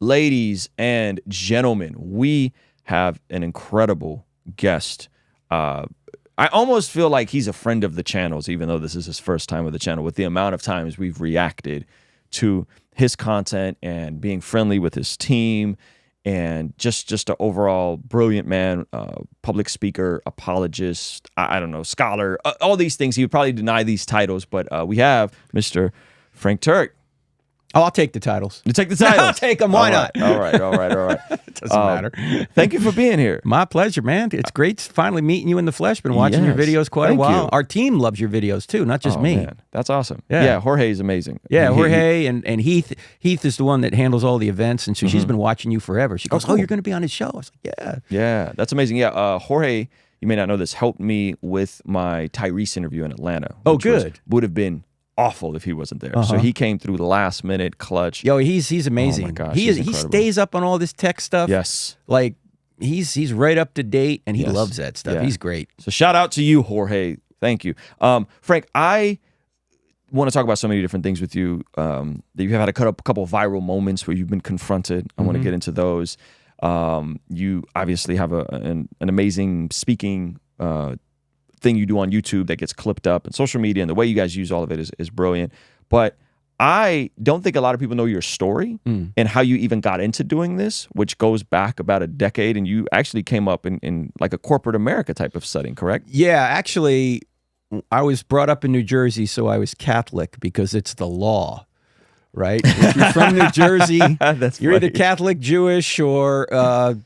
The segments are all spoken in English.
ladies and gentlemen, we have an incredible guest. I almost feel like he's a friend of the channels, even though this is his first time with the channel, with the amount of times we've reacted to his content and being friendly with his team, and just an overall brilliant man, public speaker, apologist, I don't know, scholar, all these things. He would probably deny these titles, but we have Mr. Frank Turek. Oh, I'll take the titles. You take the titles? I'll take them. Why not? All right. It doesn't matter. Thank you for being here. My pleasure, man. It's great finally meeting you in the flesh. Been watching your videos quite a while. Our team loves your videos too, not just me. Man. That's awesome. Yeah, Jorge is amazing. Yeah, Jorge and Heath. Heath is the one that handles all the events, and so she's been watching you forever. She goes, "Oh, you're going to be on his show." I was like, "Yeah." Yeah, that's amazing. Yeah, Jorge, you may not know this, helped me with my Tyrese interview in Atlanta. Oh, good. Would have been awful if he wasn't there. So he came through the last minute clutch. Yo, he's amazing. Oh my gosh, he stays up on all this tech stuff. Yes. Like he's right up to date, and he loves that stuff. Yeah. He's great. So shout out to you, Jorge. Thank you. Frank, I want to talk about so many different things with you. That you have had a couple of viral moments where you've been confronted. I want to get into those. You obviously have an amazing speaking thing you do on YouTube that gets clipped up, and social media, and the way you guys use all of it is brilliant. But I don't think a lot of people know your story and how you even got into doing this, which goes back about a decade, and you actually came up in like a corporate America type of setting, correct? Yeah, actually, I was brought up in New Jersey, so I was Catholic because it's the law, right? If you're from New Jersey, you're either Catholic, Jewish, or a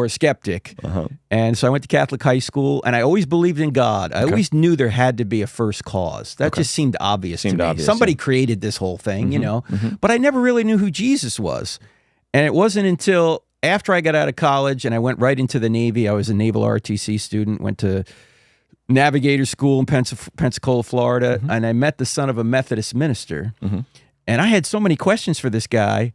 skeptic. And so I went to Catholic high school, and I always believed in God. I always knew there had to be a first cause. That just seemed obvious to me. Somebody created this whole thing, you know, but I never really knew who Jesus was. And it wasn't until after I got out of college and I went right into the Navy. I was a Naval ROTC student, went to Navigator School in Pensacola, Florida, and I met the son of a Methodist minister. And I had so many questions for this guy.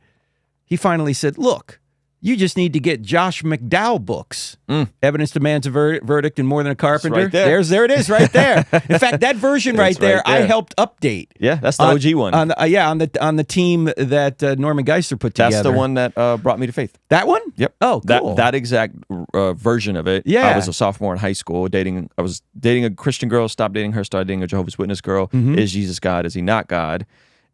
He finally said, "Look, you just need to get Josh McDowell books. Evidence Demands a Verdict and More Than a Carpenter." Right there. There it is right there. In fact, that version right there, I helped update. Yeah, that's the OG one. On the team that Norman Geisler put together. That's the one that brought me to faith. That one? Yep. Oh, cool. That exact version of it. Yeah. I was a sophomore in high school. I was dating a Christian girl, stopped dating her, started dating a Jehovah's Witness girl. Is Jesus God? Is he not God?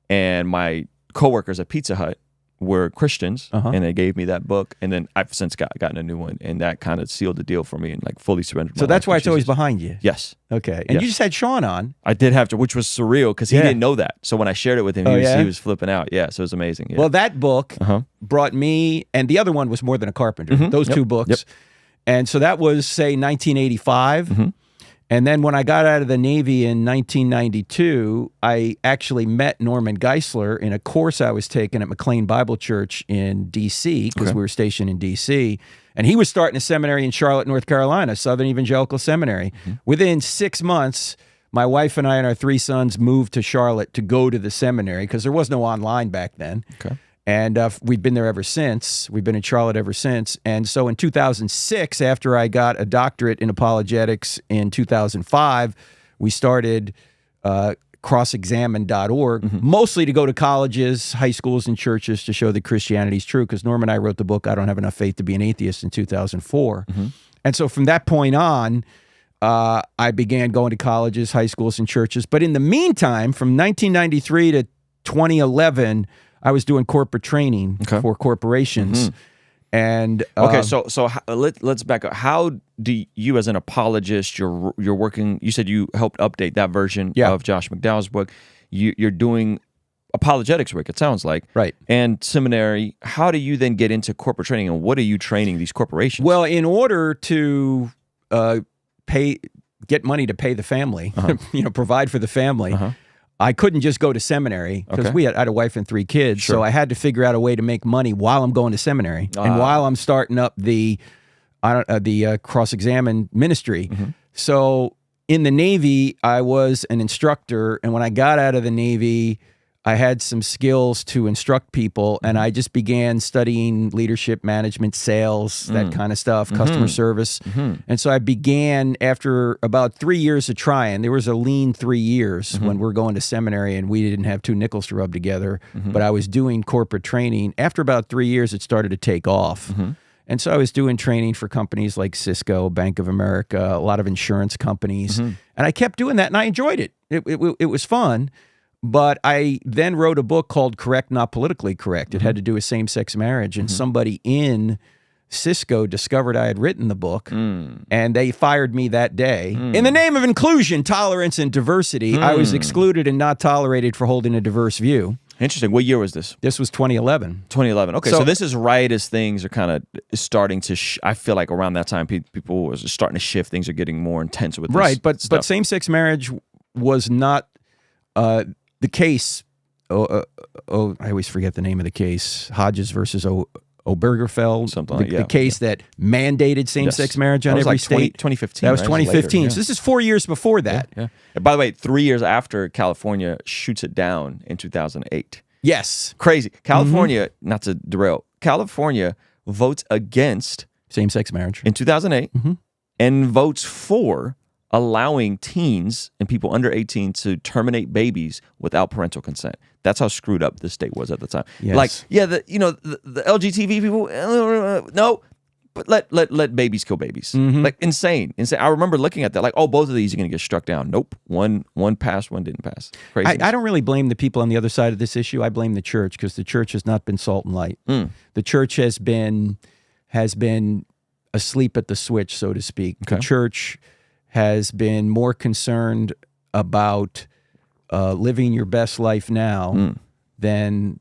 And my coworkers at Pizza Hut were Christians, and they gave me that book, and then I've since gotten a new one, and that kind of sealed the deal for me and like fully surrendered. So that's why it's always behind you. Yes. Okay. And you just had Sean on. I did have to, which was surreal because he didn't know that. So when I shared it with him, he was flipping out. Yeah. So it was amazing. Yeah. Well, that book brought me, and the other one was More Than a Carpenter. Those two books. And so that was, say, 1985. And then when I got out of the Navy in 1992, I actually met Norman Geisler in a course I was taking at McLean Bible Church in D.C., because we were stationed in D.C., and he was starting a seminary in Charlotte, North Carolina, Southern Evangelical Seminary. Within 6 months, my wife and I and our 3 sons moved to Charlotte to go to the seminary, because there was no online back then. And we've been there ever since. We've been in Charlotte ever since. And so in 2006, after I got a doctorate in apologetics in 2005, we started crossexamine.org, mostly to go to colleges, high schools, and churches to show that Christianity is true, because Norm and I wrote the book, I Don't Have Enough Faith to Be an Atheist, in 2004. And so from that point on, I began going to colleges, high schools, and churches. But in the meantime, from 1993 to 2011, I was doing corporate training for corporations. And so let's back up. How do you, as an apologist, you're working? You said you helped update that version of Josh McDowell's book. You're doing apologetics work, it sounds like, right? And seminary. How do you then get into corporate training, and what are you training these corporations? Well, in order to get money to pay the family, provide for the family. I couldn't just go to seminary because I had a wife and 3 kids. So I had to figure out a way to make money while I'm going to seminary and while I'm starting up the cross-examine ministry. So in the Navy, I was an instructor. And when I got out of the Navy, I had some skills to instruct people, and I just began studying leadership, management, sales, that kind of stuff, customer service. And so I began, after about 3 years of trying, there was a lean 3 years when we were going to seminary and we didn't have two nickels to rub together, but I was doing corporate training. After about 3 years, it started to take off. And so I was doing training for companies like Cisco, Bank of America, a lot of insurance companies. And I kept doing that, and I enjoyed it. It was fun. But I then wrote a book called Correct, Not Politically Correct. It had to do with same-sex marriage. And somebody in Cisco discovered I had written the book, and they fired me that day. In the name of inclusion, tolerance, and diversity, I was excluded and not tolerated for holding a diverse view. Interesting. What year was this? This was 2011. 2011. Okay, so this is right as things are kind of starting to, I feel like around that time, people were starting to shift. Things are getting more intense with this stuff. But same-sex marriage was not the case. I always forget the name of the case. Hodges versus Obergefell. Something like the case that mandated same-sex marriage on every state. 2015. That was right? 2015. Later, So this is 4 years before that. Yeah. And by the way, 3 years after California shoots it down in 2008. Yes. Crazy. California, not to derail, California votes against same-sex marriage in 2008 and votes for allowing teens and people under 18 to terminate babies without parental consent. That's how screwed up the state was at the time. Yes. Like, yeah, the LGTV people, no, but let babies kill babies. Like insane. I remember looking at that, like, oh, both of these are going to get struck down. Nope, one passed, one didn't pass. Crazy. I don't really blame the people on the other side of this issue. I blame the church, because the church has not been salt and light. The church has been asleep at the switch, so to speak. Okay. The church has been more concerned about living your best life now than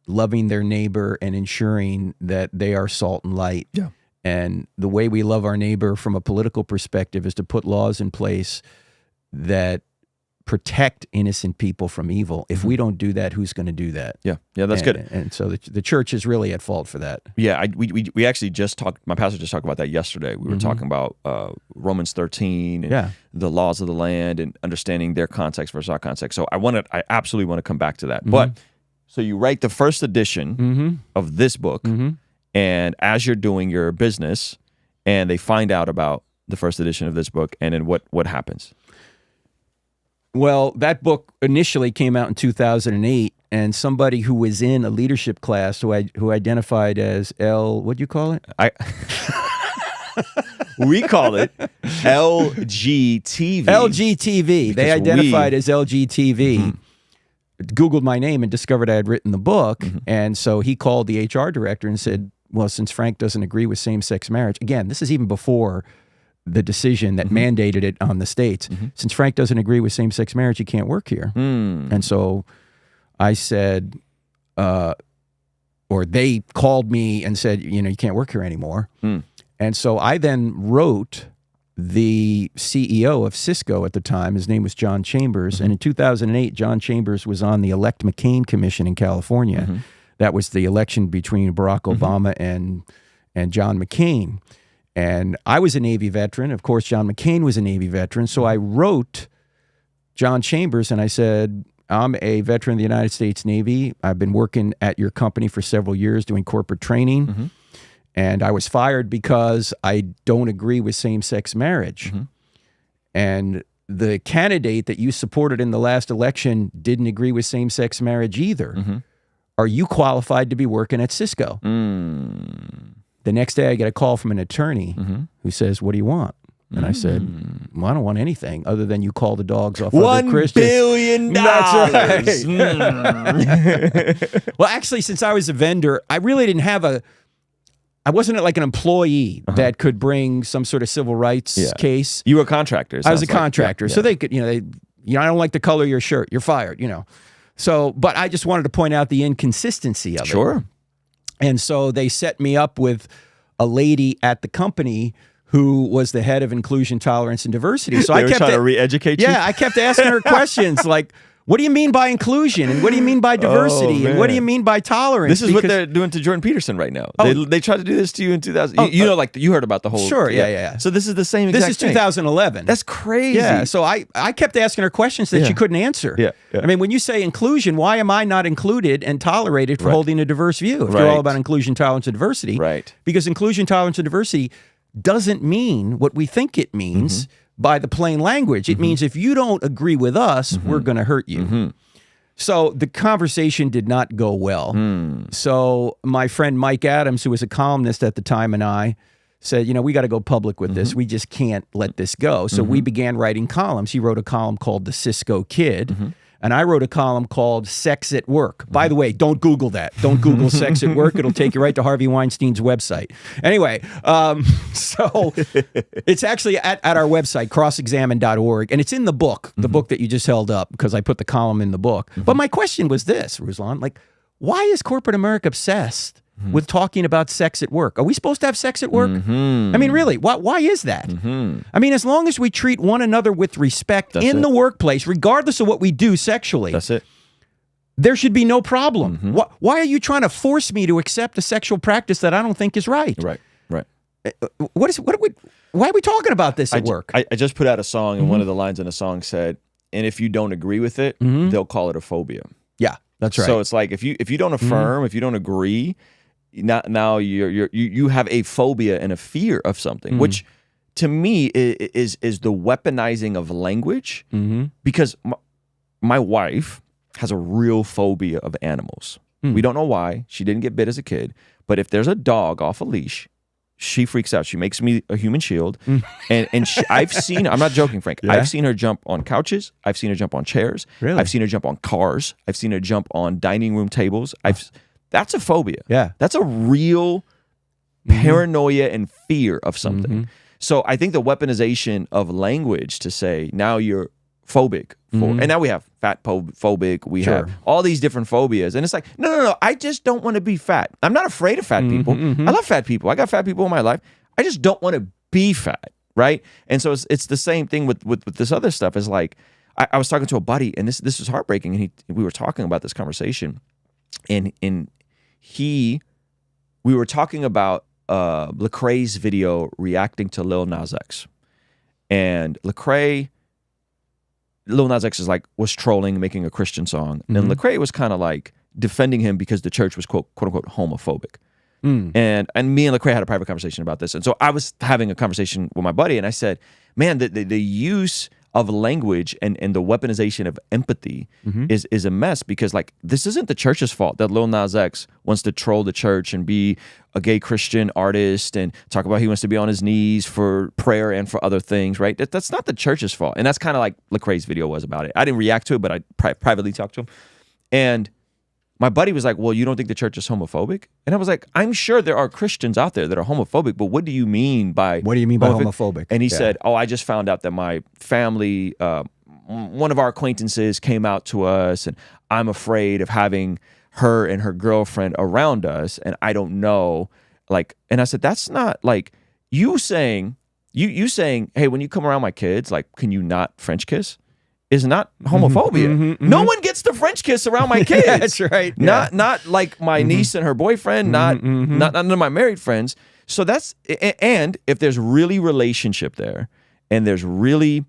loving their neighbor and ensuring that they are salt and light. Yeah. And the way we love our neighbor from a political perspective is to put laws in place that protect innocent people from evil. If we don't do that, who's going to do that? Yeah, that's good. And so the church is really at fault for that. Yeah, we actually just talked, my pastor just talked about that yesterday. We were talking about Romans 13 and the laws of the land and understanding their context versus our context. So I absolutely want to come back to that. But so you write the first edition of this book, and as you're doing your business, and they find out about the first edition of this book, and then what happens? Well, that book initially came out in 2008, and somebody who was in a leadership class who identified as what'd you call it? We call it LGTV. LGTV. They identified as LGTV. Googled my name and discovered I had written the book, and so he called the HR director and said, well, since Frank doesn't agree with same-sex marriage, again, this is even before the decision that mandated it on the states. Since Frank doesn't agree with same-sex marriage, he can't work here. And so I said, or they called me and said, you can't work here anymore. And so I then wrote the CEO of Cisco at the time. His name was John Chambers. And in 2008, John Chambers was on the Elect McCain Commission in California. That was the election between Barack Obama and John McCain. And I was a Navy veteran. Of course, John McCain was a Navy veteran. So I wrote John Chambers and I said, I'm a veteran of the United States Navy. I've been working at your company for several years doing corporate training. And I was fired because I don't agree with same-sex marriage. And the candidate that you supported in the last election didn't agree with same-sex marriage either. Are you qualified to be working at Cisco? The next day I get a call from an attorney who says, what do you want? And I said, well, I don't want anything other than you call the dogs off other Christians. $1 billion. That's right. Well, actually, since I was a vendor, I really didn't have I wasn't like an employee that could bring some sort of civil rights case. You were a contractor. I was a contractor. So they could, I don't like the color of your shirt. You're fired, So, but I just wanted to point out the inconsistency of it. Sure. And so they set me up with a lady at the company who was the head of inclusion, tolerance, and diversity. So I kept trying to re-educate you? Yeah, I kept asking her questions like, What do you mean by inclusion? And what do you mean by diversity? And what do you mean by tolerance? This is what they're doing to Jordan Peterson right now. They tried to do this to you in 2000. You know, like you heard about the whole. Sure, yeah. So this is the same exact thing. This is 2011. That's crazy. Yeah, so I kept asking her questions that she couldn't answer. Yeah. I mean, when you say inclusion, why am I not included and tolerated for holding a diverse view? If you're all about inclusion, tolerance, and diversity. Right. Because inclusion, tolerance, and diversity doesn't mean what we think it means by the plain language. It means if you don't agree with us, we're going to hurt you. So the conversation did not go well. So my friend Mike Adams, who was a columnist at the time, and I said, you know, we got to go public with this. We just can't let this go. So we began writing columns. He wrote a column called The Cisco Kid. And I wrote a column called Sex at Work. By the way, don't Google that. Don't Google Sex at Work. It'll take you right to Harvey Weinstein's website. Anyway, so it's actually at our website, crossexamine.org. And it's in the book that you just held up, because I put the column in the book. But my question was this, Ruslan, like, why is corporate America obsessed with talking about sex at work? Are we supposed to have sex at work? I mean, really, why is that? I mean, as long as we treat one another with respect in the workplace, regardless of what we do sexually, there should be no problem. Why are you trying to force me to accept a sexual practice that I don't think is right? Right. Why are we talking about this at work? I just put out a song, and one of the lines in the song said, and if you don't agree with it, they'll call it a phobia. Yeah, that's right. So it's like, if you don't affirm, if you don't agree, now you have a phobia and a fear of something, which to me is the weaponizing of language. Because my wife has a real phobia of animals. We don't know why. She didn't get bit as a kid, but if there's a dog off a leash, she freaks out. She makes me a human shield. And I've seen, I'm not joking, Frank. Yeah. I've seen her jump on couches. I've seen her jump on chairs. Really? I've seen her jump on cars. I've seen her jump on dining room tables. That's a phobia. Yeah. That's a real paranoia and fear of something. So I think the weaponization of language to say, now you're phobic and now we have fat phobic, we have all these different phobias, and it's like, no, I just don't want to be fat. I'm not afraid of fat people. I love fat people. I got fat people in my life. I just don't want to be fat, right? And so it's the same thing with this other stuff. Is like, I was talking to a buddy, and this was heartbreaking, and we were talking about this conversation, and we were talking about Lecrae's video reacting to Lil Nas X, and Lil Nas X was trolling, making a Christian song. And Lecrae was kind of like defending him because the church was quote unquote homophobic. And me and Lecrae had a private conversation about this. And so I was having a conversation with my buddy, and I said, man, the use of language and the weaponization of empathy is a mess, because like, this isn't the church's fault that Lil Nas X wants to troll the church and be a gay Christian artist and talk about he wants to be on his knees for prayer and for other things, right? That's not the church's fault. And that's kind of like Lecrae's video was about it. I didn't react to it, but I privately talked to him. And my buddy was like, well, you don't think the church is homophobic? And I was like, I'm sure there are Christians out there that are homophobic, but what do you mean by homophobic? And he said, oh, I just found out that my family, one of our acquaintances came out to us, and I'm afraid of having her and her girlfriend around us, and I don't know. And I said, that's not like you saying, hey, when you come around my kids, like, can you not French kiss? Is not homophobia. No one gets the French kiss around my kids. That's right. Yeah. Not like my niece and her boyfriend, not none of my married friends. So and if there's really relationship there, and there's really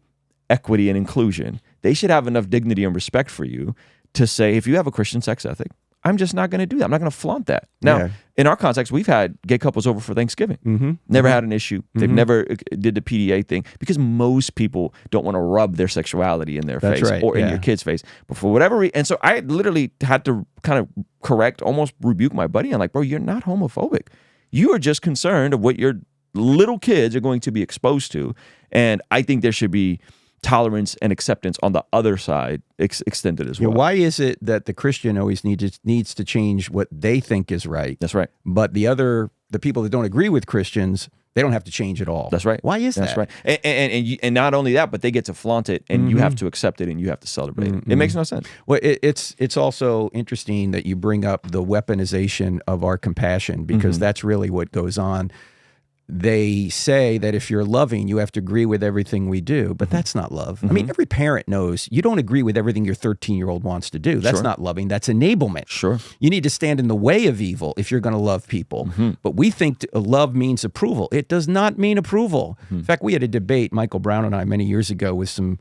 equity and inclusion, they should have enough dignity and respect for you to say, if you have a Christian sex ethic, I'm just not going to do that. I'm not going to flaunt that. Now, in our context, we've had gay couples over for Thanksgiving. Never had an issue. They've never did the PDA thing, because most people don't want to rub their sexuality in their face or in your kid's face. But for whatever reason, and so I literally had to kind of correct, almost rebuke my buddy. I'm like, bro, you're not homophobic. You are just concerned of what your little kids are going to be exposed to. And I think there should be tolerance and acceptance on the other side extended as well. Why is it that the Christian always needs to change what they think is right? That's right. But the people that don't agree with Christians, they don't have to change at all. That's right. Why is that? That's right. And not only that, but they get to flaunt it, and you have to accept it, and you have to celebrate it. It makes no sense. Well, it's also interesting that you bring up the weaponization of our compassion, because that's really what goes on. they say that if you're loving, you have to agree with everything we do, but that's not love. I mean, every parent knows you don't agree with everything your 13-year-old wants to do. That's not loving. That's enablement. Sure. You need to stand in the way of evil if you're going to love people. But we think love means approval. It does not mean approval. In fact, we had a debate, Michael Brown and I, many years ago with some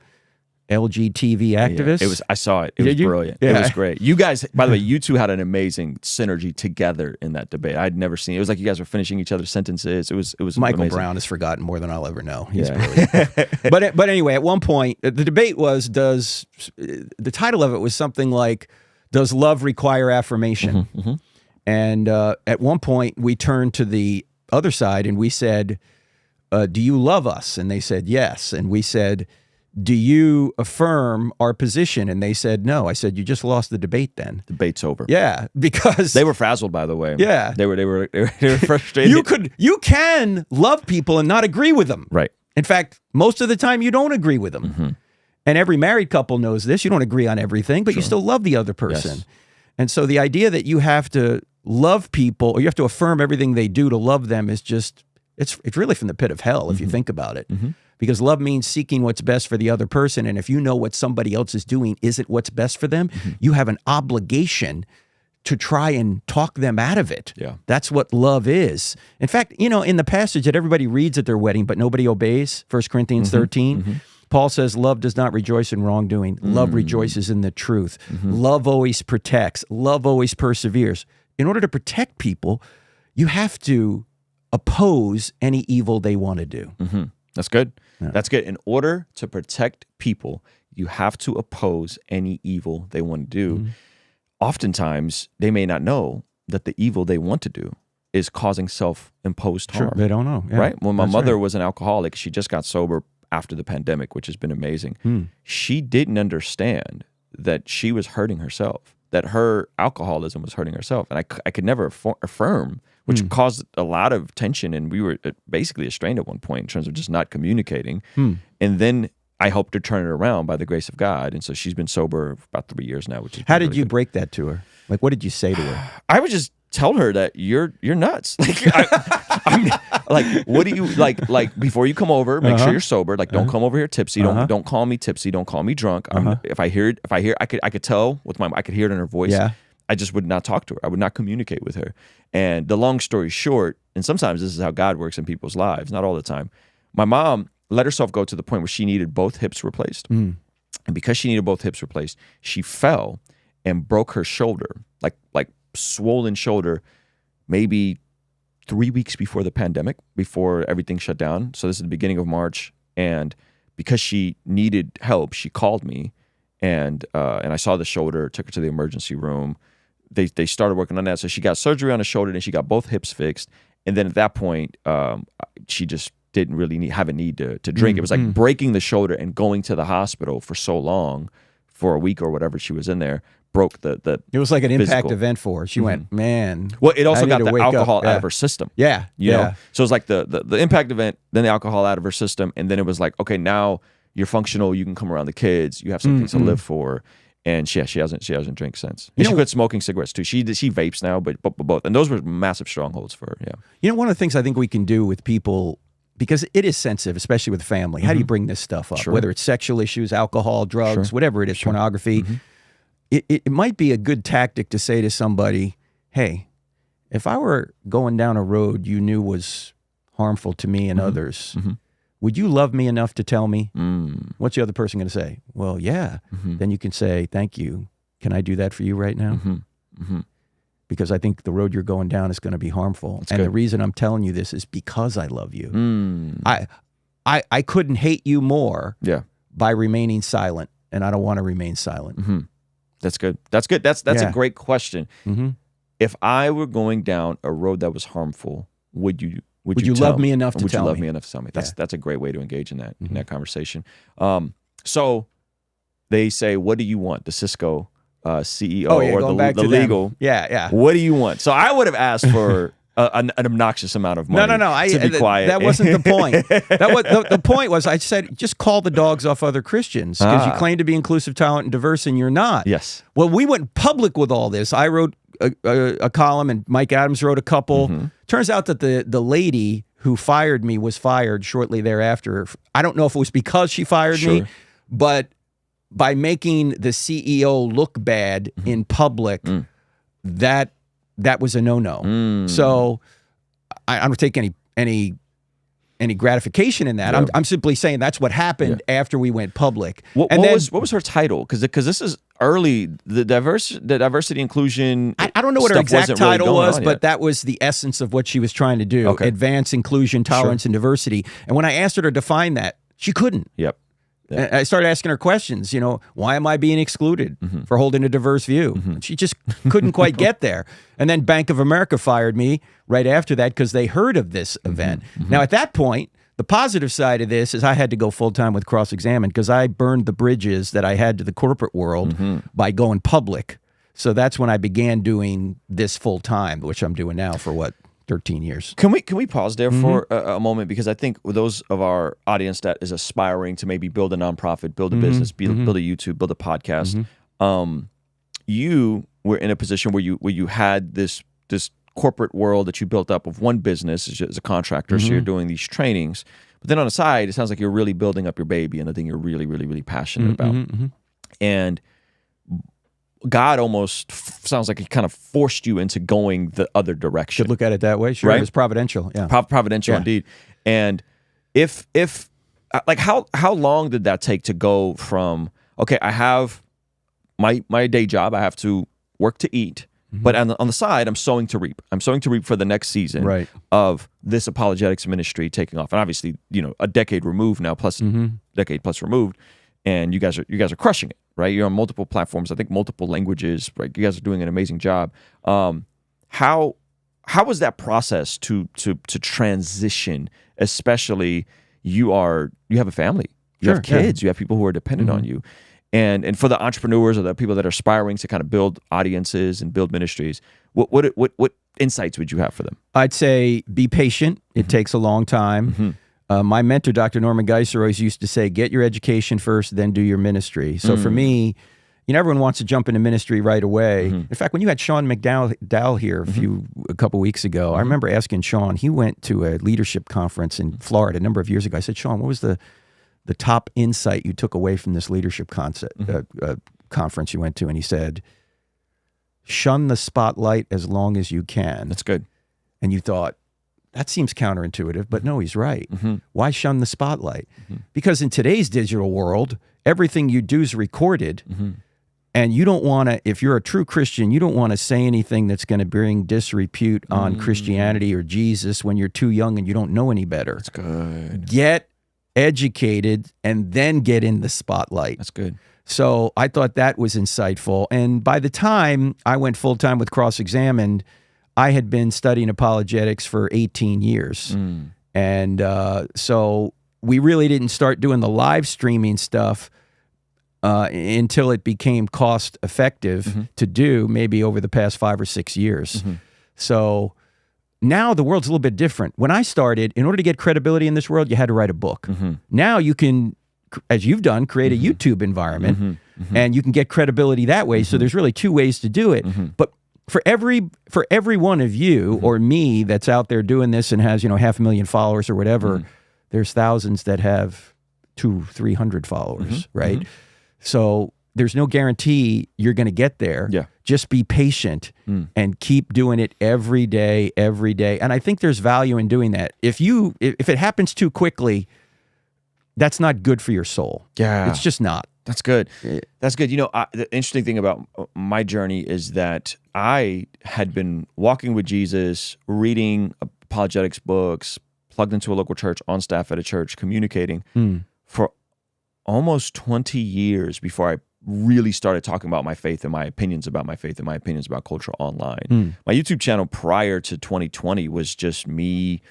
LGTV activists. Yeah, I saw it. It was brilliant. Yeah. It was great. You guys, by the way, you two had an amazing synergy together in that debate. I'd never seen it. It was like you guys were finishing each other's sentences. It was Michael amazing. Brown has forgotten more than I'll ever know. He's brilliant. But anyway, at one point, the debate was, the title of it was something like, does love require affirmation? And at one point, we turned to the other side and we said, do you love us? And they said, yes. And we said, do you affirm our position? And they said, no. I said, you just lost the debate then. Debate's over. Yeah, because they were frazzled, by the way. Yeah. They were frustrated. You can love people and not agree with them. Right. In fact, most of the time you don't agree with them. And every married couple knows this. You don't agree on everything, but you still love the other person. Yes. And so the idea that you have to love people or you have to affirm everything they do to love them is just, it's really from the pit of hell if you think about it. Because love means seeking what's best for the other person. And if you know what somebody else is doing isn't what's best for them, you have an obligation to try and talk them out of it. Yeah. That's what love is. In fact, you know, in the passage that everybody reads at their wedding, but nobody obeys, 1 Corinthians 13, Paul says, love does not rejoice in wrongdoing. Love rejoices in the truth. Love always protects. Love always perseveres. In order to protect people, you have to oppose any evil they want to do. That's good. Yeah. That's good. In order to protect people, you have to oppose any evil they want to do. Oftentimes, they may not know that the evil they want to do is causing self-imposed harm. They don't know. Yeah. Right? When my mother was an alcoholic, she just got sober after the pandemic, which has been amazing. She didn't understand that she was hurting herself, that her alcoholism was hurting herself. And I could never affirm, which caused a lot of tension. And we were basically estranged at one point in terms of just not communicating. And then I helped her turn it around by the grace of God. And so she's been sober for about 3 years now. Which is How did you break that to her? Like, what did you say to her? I would just tell her that you're nuts. Like, I'm like, what do you like before you come over, make sure you're sober. Like, don't come over here tipsy. Don't call me tipsy. Don't call me drunk. If I hear, I could tell with I could hear it in her voice. Yeah. I just would not talk to her. I would not communicate with her. And the long story short, and sometimes this is how God works in people's lives, not all the time. My mom let herself go to the point where she needed both hips replaced. And because she needed both hips replaced, she fell and broke her shoulder, like swollen shoulder, maybe 3 weeks before the pandemic, before everything shut down. So this is the beginning of March. And because she needed help, she called me and I saw the shoulder, took her to the emergency room. They started working on that. So she got surgery on the shoulder and she got both hips fixed. And then at that point, she just didn't really have a need to drink. It was like breaking the shoulder and going to the hospital for so long, for a week or whatever she was in there, broke the It was like an physical impact event for her. She went, man. Well, it also got the alcohol out of her system. Yeah. You know? So it was like the impact event, then the alcohol out of her system. And then it was like, okay, now you're functional. You can come around the kids. You have something to live for. And she hasn't drank since. And she quit smoking cigarettes too. She vapes now, but both. And those were massive strongholds for her. Yeah. You know, one of the things I think we can do with people, because it is sensitive, especially with family. How do you bring this stuff up? Whether it's sexual issues, alcohol, drugs, whatever it is, pornography. It might be a good tactic to say to somebody, hey, if I were going down a road you knew was harmful to me and others, would you love me enough to tell me? What's the other person going to say? Well, yeah. Then you can say, thank you. Can I do that for you right now? Because I think the road you're going down is going to be harmful. That's and good. The reason I'm telling you this is because I love you. I couldn't hate you more by remaining silent, and I don't want to remain silent. That's good. That's good. That's a great question. If I were going down a road that was harmful, would you love me enough to tell me? Would you love me enough to tell me? That's a great way to engage in that conversation. So they say, what do you want? The Cisco CEO or the legal? Yeah. What do you want? So I would have asked for an obnoxious amount of money to be quiet. That wasn't the point. The point was, I said, just call the dogs off other Christians because you claim to be inclusive, tolerant, and diverse, and you're not. Yes. Well, we went public with all this. I wrote a column, and Mike Adams wrote a couple. Turns out that the lady who fired me was fired shortly thereafter. I don't know if it was because she fired me, but by making the CEO look bad in public, that was a no-no. So I don't take any gratification in that. I'm simply saying that's what happened after we went public. What was her title? Because this is early. The diversity inclusion. I don't know what her exact title was, but that was the essence of what she was trying to do: advance inclusion, tolerance, and diversity. And when I asked her to define that, she couldn't. I started asking her questions. You know, why am I being excluded for holding a diverse view? She just couldn't quite get there. And then Bank of America fired me right after that because they heard of this event. Now, at that point, the positive side of this is I had to go full-time with Cross-Examine because I burned the bridges that I had to the corporate world by going public. So that's when I began doing this full-time, which I'm doing now for 13 years. Can we pause there for a moment? Because I think with those of our audience that is aspiring to maybe build a nonprofit, build a business, build a YouTube, build a podcast, you were in a position where you had this corporate world that you built up of one business as a contractor. So you're doing these trainings, but then on the side, it sounds like you're really building up your baby and the thing you're really, really, really passionate about. And God almost sounds like he kind of forced you into going the other direction. Should look at it that way. Sure, right? It was providential. Yeah, providential indeed. And if like how long did that take to go from I have my day job, I have to work to eat, but on the side I'm sowing to reap. I'm sowing to reap for the next season of this apologetics ministry taking off, and obviously a decade removed now, plus decade plus removed, and you guys are crushing it. Right, you're on multiple platforms. I think multiple languages. Right, you guys are doing an amazing job. How was that process to transition? Especially you have a family, you have kids, you have people who are dependent on you, and for the entrepreneurs or the people that are aspiring to kind of build audiences and build ministries. What insights would you have for them? I'd say be patient. It takes a long time. My mentor, Dr. Norman Geisler, always used to say, get your education first, then do your ministry. So for me, everyone wants to jump into ministry right away. In fact, when you had Sean McDowell here a couple weeks ago, I remember asking Sean, he went to a leadership conference in Florida a number of years ago. I said, Sean, what was the top insight you took away from this leadership conference you went to? And he said, shun the spotlight as long as you can. That's good. And you thought, that seems counterintuitive, but no, he's right. Why shun the spotlight? Because in today's digital world, everything you do is recorded, and you don't want to, if you're a true Christian, you don't want to say anything that's going to bring disrepute on Christianity or Jesus when you're too young and you don't know any better. That's good. Get educated and then get in the spotlight. That's good. So I thought that was insightful. And by the time I went full-time with Cross-Examined, I had been studying apologetics for 18 years. And so we really didn't start doing the live streaming stuff until it became cost effective to do, maybe over the past 5 or 6 years. So now the world's a little bit different. When I started, in order to get credibility in this world, you had to write a book. Now you can, as you've done, create a YouTube environment and you can get credibility that way. So there's really two ways to do it. But for every one of you or me that's out there doing this and has 500,000 followers or whatever, there's thousands that have 200-300 followers, right? So there's no guarantee you're going to get there. Just be patient and keep doing it every day. And I think there's value in doing that. If it happens too quickly, that's not good for your soul. It's just not. That's good. That's good. The interesting thing about my journey is that I had been walking with Jesus, reading apologetics books, plugged into a local church, on staff at a church, communicating for almost 20 years before I really started talking about my faith and my opinions about my faith and my opinions about culture online. My YouTube channel prior to 2020 was just me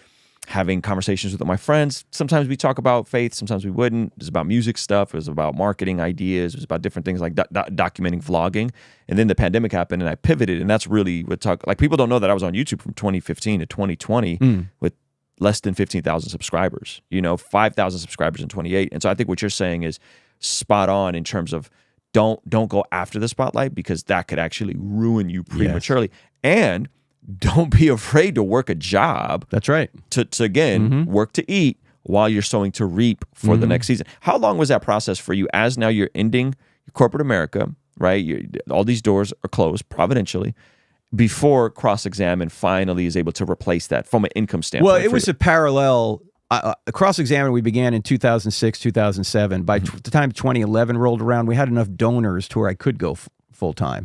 having conversations with my friends. Sometimes we talk about faith, sometimes we wouldn't. It was about music stuff. It was about marketing ideas. It was about different things like documenting, vlogging. And then the pandemic happened and I pivoted. And that's really what people don't know that I was on YouTube from 2015 to 2020 with less than 15,000 subscribers, 5,000 subscribers in 28. And so I think what you're saying is spot on in terms of don't go after the spotlight because that could actually ruin you prematurely. And don't be afraid to work a job. That's right. To again, work to eat while you're sowing to reap for the next season. How long was that process for you as now you're ending corporate America, right? All these doors are closed providentially before Cross-Examine finally is able to replace that from an income standpoint? Well, it was a parallel. Cross-Examine we began in 2006, 2007. By the time 2011 rolled around, we had enough donors to where I could go full-time.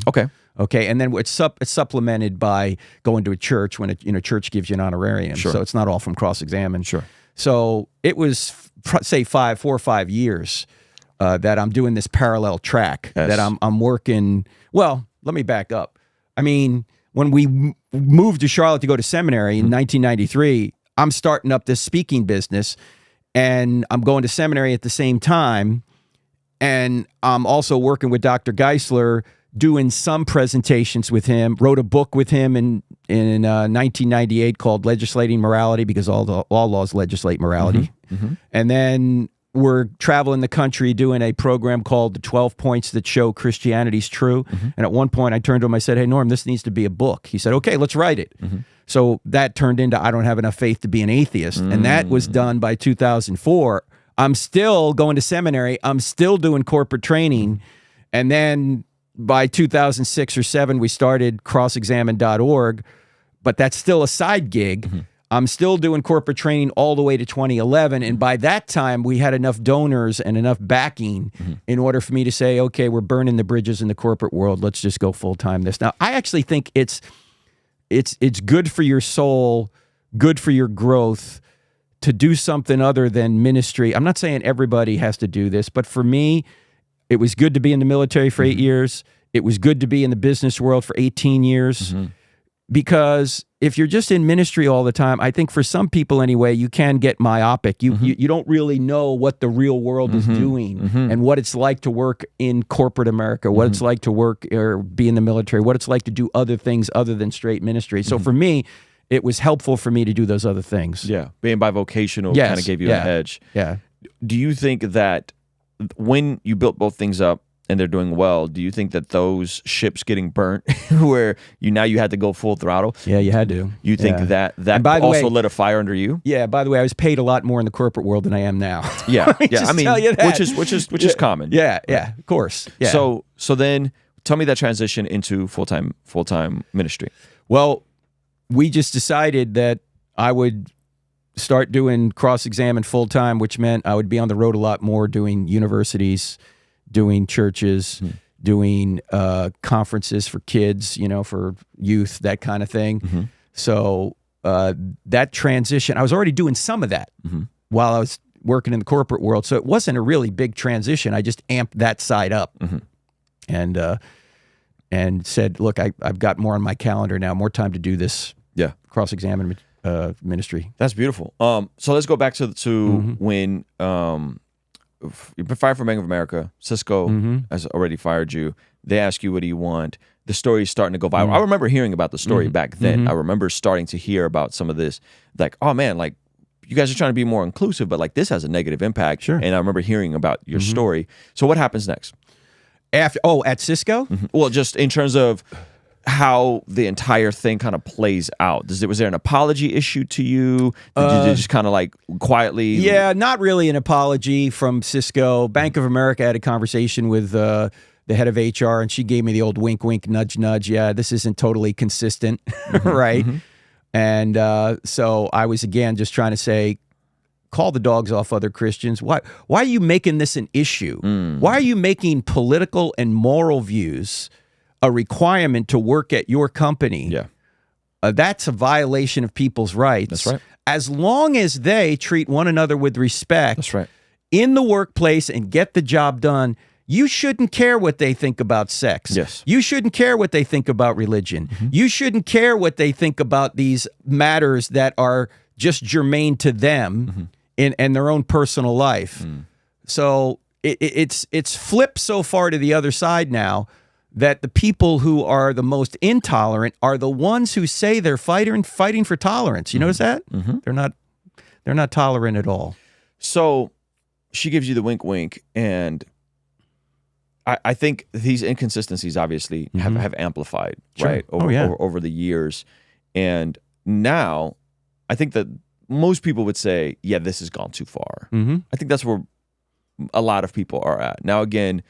Okay, and then it's supplemented by going to a church when a church gives you an honorarium. Sure. So it's not all from Cross-Examine. Sure. So it was, say, 4 or 5 years that I'm doing this parallel track, that I'm working. Well, let me back up. I mean, when we moved to Charlotte to go to seminary in 1993, I'm starting up this speaking business, and I'm going to seminary at the same time, and I'm also working with Dr. Geisler, doing some presentations with him, wrote a book with him in 1998 called Legislating Morality, because all laws legislate morality. And then we're traveling the country doing a program called The 12 Points That Show Christianity's True. And at one point I turned to him, I said, hey, Norm, this needs to be a book. He said, okay, let's write it. So that turned into I Don't Have Enough Faith to Be an Atheist. And that was done by 2004. I'm still going to seminary. I'm still doing corporate training. And then by 2006 or 7, we started crossexamine.org, but that's still a side gig. I'm still doing corporate training all the way to 2011. And by that time, we had enough donors and enough backing in order for me to say, okay, we're burning the bridges in the corporate world. Let's just go full-time this. Now, I actually think it's good for your soul, good for your growth to do something other than ministry. I'm not saying everybody has to do this, but for me, it was good to be in the military for 8 years. It was good to be in the business world for 18 years. Because if you're just in ministry all the time, I think for some people anyway, you can get myopic. You don't really know what the real world is doing and what it's like to work in corporate America, what it's like to work or be in the military, what it's like to do other things other than straight ministry. So for me, it was helpful for me to do those other things. Yeah, being bivocational kind of gave you an edge. Yeah. Do you think that when you built both things up and they're doing well, do you think that those ships getting burnt where you had to go full throttle? Yeah, you had to. You think that also lit a fire under you? Yeah, by the way, I was paid a lot more in the corporate world than I am now. Yeah. I mean, which is common. Yeah, of course. Yeah. So then tell me that transition into full-time ministry. Well, we just decided that I would start doing Cross-Examine full-time, which meant I would be on the road a lot more, doing universities, doing churches, doing conferences for kids, for youth, that kind of thing. So that transition, I was already doing some of that while I was working in the corporate world. So it wasn't a really big transition. I just amped that side up and said, look, I've got more on my calendar now, more time to do this Cross-Examine ministry. That's beautiful. So let's go back to when you've been fired from Bank of America. Cisco has already fired you. They ask you, what do you want? The story is starting to go viral. I remember hearing about the story back then. I remember starting to hear about some of this, like, oh man, like you guys are trying to be more inclusive, but like this has a negative impact. Sure. And I remember hearing about your story. So what happens next? At Cisco? Well, just in terms of how the entire thing kind of plays out. Was there an apology issue to you? Did you just kind of like quietly? Yeah, not really an apology from Cisco. Bank of America had a conversation with the head of HR, and she gave me the old wink, wink, nudge, nudge. Yeah, this isn't totally consistent, right? And so I was, again, just trying to say, call the dogs off other Christians. Why are you making this an issue? Why are you making political and moral views a requirement to work at your company? Yeah. That's a violation of people's rights. That's right. As long as they treat one another with respect. That's right. In the workplace and get the job done, you shouldn't care what they think about sex. Yes. You shouldn't care what they think about religion. You shouldn't care what they think about these matters that are just germane to them in their own personal life. So it's flipped so far to the other side now that the people who are the most intolerant are the ones who say they're fighting for tolerance. You notice that? They're not tolerant at all. So she gives you the wink, wink, and I think these inconsistencies obviously have amplified, right, over the years. And now I think that most people would say, yeah, this has gone too far. I think that's where a lot of people are at. Now, again,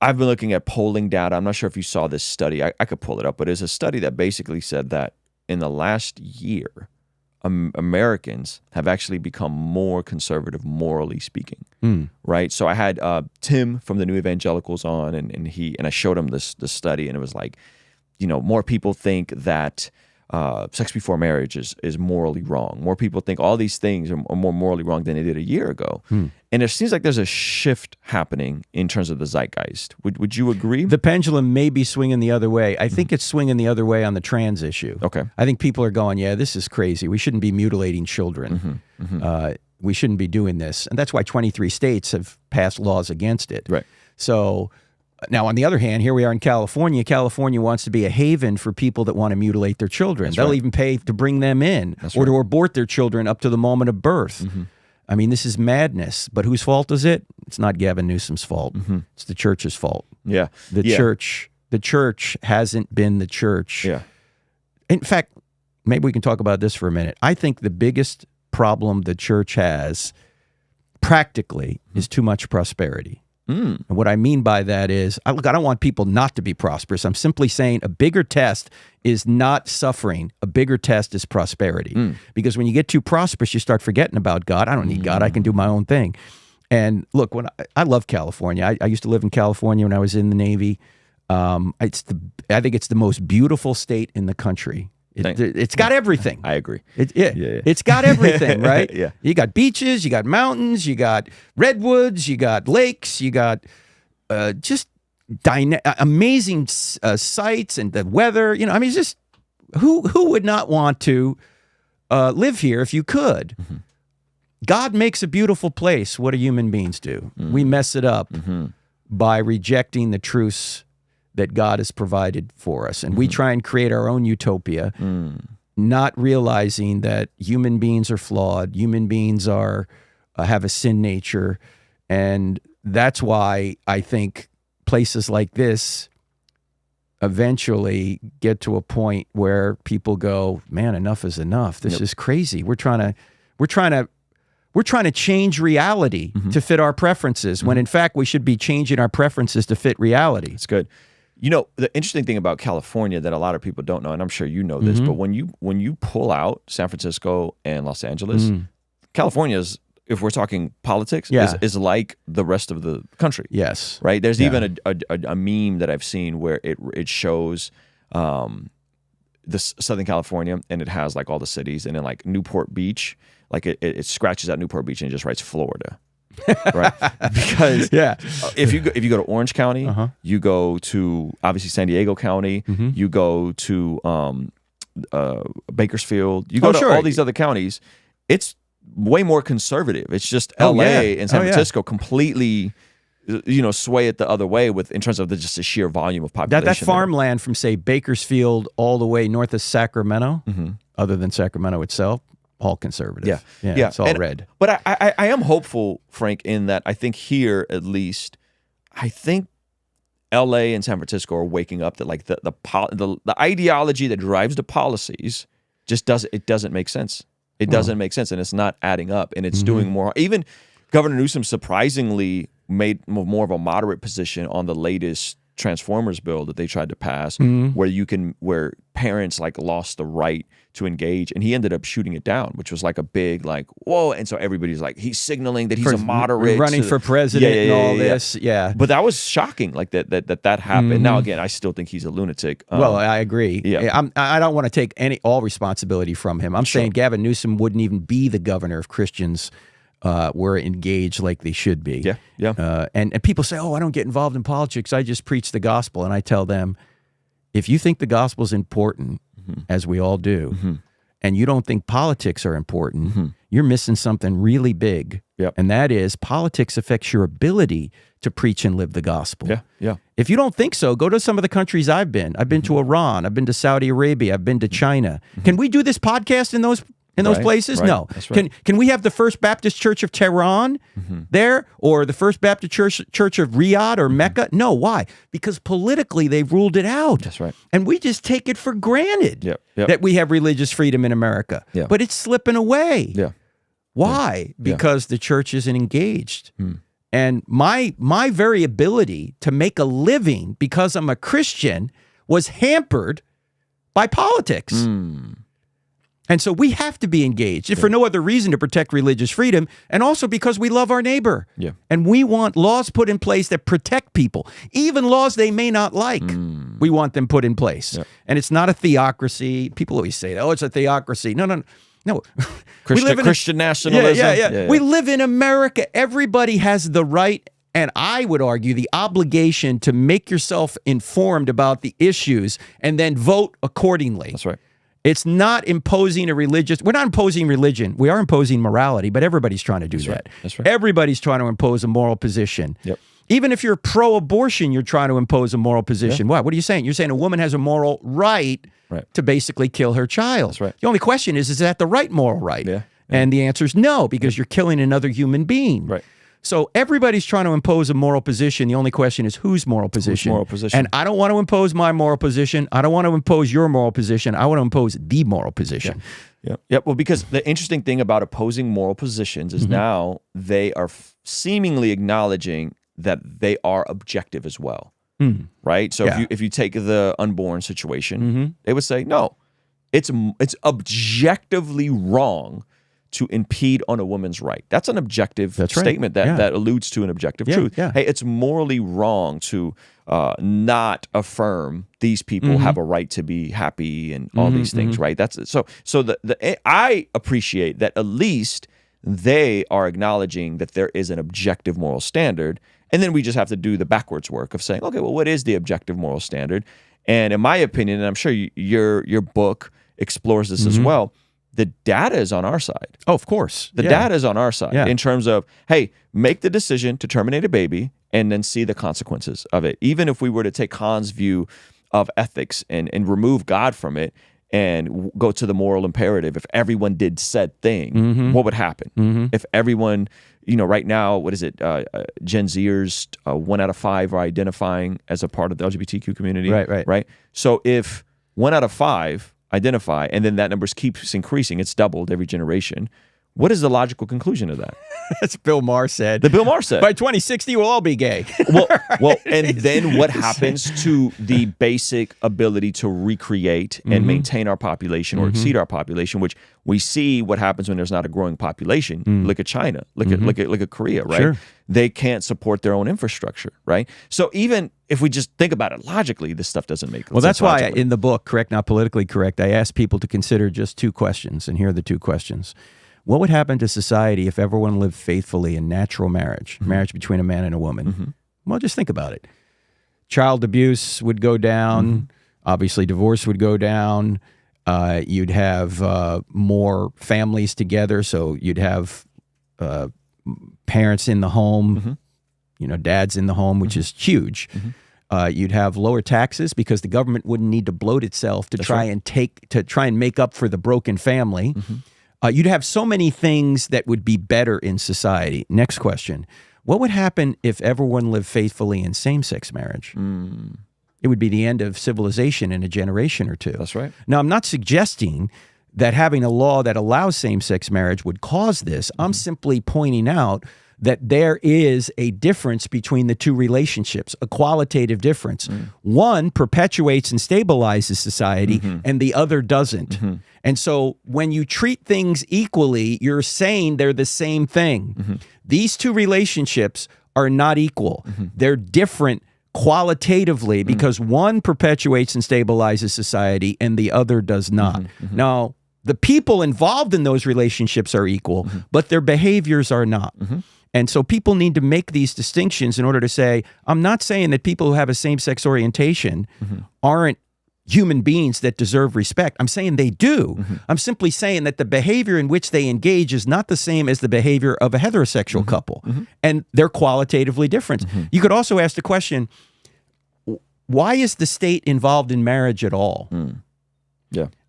I've been looking at polling data. I'm not sure if you saw this study. I could pull it up, but it's a study that basically said that in the last year, Americans have actually become more conservative, morally speaking, right? So I had Tim from the New Evangelicals on, and I showed him this study, and it was like, more people think that sex before marriage is morally wrong. More people think all these things are more morally wrong than they did a year ago. And it seems like there's a shift happening in terms of the zeitgeist. Would you agree? The pendulum may be swinging the other way. I think it's swinging the other way on the trans issue. Okay. I think people are going, yeah, this is crazy. We shouldn't be mutilating children. We shouldn't be doing this. And that's why 23 states have passed laws against it. Right. So now, on the other hand, here we are in California. California wants to be a haven for people that want to mutilate their children. They'll even pay to bring them in or to abort their children up to the moment of birth. I mean, this is madness. But whose fault is it? It's not Gavin Newsom's fault. It's the church's fault. Yeah. The church hasn't been the church. Yeah. In fact, maybe we can talk about this for a minute. I think the biggest problem the church has practically is too much prosperity. And what I mean by that is, look, I don't want people not to be prosperous. I'm simply saying a bigger test is not suffering. A bigger test is prosperity. Because when you get too prosperous, you start forgetting about God. I don't need God. I can do my own thing. And look, I love California. I used to live in California when I was in the Navy. I think it's the most beautiful state in the country. It's got everything. I agree. It's got everything, right? Yeah. You got beaches, you got mountains, you got redwoods, you got lakes, you got just amazing sights and the weather. I mean, it's just who would not want to live here if you could? God makes a beautiful place. What do human beings do? We mess it up by rejecting the truths that God has provided for us. And we try and create our own utopia, not realizing that human beings are flawed. Human beings have a sin nature. And that's why I think places like this eventually get to a point where people go, man, enough is enough. This is crazy. We're trying to change reality to fit our preferences, when in fact we should be changing our preferences to fit reality. It's good. The interesting thing about California that a lot of people don't know, and I'm sure you know this, but when you pull out San Francisco and Los Angeles, California is, if we're talking politics, is like the rest of the country. Yes. Right? There's even a meme that I've seen where it shows this Southern California, and it has like all the cities, and then like Newport Beach, like it scratches out Newport Beach and it just writes Florida. Right, because if you go to Orange County, you go to obviously San Diego County, you go to Bakersfield, you go to all these other counties, it's way more conservative. It's just LA and San Francisco completely sway it the other way in terms of just the sheer volume of population. That farmland from say Bakersfield all the way north of Sacramento, other than Sacramento itself, all conservative. Yeah. It's all red. But I am hopeful, Frank, in that I think here at least, I think LA and San Francisco are waking up that like the ideology that drives the policies just doesn't make sense. It doesn't make sense, and it's not adding up, and it's doing more. Even Governor Newsom surprisingly made more of a moderate position on the latest Transformers bill that they tried to pass, where parents like lost the right to engage, and he ended up shooting it down, which was like a big like whoa. And so everybody's like, he's signaling that he's a moderate, running for president and all this. Yeah, but that was shocking, like that happened. Now again, I still think he's a lunatic. Well, I agree. I don't want to take all responsibility from him. I'm saying Gavin Newsom wouldn't even be the governor if Christians were engaged like they should be. And people say, oh, I don't get involved in politics. I just preach the gospel. And I tell them, if you think the gospel is important, as we all do, and you don't think politics are important, you're missing something really big. And that is politics affects your ability to preach and live the gospel. If you don't think so, go to some of the countries I've been. I've been to Iran. I've been to Saudi Arabia. I've been to China. Can we do this podcast in those in those places? Right. No. That's right. Can we have the First Baptist Church of Tehran there, or the First Baptist Church of Riyadh or Mecca? No. Why? Because politically they've ruled it out. That's right. And we just take it for granted Yep. that we have religious freedom in America. Yeah. But it's slipping away. Yeah. Why? Because the church isn't engaged. And my very ability to make a living because I'm a Christian was hampered by politics. And so we have to be engaged, if for no other reason to protect religious freedom, and also because we love our neighbor. Yeah. And we want laws put in place that protect people, even laws they may not like. We want them put in place. Yeah. And it's not a theocracy. People always say, oh, it's a theocracy. No. Christian nationalism. Yeah. We live in America. Everybody has the right, and I would argue the obligation, to make yourself informed about the issues and then vote accordingly. That's right. It's not imposing a religious. We're not imposing religion. We are imposing morality, but everybody's trying to do that. Right. That's right. Everybody's trying to impose a moral position. Yep. Even if you're pro-abortion, you're trying to impose a moral position. Why? What are you saying? You're saying a woman has a moral right to basically kill her child. That's right. The only question is that the right moral right? Yeah. And the answer is no, because you're killing another human being. Right. So everybody's trying to impose a moral position. The only question is whose moral position? Whose moral position? And I don't want to impose my moral position. I don't want to impose your moral position. I want to impose the moral position. Yeah. Well, because the interesting thing about opposing moral positions is now they are seemingly acknowledging that they are objective as well. Right? So if you take the unborn situation, they would say, no, it's objectively wrong to impede on a woman's right. That's an objective statement that alludes to an objective truth. Yeah. Hey, it's morally wrong to not affirm these people have a right to be happy and all these things, right? That's so I appreciate that at least they are acknowledging that there is an objective moral standard, and then we just have to do the backwards work of saying, okay, well, what is the objective moral standard? And in my opinion, and I'm sure your book explores this as well, the data is on our side. Oh, of course. The data is on our side in terms of, hey, make the decision to terminate a baby and then see the consequences of it. Even if we were to take Kant's view of ethics and remove God from it and go to the moral imperative, if everyone did said thing, what would happen? If everyone, right now, what is it? Gen Zers, 1 out of 5 are identifying as a part of the LGBTQ community. Right. So if 1 out of 5 identify, and then that number keeps increasing. It's doubled every generation. What is the logical conclusion of that? That's Bill Maher said. Bill Maher said. By 2060, we'll all be gay. Well, and then what happens to the basic ability to recreate and maintain our population or exceed our population, which we see what happens when there's not a growing population. Look at China. Look at Korea, right? Sure. They can't support their own infrastructure, right? So even if we just think about it logically, this stuff doesn't make sense. Well, that's why logically. in the book, Correct Not Politically Correct, I asked people to consider just 2 questions, and here are the 2 questions. What would happen to society if everyone lived faithfully in natural marriage, marriage between a man and a woman? Well, just think about it. Child abuse would go down. Obviously, divorce would go down. You'd have more families together, so you'd have parents in the home, dads in the home, which is huge. You'd have lower taxes because the government wouldn't need to bloat itself to try and make up for the broken family. You'd have so many things that would be better in society. Next question. What would happen if everyone lived faithfully in same-sex marriage? It would be the end of civilization in a generation or 2. That's right. Now, I'm not suggesting that having a law that allows same-sex marriage would cause this. I'm simply pointing out that there is a difference between the 2 relationships, a qualitative difference. One perpetuates and stabilizes society, and the other doesn't. And so when you treat things equally, you're saying they're the same thing. These 2 relationships are not equal. They're different qualitatively because one perpetuates and stabilizes society and the other does not. Now, the people involved in those relationships are equal, but their behaviors are not. And so people need to make these distinctions in order to say, I'm not saying that people who have a same-sex orientation aren't human beings that deserve respect. I'm saying they do. I'm simply saying that the behavior in which they engage is not the same as the behavior of a heterosexual couple. And they're qualitatively different. You could also ask the question, why is the state involved in marriage at all?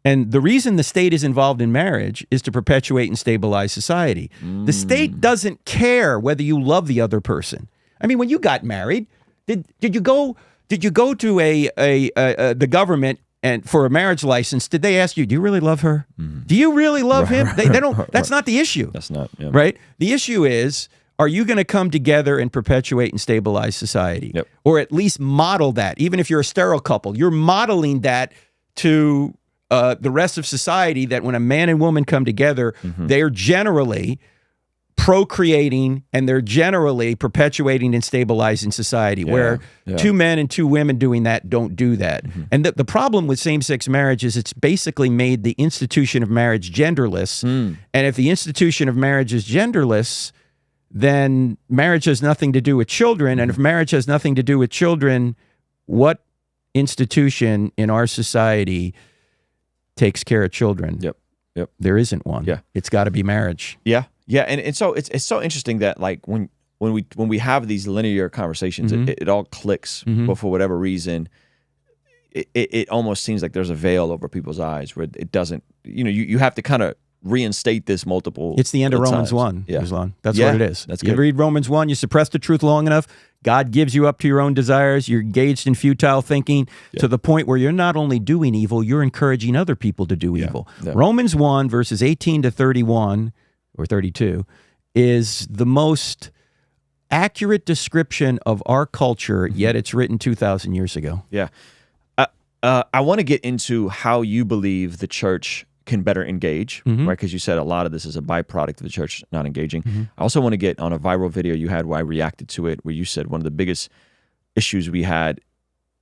And the reason the state is involved in marriage is to perpetuate and stabilize society. The state doesn't care whether you love the other person. I mean, when you got married, did you go to the government and for a marriage license? Did they ask you, do you really love her? Do you really love him? They don't. That's not the issue. That's not right. The issue is, are you going to come together and perpetuate and stabilize society, or at least model that? Even if you're a sterile couple, you're modeling that to the rest of society, that when a man and woman come together, they're generally procreating and they're generally perpetuating and stabilizing society, where two men and two women doing that don't do that. And the problem with same-sex marriage is it's basically made the institution of marriage genderless. And if the institution of marriage is genderless, then marriage has nothing to do with children. And if marriage has nothing to do with children, what institution in our society takes care of children? There isn't one. It's got to be marriage. And so it's so interesting that, like, when we have these linear conversations, it all clicks, but for whatever reason, it almost seems like there's a veil over people's eyes where it doesn't. You have to kind of reinstate this multiple. It's the end of Romans 1, Ruslan. That's what it is. That's you good. read Romans 1, you suppress the truth long enough, God gives you up to your own desires, you're engaged in futile thinking to the point where you're not only doing evil, you're encouraging other people to do evil. Romans 1, verses 18 to 31, or 32, is the most accurate description of our culture, yet it's written 2,000 years ago. I want to get into how you believe the church can better engage, right? Because you said a lot of this is a byproduct of the church not engaging. I also want to get on a viral video you had where I reacted to it, where you said one of the biggest issues we had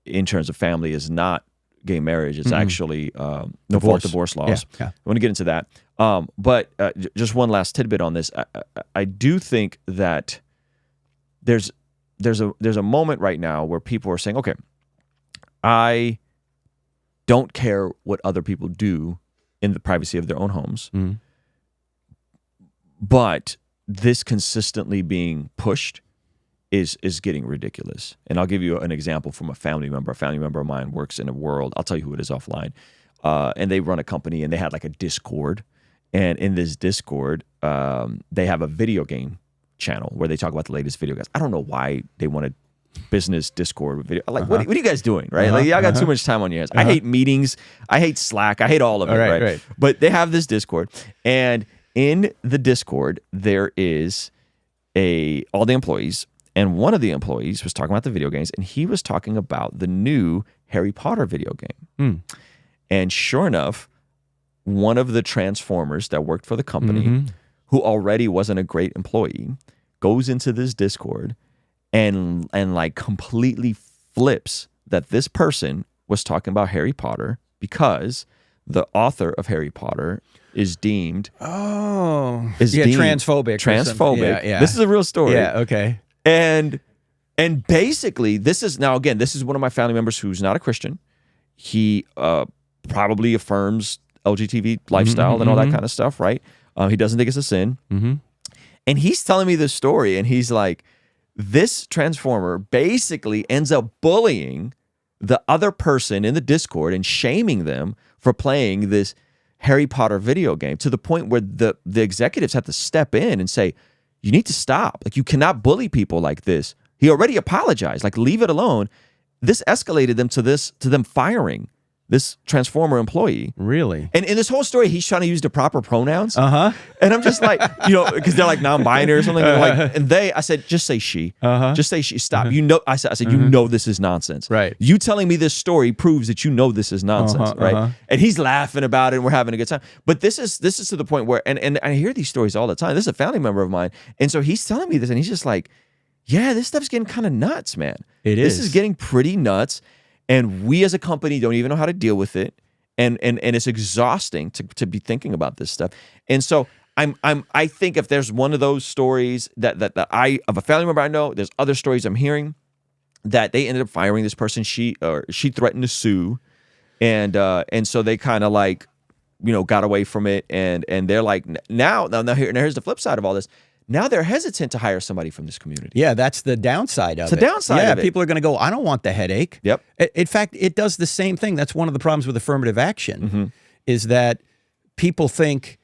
in terms of family is not gay marriage. It's actually no fault divorce laws. I want to get into that. But just one last tidbit on this. I do think that there's a moment right now where people are saying, okay, I don't care what other people do in the privacy of their own homes. But this consistently being pushed is getting ridiculous. And I'll give you an example from a family member. A family member of mine works in a world, I'll tell you who it is offline, and they run a company, and they had like a Discord. And in this Discord, they have a video game channel where they talk about the latest video games. I don't know why they wanted business Discord with video. Like, what are you guys doing, right? Like, y'all got too much time on your hands. I hate meetings. I hate Slack. I hate all of it, right? But they have this Discord, and in the Discord, there is all the employees, and one of the employees was talking about the video games, and he was talking about the new Harry Potter video game. And sure enough, one of the Transformers that worked for the company, who already wasn't a great employee, goes into this Discord and like completely flips that this person was talking about Harry Potter because the author of Harry Potter is deemed transphobic. Transphobic. This is a real story. And basically, this is one of my family members who's not a Christian. He probably affirms LGBT lifestyle and all that kind of stuff, right? He doesn't think it's a sin. And he's telling me this story, and he's like, this Transformer basically ends up bullying the other person in the Discord and shaming them for playing this Harry Potter video game, to the point where the executives have to step in and say, you need to stop. Like, you cannot bully people like this. He already apologized. Like, leave it alone. This escalated them to them firing this Transformer employee. Really? And in this whole story, he's trying to use the proper pronouns. And I'm just like, because they're like non-binary or something. I said, just say she. Just say she. Stop. I said, you know this is nonsense. Right. You telling me this story proves that you know this is nonsense, right? And he's laughing about it, and we're having a good time. But this is to the point where, and I hear these stories all the time. This is a family member of mine. And so he's telling me this, and he's just like, yeah, this stuff's getting kind of nuts, man. This is getting pretty nuts. And we as a company don't even know how to deal with it, and it's exhausting to be thinking about this stuff. And so I think if there's one of those stories that of a family member I know, there's other stories I'm hearing that they ended up firing this person. She threatened to sue, and so they kind of like got away from it, and they're like now here's the flip side of all this. Now they're hesitant to hire somebody from this community. Yeah, that's the downside of it. It's the downside of it. People are going to go, I don't want the headache. Yep. In fact, it does the same thing. That's one of the problems with affirmative action is that people think,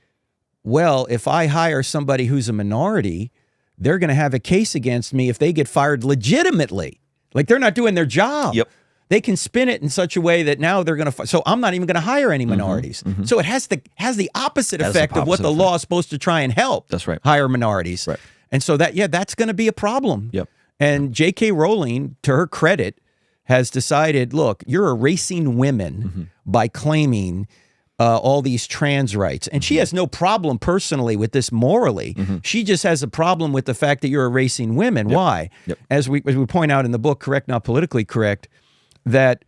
well, if I hire somebody who's a minority, they're going to have a case against me if they get fired legitimately. Like they're not doing their job. Yep. They can spin it in such a way that now they're going to. So I'm not even going to hire any minorities. So it has the opposite effect of what the law is supposed to try and help. That's right. Hire minorities. Right. And so that's going to be a problem. Yep. And J.K. Rowling, to her credit, has decided, look, you're erasing women by claiming all these trans rights. And she has no problem personally with this morally. She just has a problem with the fact that you're erasing women. Why? As we point out in the book, Correct Not Politically Correct, that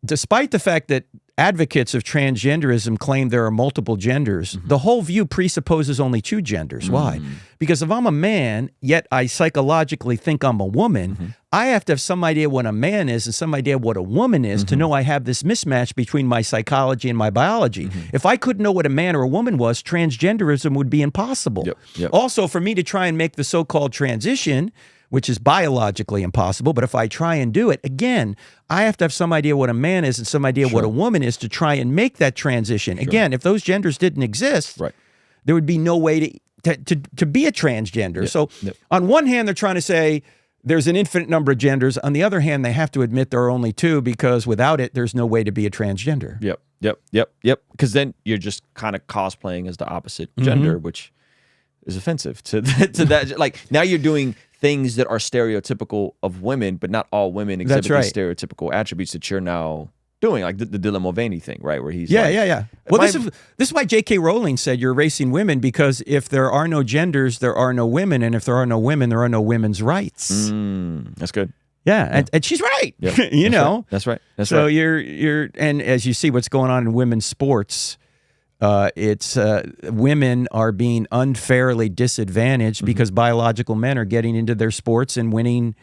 despite the fact that advocates of transgenderism claim there are multiple genders, the whole view presupposes only two genders. Why? Because if I'm a man, yet I psychologically think I'm a woman, I have to have some idea what a man is and some idea what a woman is to know I have this mismatch between my psychology and my biology. If I couldn't know what a man or a woman was, transgenderism would be impossible. Also, for me to try and make the so-called transition, which is biologically impossible, but if I try and do it, again, I have to have some idea what a man is and some idea what a woman is to try and make that transition. Again, if those genders didn't exist, there would be no way to be a transgender. So on one hand, they're trying to say there's an infinite number of genders. On the other hand, they have to admit there are only two because without it, there's no way to be a transgender. Yep. Because then you're just kind of cosplaying as the opposite gender, which is offensive to that. Like now you're doing things that are stereotypical of women, but not all women exhibit these stereotypical attributes that you're now doing, like the Dylan Mulvaney thing, right? Where he's Well, this is why J.K. Rowling said you're erasing women, because if there are no genders, there are no women, and if there are no women, there are no women's rights. That's good. Yeah, and she's right. You know, that's right. So you're and as you see what's going on in women's sports, it's women are being unfairly disadvantaged because biological men are getting into their sports and winning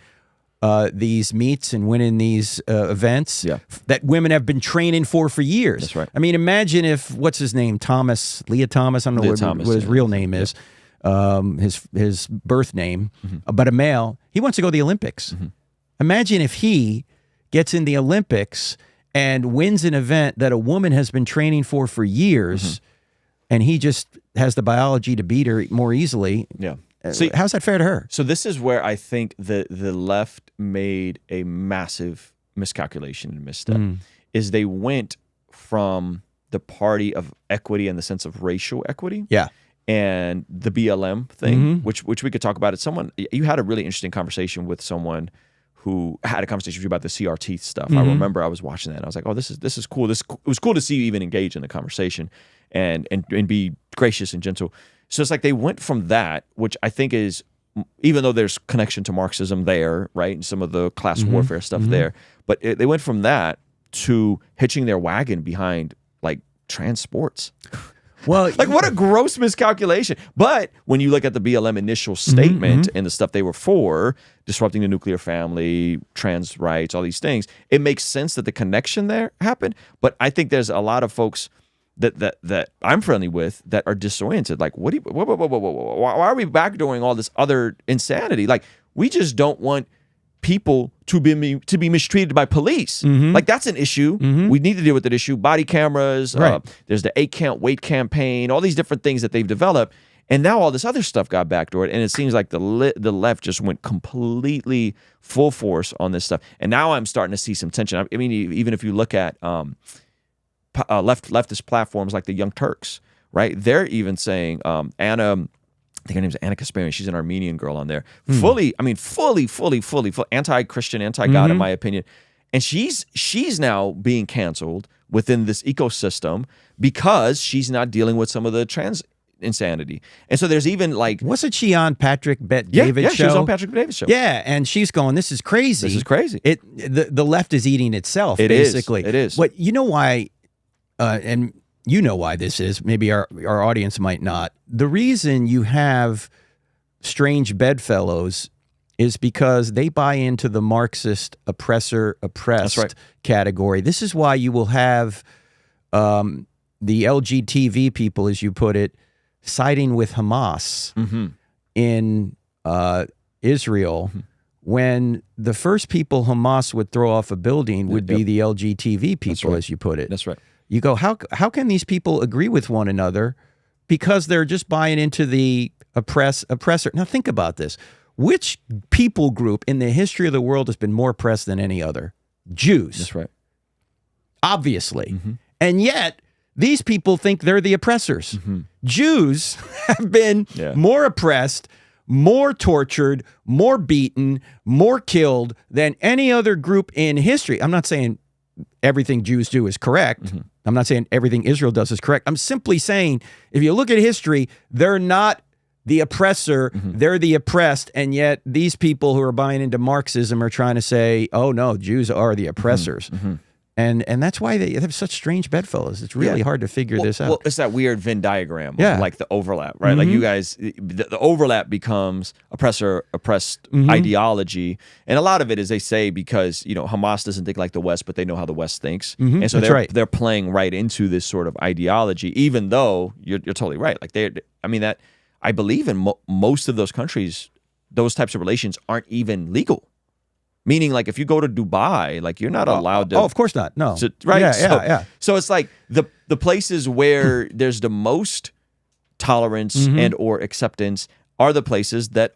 these meets and winning these events that women have been training for years. That's right. I mean, imagine if, what's his name, Leah Thomas, I don't know what his real name is, his birth name, but a male, he wants to go to the Olympics. Imagine if he gets in the Olympics and wins an event that a woman has been training for years, and he just has the biology to beat her more easily. See, how's that fair to her? So this is where I think the left made a massive miscalculation and misstep, is they went from the party of equity in the sense of racial equity and the BLM thing, which we could talk about it. You had a really interesting conversation with someone who had a conversation with you about the CRT stuff. I remember I was watching that and I was like, oh, this is cool. It was cool to see you even engage in the conversation and be gracious and gentle. So it's like they went from that, which I think is, even though there's connection to Marxism there, right, and some of the class warfare stuff there, but they went from that to hitching their wagon behind like trans sports. Well, like what a gross miscalculation. But when you look at the BLM initial statement and the stuff they were for, disrupting the nuclear family, trans rights, all these things, it makes sense that the connection there happened. But I think there's a lot of folks that I'm friendly with that are disoriented. Like, why are we backdooring all this other insanity? Like, we just don't want people to be mistreated by police. Like, that's an issue. We need to deal with that issue. Body cameras, there's the 8 Count Wait campaign, all these different things that they've developed. And now all this other stuff got backdoored, and it seems like the left just went completely full force on this stuff. And now I'm starting to see some tension. I mean, even if you look at leftist platforms like the Young Turks, right? They're even saying Anna, I think her name's Anna Kasparian. She's an Armenian girl on there. Fully anti-Christian, anti-God in my opinion. And she's now being canceled within this ecosystem because she's not dealing with some of the trans insanity. And so there's even like, wasn't she on Patrick Bet-David's show? She was on Patrick Bet-David's show. Yeah, and she's going, this is crazy. This is crazy. The left is eating itself, basically. It is. But you know why, and you know why this is, maybe our audience might not. The reason you have strange bedfellows is because they buy into the Marxist oppressor-oppressed category. This is why you will have the LGTV people, as you put it, siding with Hamas in Israel when the first people Hamas would throw off a building would be the LGTV people, as you put it. That's right. You go, how can these people agree with one another? Because they're just buying into the oppressor. Now think about this. Which people group in the history of the world has been more oppressed than any other? Jews. That's right. Obviously. And yet, these people think they're the oppressors. Jews have been more oppressed, more tortured, more beaten, more killed than any other group in history. I'm not saying everything Jews do is correct. I'm not saying everything Israel does is correct. I'm simply saying, if you look at history, they're not the oppressor, they're the oppressed, and yet these people who are buying into Marxism are trying to say, oh no, Jews are the oppressors. And that's why they have such strange bedfellows. It's really hard to figure this out. Well, it's that weird Venn diagram of like the overlap, right? Like you guys, the overlap becomes oppressed ideology. And a lot of it is they say because, you know, Hamas doesn't think like the West, but they know how the West thinks. And so they're playing right into this sort of ideology, even though you're totally right. Like I believe in most of those countries, those types of relations aren't even legal. Meaning, like, if you go to Dubai, like, you're not allowed to. Oh, of course not. No. Right? Yeah. So it's like the places where there's the most tolerance and or acceptance are the places that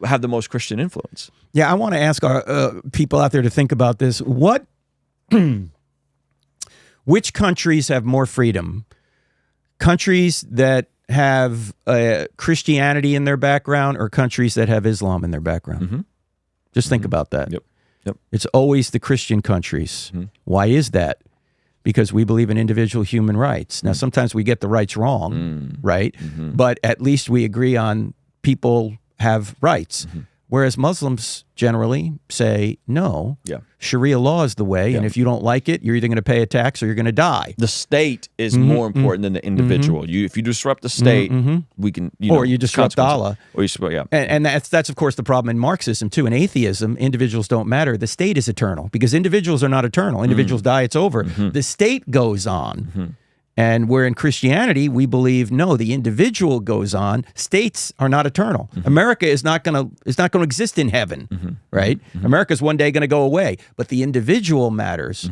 have the most Christian influence. Yeah, I want to ask our people out there to think about this. Which countries have more freedom? Countries that have Christianity in their background or countries that have Islam in their background? Just think about that. Yep. It's always the Christian countries. Why is that? Because we believe in individual human rights. Now, sometimes we get the rights wrong, right? But at least we agree on people have rights. Whereas Muslims generally say, no, Sharia law is the way, and if you don't like it, you're either going to pay a tax or you're going to die. The state is more important than the individual. If you disrupt the state, we can, or you disrupt Allah. Or you disrupt, And that's, of course, the problem in Marxism, too. In atheism, individuals don't matter. The state is eternal, because individuals are not eternal. Individuals die, it's over. The state goes on. And where in Christianity, we believe, no, the individual goes on. States are not eternal. America is not going to exist in heaven, right? America is one day going to go away, but the individual matters.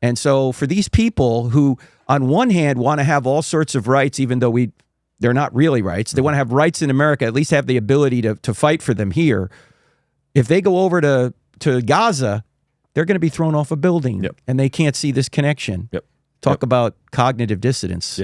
And so for these people who, on one hand, want to have all sorts of rights, even though they're not really rights, they want to have rights in America, at least have the ability to fight for them here. If they go over to Gaza, they're going to be thrown off a building, and they can't see this connection. Talk about cognitive dissonance.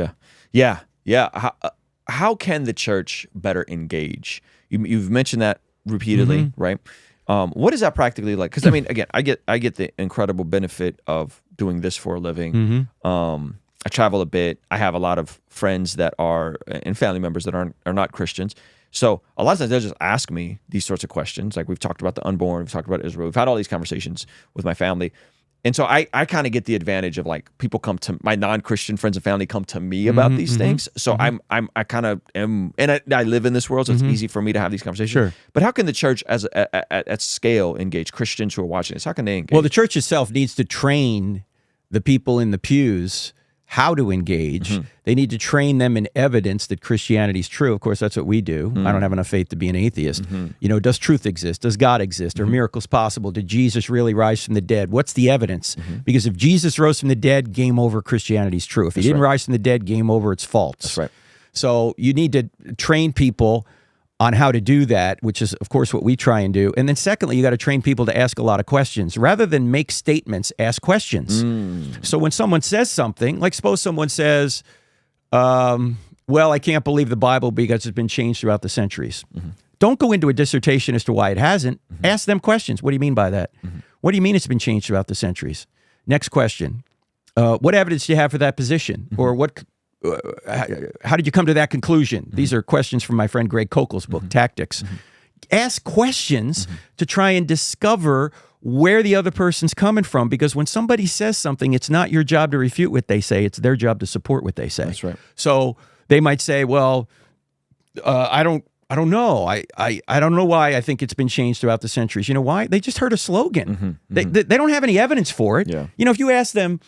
How can the church better engage? You've mentioned that repeatedly, right? What is that practically like? Because I mean, again, I get the incredible benefit of doing this for a living. I travel a bit. I have a lot of friends that are and family members that are not Christians. So a lot of times they'll just ask me these sorts of questions. Like we've talked about the unborn, we've talked about Israel, we've had all these conversations with my family. And so I kind of get the advantage of like people come to my non-Christian friends and family come to me about these things. So I kind of am, and I live in this world, so it's easy for me to have these conversations. Sure. But how can the church at scale engage Christians who are watching this? How can they engage? Well, the church itself needs to train the people in the pews how to engage. They need to train them in evidence that Christianity is true. Of course, that's what we do. I don't have enough faith to be an atheist. You know, does truth exist? Does God exist? Are miracles possible? Did Jesus really rise from the dead? What's the evidence? Because if Jesus rose from the dead, game over, Christianity is true. If he didn't rise from the dead, game over, it's false. That's right. So you need to train people on how to do that, which is, of course, what we try and do. And then secondly, you got to train people to ask a lot of questions. Rather than make statements, ask questions. So when someone says something, like suppose someone says, well, I can't believe the Bible because it's been changed throughout the centuries. Don't go into a dissertation as to why it hasn't. Ask them questions. What do you mean by that? What do you mean it's been changed throughout the centuries? Next question. What evidence do you have for that position? Or how did you come to that conclusion? These are questions from my friend Greg Kokel's book, Tactics. Ask questions to try and discover where the other person's coming from, because when somebody says something, it's not your job to refute what they say. It's their job to support what they say. That's right. So they might say, well, I don't know. I don't know why I think it's been changed throughout the centuries. You know why? They just heard a slogan. They don't have any evidence for it. You know, if you ask them,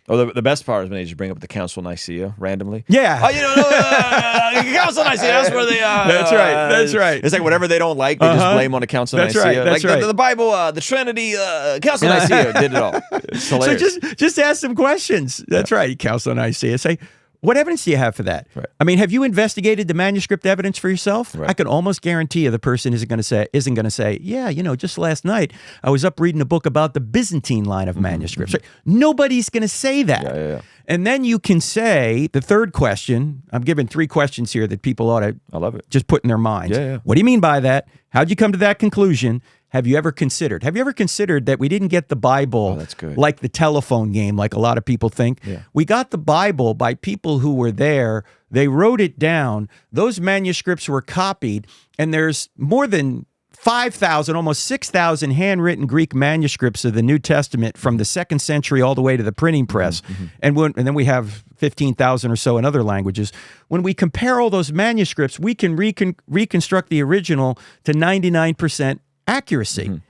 Oh, the best part is when they just bring up the Council of Nicaea randomly. Yeah. Oh, Council of Nicaea, that's where they... That's right. That's right. It's like whatever they don't like, they just blame on the Council of That's Nicaea. right. That's like right. the Bible, the Trinity, Council of Nicaea did it all. It's hilarious. So just ask some questions. That's right. Council of Nicaea. Say, what evidence do you have for that? Right. I mean, have you investigated the manuscript evidence for yourself? Right. I can almost guarantee you the person isn't going to say, yeah, just last night I was up reading a book about the Byzantine line of manuscripts. Right? Nobody's going to say that. Yeah. And then you can say the third question. I'm giving 3 questions here that people ought to I love it. just put in their minds. Yeah. What do you mean by that? How'd you come to that conclusion? Have you ever considered that we didn't get the Bible that's good. like the telephone game, like a lot of people think? Yeah. We got the Bible by people who were there. They wrote it down. Those manuscripts were copied, and there's more than 5,000, almost 6,000 handwritten Greek manuscripts of the New Testament from the 2nd century all the way to the printing press. And then we have 15,000 or so in other languages. When we compare all those manuscripts, we can reconstruct the original to 99% accuracy.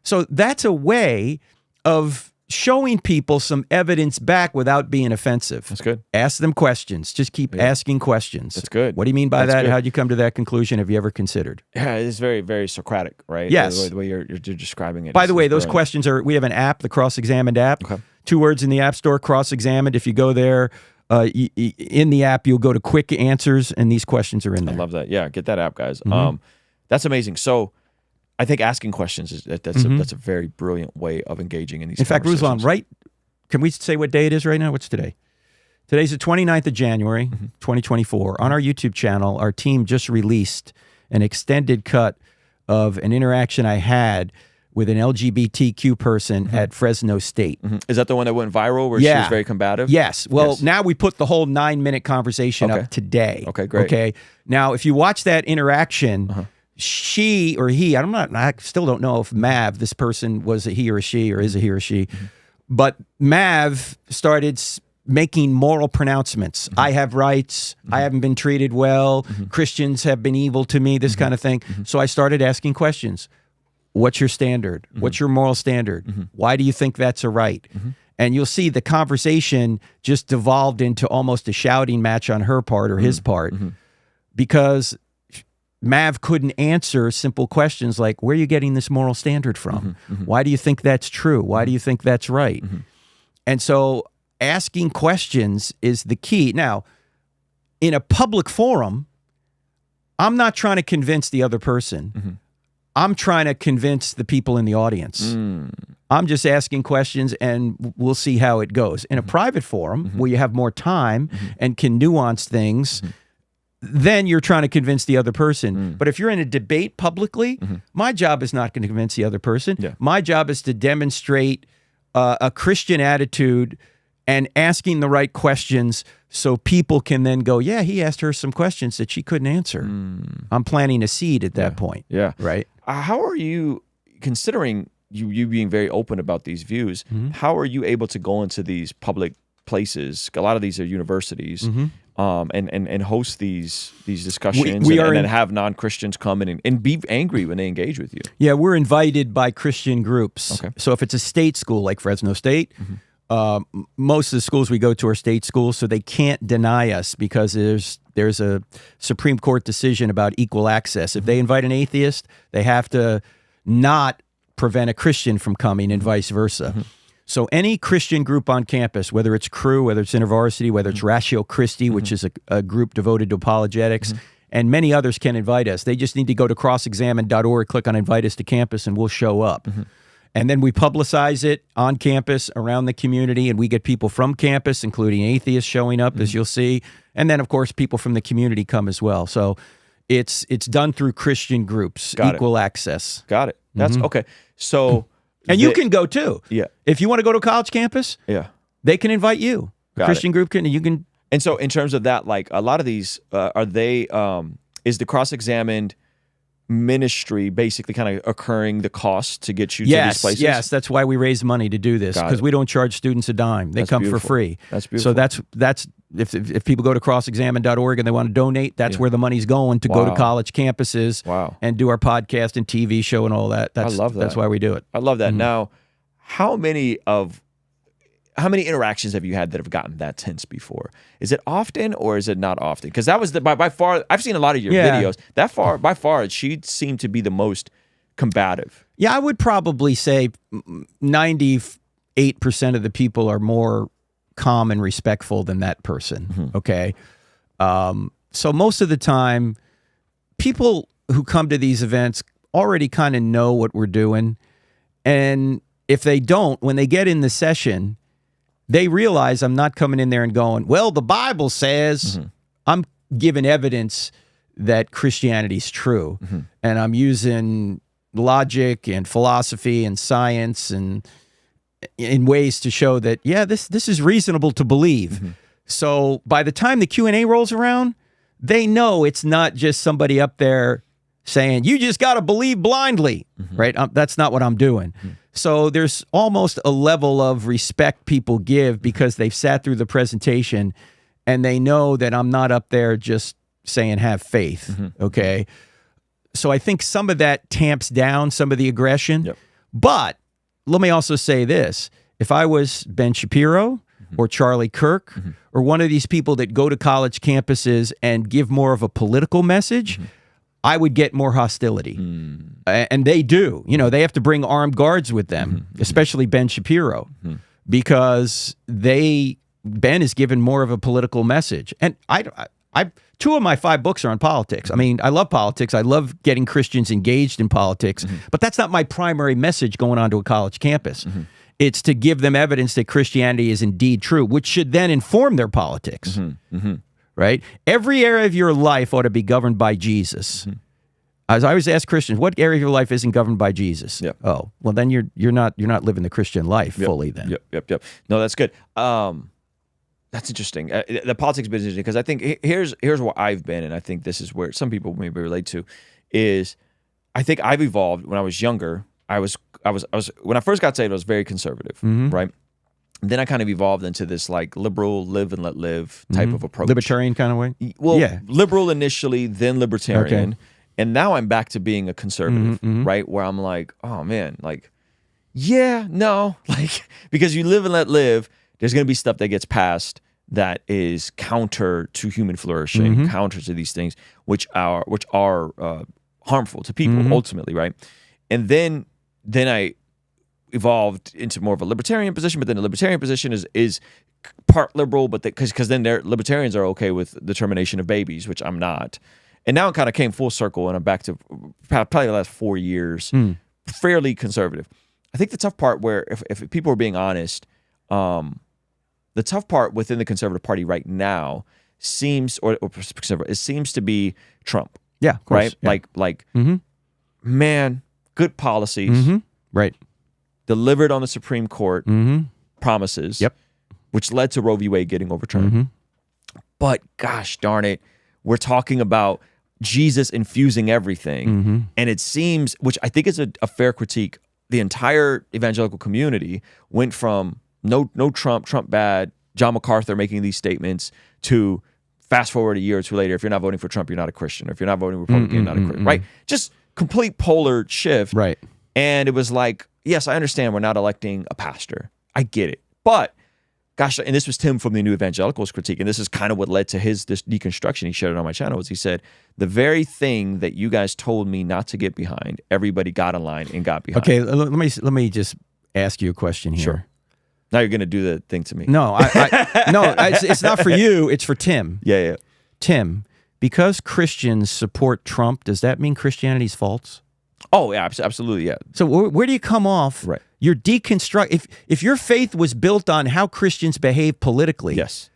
So that's a way of showing people some evidence back without being offensive. That's good. Ask them questions. Just keep asking questions. That's good. What do you mean by That's that? good. How'd you come to that conclusion? Have you ever considered? Yeah, it's very, very Socratic, right? Yes. The way you're describing it. By the way, those brilliant. questions we have an app, the Cross-Examined app. Okay. 2 words in the App Store, Cross-Examined. If you go there, in the app, you'll go to quick answers, and these questions are in there. I love that. Yeah, get that app, guys. That's amazing. So I think asking questions that's a very brilliant way of engaging in these. In fact, conversations. Ruslan, right? Can we say what day it is right now? What's today? Today's the 29th of January, 2024. On our YouTube channel, our team just released an extended cut of an interaction I had with an LGBTQ person at Fresno State. Is that the one that went viral where she was very combative? Yes. Well, now we put the whole 9-minute conversation Okay. up today. Okay, great. Okay. Now, if you watch that interaction, she or he, I still don't know if Mav, this person, was a he or a she, or is a he or a she, but Mav started making moral pronouncements. I have rights. I haven't been treated well. Christians have been evil to me, this kind of thing. So I started asking questions. What's your standard? What's your moral standard? Why do you think that's a right? And you'll see the conversation just devolved into almost a shouting match on her part or his part, because Mav couldn't answer simple questions like, where are you getting this moral standard from? Why do you think that's true? Why do you think that's right? And so asking questions is the key. Now, in a public forum, I'm not trying to convince the other person. I'm trying to convince the people in the audience. I'm just asking questions, and we'll see how it goes. In a private forum where you have more time and can nuance things, then you're trying to convince the other person. But if you're in a debate publicly, my job is not going to convince the other person. Yeah. My job is to demonstrate a Christian attitude and asking the right questions so people can then go, yeah, he asked her some questions that she couldn't answer. I'm planting a seed at that point. Yeah. Right? How are you, considering you being very open about these views, how are you able to go into these public places? A lot of these are universities. And host these discussions and then have non-Christians come in and be angry when they engage with you. Yeah, we're invited by Christian groups. Okay. So if it's a state school like Fresno State, most of the schools we go to are state schools, so they can't deny us because there's a Supreme Court decision about equal access. If they invite an atheist, they have to not prevent a Christian from coming and vice versa. So any Christian group on campus, whether it's Cru, whether it's InterVarsity, whether it's Ratio Christi, which is a group devoted to apologetics, and many others can invite us. They just need to go to crossexamined.org, click on Invite Us to Campus, and we'll show up. And then we publicize it on campus, around the community, and we get people from campus, including atheists showing up, as you'll see. And then, of course, people from the community come as well. So it's done through Christian groups, equal access. Got it. That's okay. So... And you can go too. Yeah. If you want to go to a college campus, they can invite you. A Christian group can, you can. And so in terms of that, like a lot of these, are they, is the Cross-Examined ministry basically kind of occurring the cost to get you to these places? Yes, that's why we raise money to do this, because we don't charge students a dime. They come for free. That's beautiful. So that's if people go to crossexamined.org and they want to donate, that's where the money's going to go to college campuses and do our podcast and TV show and all that. I love that. That's why we do it. I love that. Now, how many of how many interactions have you had that have gotten that tense before? Is it often or is it not often? Because that was by far, I've seen a lot of your videos. By far, she seemed to be the most combative. Yeah, I would probably say 98% of the people are more calm and respectful than that person. Okay. So most of the time, people who come to these events already kind of know what we're doing. And if they don't, when they get in the session, they realize I'm not coming in there and going, well, the Bible says. I'm giving evidence that Christianity's true. And I'm using logic and philosophy and science and in ways to show that, yeah, this is reasonable to believe. So by the time the Q&A rolls around, they know it's not just somebody up there saying, you just got to believe blindly, right? That's not what I'm doing. So there's almost a level of respect people give because they've sat through the presentation and they know that I'm not up there just saying have faith, okay? So I think some of that tamps down some of the aggression. But let me also say this. If I was Ben Shapiro or Charlie Kirk or one of these people that go to college campuses and give more of a political message, I would get more hostility. And they do. You know, they have to bring armed guards with them, especially Ben Shapiro, because Ben is given more of a political message. And I 2 of my 5 books are on politics. I mean, I love politics. I love getting Christians engaged in politics, but that's not my primary message going onto a college campus. It's to give them evidence that Christianity is indeed true, which should then inform their politics. Right? Every area of your life ought to be governed by Jesus. As I always ask Christians, what area of your life isn't governed by Jesus? Oh, well, then you're not living the Christian life fully. Then. No, that's good. That's interesting. The politics bit is interesting because I think here's where I've been, and I think this is where some people maybe relate to. Is I think I've evolved. When I was younger, I was when I first got saved, I was very conservative, right? Then I kind of evolved into this like liberal, live and let live type of approach. Libertarian kind of way? Well, liberal initially, then libertarian. And now I'm back to being a conservative, right? Where I'm like, oh man, like, yeah, no. Like, because you live and let live, there's going to be stuff that gets passed that is counter to human flourishing, counter to these things, which are harmful to people ultimately, right? And then I evolved into more of a libertarian position, but then the libertarian position is part liberal, but because then libertarians are okay with the termination of babies, which I'm not. And now it kind of came full circle, and I'm back to probably the last 4 years, fairly conservative. I think the tough part where, if people are being honest, the tough part within the Conservative Party right now seems, or it seems to be Trump. Yeah, of course. Right? Yeah. Man, good policies. Right. Delivered on the Supreme Court promises, which led to Roe v. Wade getting overturned. But gosh darn it, we're talking about Jesus infusing everything. And it seems, which I think is a fair critique, the entire evangelical community went from no Trump bad, John MacArthur making these statements, to fast forward a year or two later, if you're not voting for Trump, you're not a Christian. Or if you're not voting Republican, you're not a Christian. Right? Just complete polar shift. Right. And it was like, yes, I understand we're not electing a pastor. I get it. But gosh, and this was Tim from the New Evangelicals critique, and this is kind of what led to this deconstruction. He shared it on my channel. Was he said, the very thing that you guys told me not to get behind, everybody got in line and got behind. Okay, let me just ask you a question here. Sure. Now you're going to do the thing to me. No, it's not for you. It's for Tim. Yeah. Tim, because Christians support Trump, does that mean Christianity's false? Oh, yeah, absolutely, yeah. So where do you come off? Right. You're if your faith was built on how Christians behave politically, yes,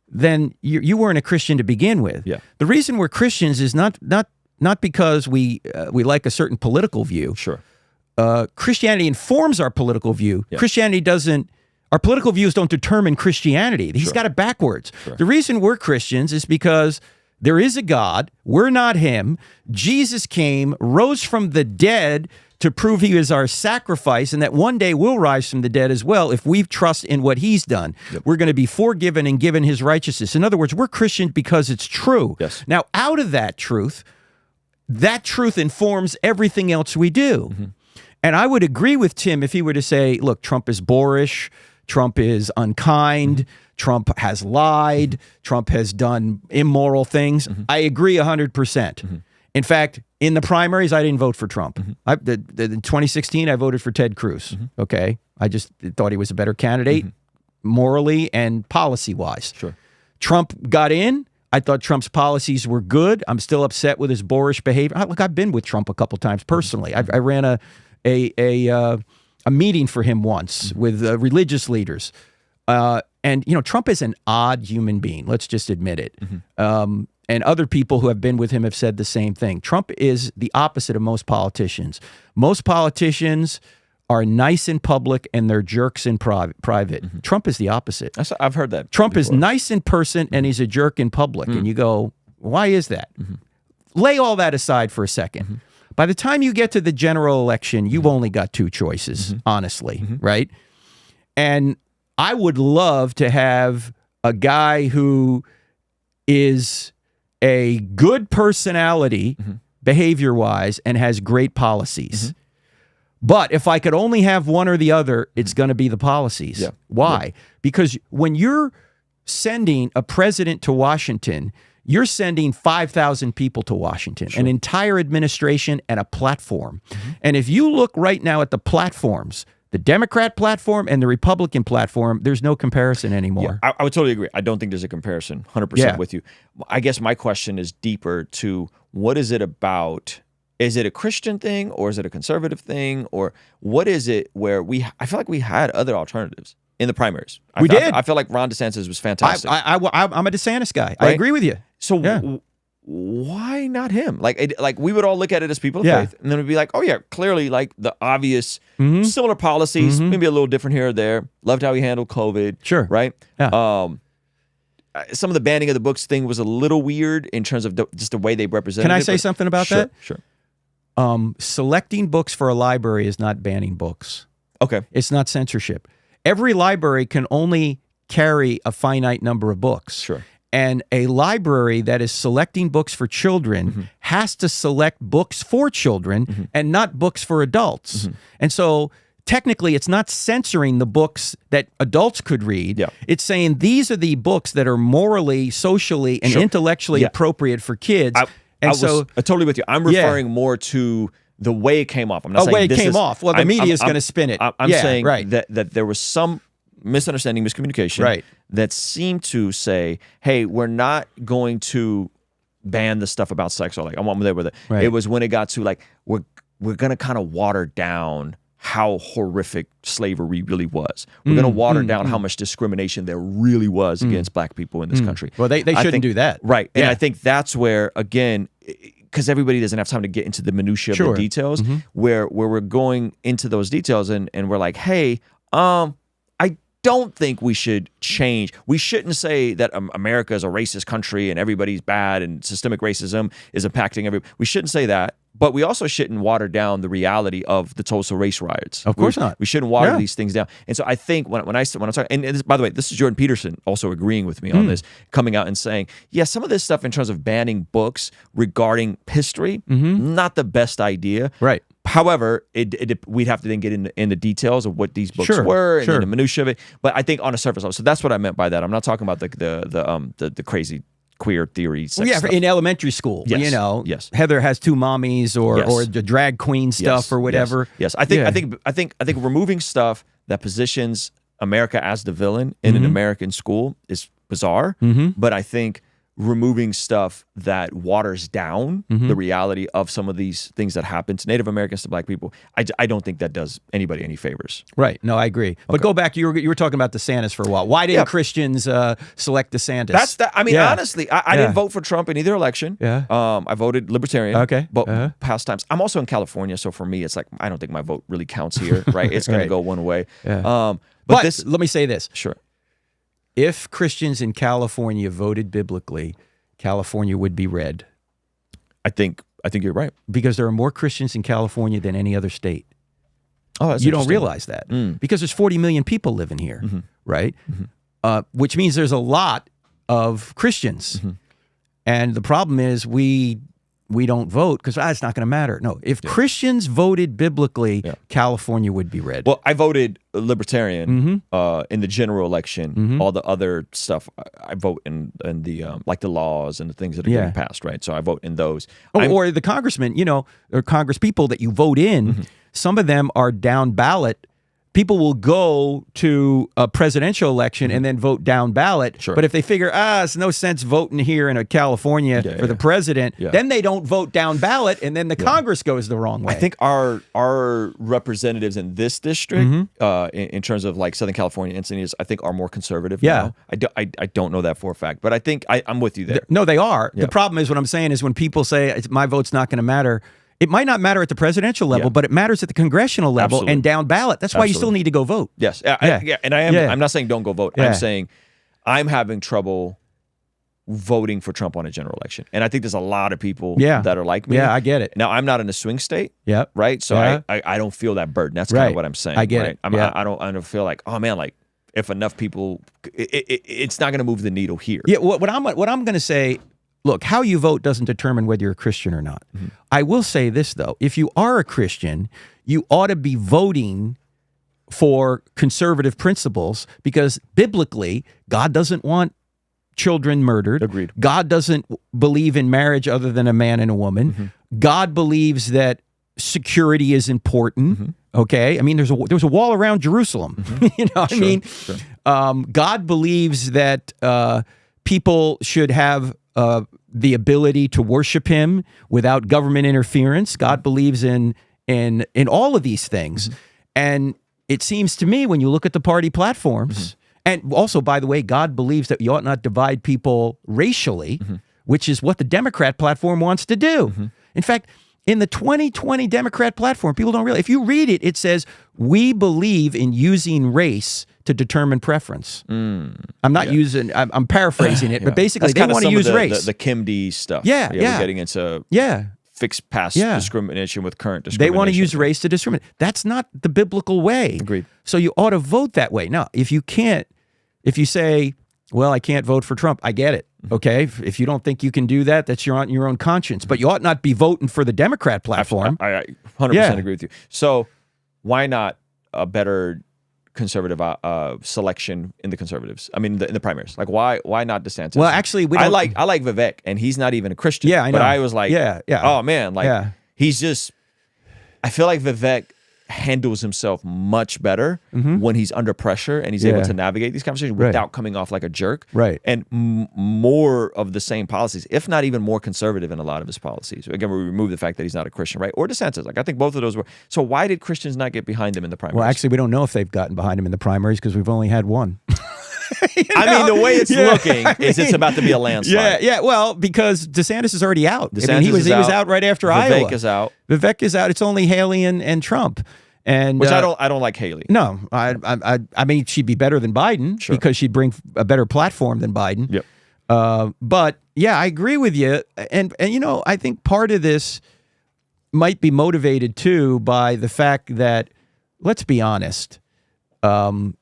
then you weren't a Christian to begin with. Yeah. The reason we're Christians is not because we like a certain political view. Sure. Christianity informs our political view. Yeah. Christianity doesn't. Our political views don't determine Christianity. He's got it backwards. Sure. The reason we're Christians is because there is a God. We're not him. Jesus came, rose from the dead to prove he is our sacrifice, and that one day we'll rise from the dead as well if we trust in what he's done. Yep. We're going to be forgiven and given his righteousness. In other words, we're Christians because it's true. Yes. Now, out of that truth informs everything else we do. And I would agree with Tim if he were to say, look, Trump is boorish, Trump is unkind. Trump has lied. Trump has done immoral things. I agree 100%. In fact, in the primaries, I didn't vote for Trump. In 2016, I voted for Ted Cruz. Okay. I just thought he was a better candidate morally and policy-wise. Sure. Trump got in. I thought Trump's policies were good. I'm still upset with his boorish behavior. Look, I've been with Trump a couple times personally. I ran a meeting for him once with religious leaders. And, you know, Trump is an odd human being. Let's just admit it. And other people who have been with him have said the same thing. Trump is the opposite of most politicians. Most politicians are nice in public and they're jerks in private. Trump is the opposite. I've heard that. Trump is nice in person and he's a jerk in public. And you go, why is that? Lay all that aside for a second. By the time you get to the general election, you've only got two choices, honestly, right? And I would love to have a guy who is a good personality, behavior-wise, and has great policies. But if I could only have one or the other, it's going to be the policies. Yeah. Why? Because when you're sending a president to Washington, you're sending 5,000 people to Washington, an entire administration and a platform. And if you look right now at the platforms, the Democrat platform and the Republican platform, there's no comparison anymore. Yeah, I would totally agree. I don't think there's a comparison, 100% with you. I guess my question is deeper to what is it about? Is it a Christian thing or is it a conservative thing? Or what is it where I feel like we had other alternatives in the primaries. We did. I feel like Ron DeSantis was fantastic. I'm a DeSantis guy. Right? I agree with you. So why not him? Like we would all look at it as people of faith, and then we'd be like, oh yeah, clearly like the obvious similar policies, maybe a little different here or there. Loved how he handled COVID. Sure. Right. Yeah. Some of the banning of the books thing was a little weird in terms of just the way they represented it. Can I say something about that? Sure. Selecting books for a library is not banning books. Okay. It's not censorship. Every library can only carry a finite number of books. Sure. And a library that is selecting books for children has to select books for children and not books for adults. And so technically it's not censoring the books that adults could read. Yeah. It's saying these are the books that are morally, socially, and intellectually appropriate for kids. I'm totally with you. I'm referring more to the way it came off. I'm not saying way it this came is, off. Well, the media is going to spin it. I'm saying that there was some misunderstanding, miscommunication that seemed to say, hey, we're not going to ban the stuff about sex, or like I'm there with it. It was when it got to like we're going to kind of water down how horrific slavery really was. We're going to water down how much discrimination there really was against black people in this country. Well, they shouldn't do that. Right. And I think that's where, again, because everybody doesn't have time to get into the minutiae of the details, where we're going into those details and we're like, hey, I don't think we should change. We shouldn't say that America is a racist country and everybody's bad and systemic racism is impacting everybody. We shouldn't say that. But we also shouldn't water down the reality of the Tulsa race riots. Of course not. We shouldn't water these things down. And so I think when I'm talking, and this, by the way, this is Jordan Peterson also agreeing with me on this, coming out and saying, yeah, some of this stuff in terms of banning books regarding history, not the best idea. Right. However, we'd have to then get in the details of what these books were and the minutiae of it. But I think on a surface level, so that's what I meant by that. I'm not talking about the crazy queer theory. Stuff. In elementary school, you know, Heather has two mommies, or the drag queen stuff, or whatever. Yes. I think removing stuff that positions America as the villain in an American school is bizarre. But I think removing stuff that waters down the reality of some of these things that happen to Native Americans, to black people, I don't think that does anybody any favors. Right. No, I agrie. But go back, you were talking about DeSantis for a while. Why didn't Christians select DeSantis? I mean, honestly, I didn't vote for Trump in either election. I voted Libertarian. But past times. I'm also in California, so for me, it's like, I don't think my vote really counts here, right? It's going to go one way. But let me say this. Sure. If Christians in California voted biblically, California would be red. I think you're right. Because there are more Christians in California than any other state. Oh, that's you don't realize that. Because there's 40 million people living here, right? Which means there's a lot of Christians. And the problem is we we don't vote because it's not going to matter. No, if Christians voted biblically, California would be red. Well, I voted libertarian in the general election. All the other stuff, I vote in the like the laws and the things that are getting passed, right? So I vote in those. Or the congressmen, or Congress people that you vote in, some of them are down ballot. People will go to a presidential election and then vote down ballot. But if they figure, it's no sense voting here in California for the president, then they don't vote down ballot, and then the Congress goes the wrong way. I think our representatives in this district, in terms of like Southern California Encinitas, I think are more conservative now. I don't know that for a fact, but I think I'm with you there. No, they are. The problem is what I'm saying is when people say my vote's not going to matter, it might not matter at the presidential level, but it matters at the congressional level and down ballot. That's why you still need to go vote. Yes. And I'm not saying don't go vote. I'm saying I'm having trouble voting for Trump on a general election. And I think there's a lot of people that are like me. Yeah, I get it. Now, I'm not in a swing state, right? So I don't feel that burden. That's kind of what I'm saying. I get it. I don't feel like, oh man, like if enough people, it's not going to move the needle here. Yeah, what I'm going to say, look, how you vote doesn't determine whether you're a Christian or not. I will say this, though. If you are a Christian, you ought to be voting for conservative principles because biblically, God doesn't want children murdered. Agreed. God doesn't believe in marriage other than a man and a woman. God believes that security is important. Okay? I mean, there's a wall around Jerusalem. I mean? Sure. God believes that people should have the ability to worship him without government interference. God believes in all of these things. And it seems to me when you look at the party platforms, and also, by the way, God believes that you ought not divide people racially, which is what the Democrat platform wants to do. In fact, in the 2020 Democrat platform, people don't realize, if you read it, it says, we believe in using race to determine preference. I'm not using, I'm paraphrasing it, but basically they want to use race. The Kim D stuff. We're getting into fixed past discrimination with current discrimination. They want to use race to discriminate. That's not the biblical way. Agreed. So you ought to vote that way. Now, if you say, well, I can't vote for Trump, I get it. Okay, if you don't think you can do that, that's your own conscience. But you ought not be voting for the Democrat platform. I 100% agree with you. So why not a better conservative selection in the conservatives? I mean, in the primaries. Like, why not DeSantis? Well, actually, I like Vivek, and he's not even a Christian. Yeah, I know. But I was like, oh man, like he's just. I feel like Vivek handles himself much better when he's under pressure and he's able to navigate these conversations without coming off like a jerk. Right. And more of the same policies, if not even more conservative in a lot of his policies. Again, we remove the fact that he's not a Christian, right? Or DeSantis. Like, I think both of those were. So why did Christians not get behind him in the primaries? Well, actually, we don't know if they've gotten behind him in the primaries because we've only had one. I mean, the way it's looking is it's about to be a landslide. Well, because DeSantis is already out. DeSantis he was out right after Iowa. Vivek is out. Vivek is out. It's only Haley and Trump. And which I don't like Haley. No, I mean she'd be better than Biden because she'd bring a better platform than Biden. Yep. But yeah, I agree with you. And I think part of this might be motivated too by the fact that, let's be honest, Trump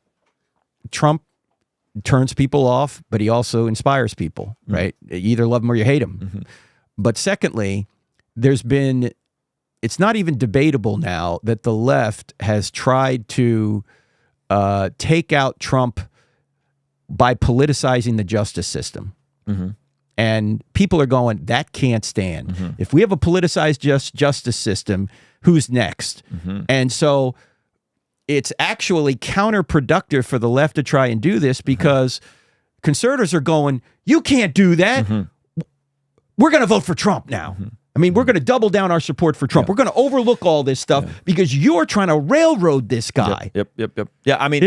turns people off, but he also inspires people, right? You either love him or you hate him. But secondly, it's not even debatable now that the left has tried to take out Trump by politicizing the justice system. And people are going, that can't stand. If we have a politicized justice system, who's next? And so it's actually counterproductive for the left to try and do this because conservatives are going, you can't do that. We're going to vote for Trump now. I mean, we're going to double down our support for Trump. We're going to overlook all this stuff because you're trying to railroad this guy. Yep. Yeah, I mean,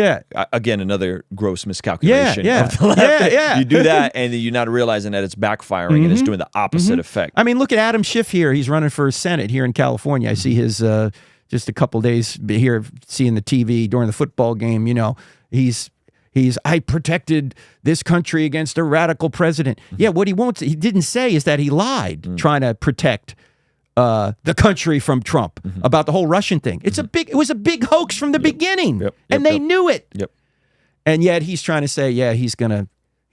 again, another gross miscalculation of the left. You do that and you're not realizing that it's backfiring and it's doing the opposite effect. I mean, look at Adam Schiff here. He's running for Senate here in California. I see his just a couple days here seeing the TV during the football game. I protected this country against a radical president. Yeah, what he didn't say is that he lied trying to protect the country from Trump about the whole Russian thing. It was a big hoax from the beginning, and they knew it. And yet he's trying to say, he's gonna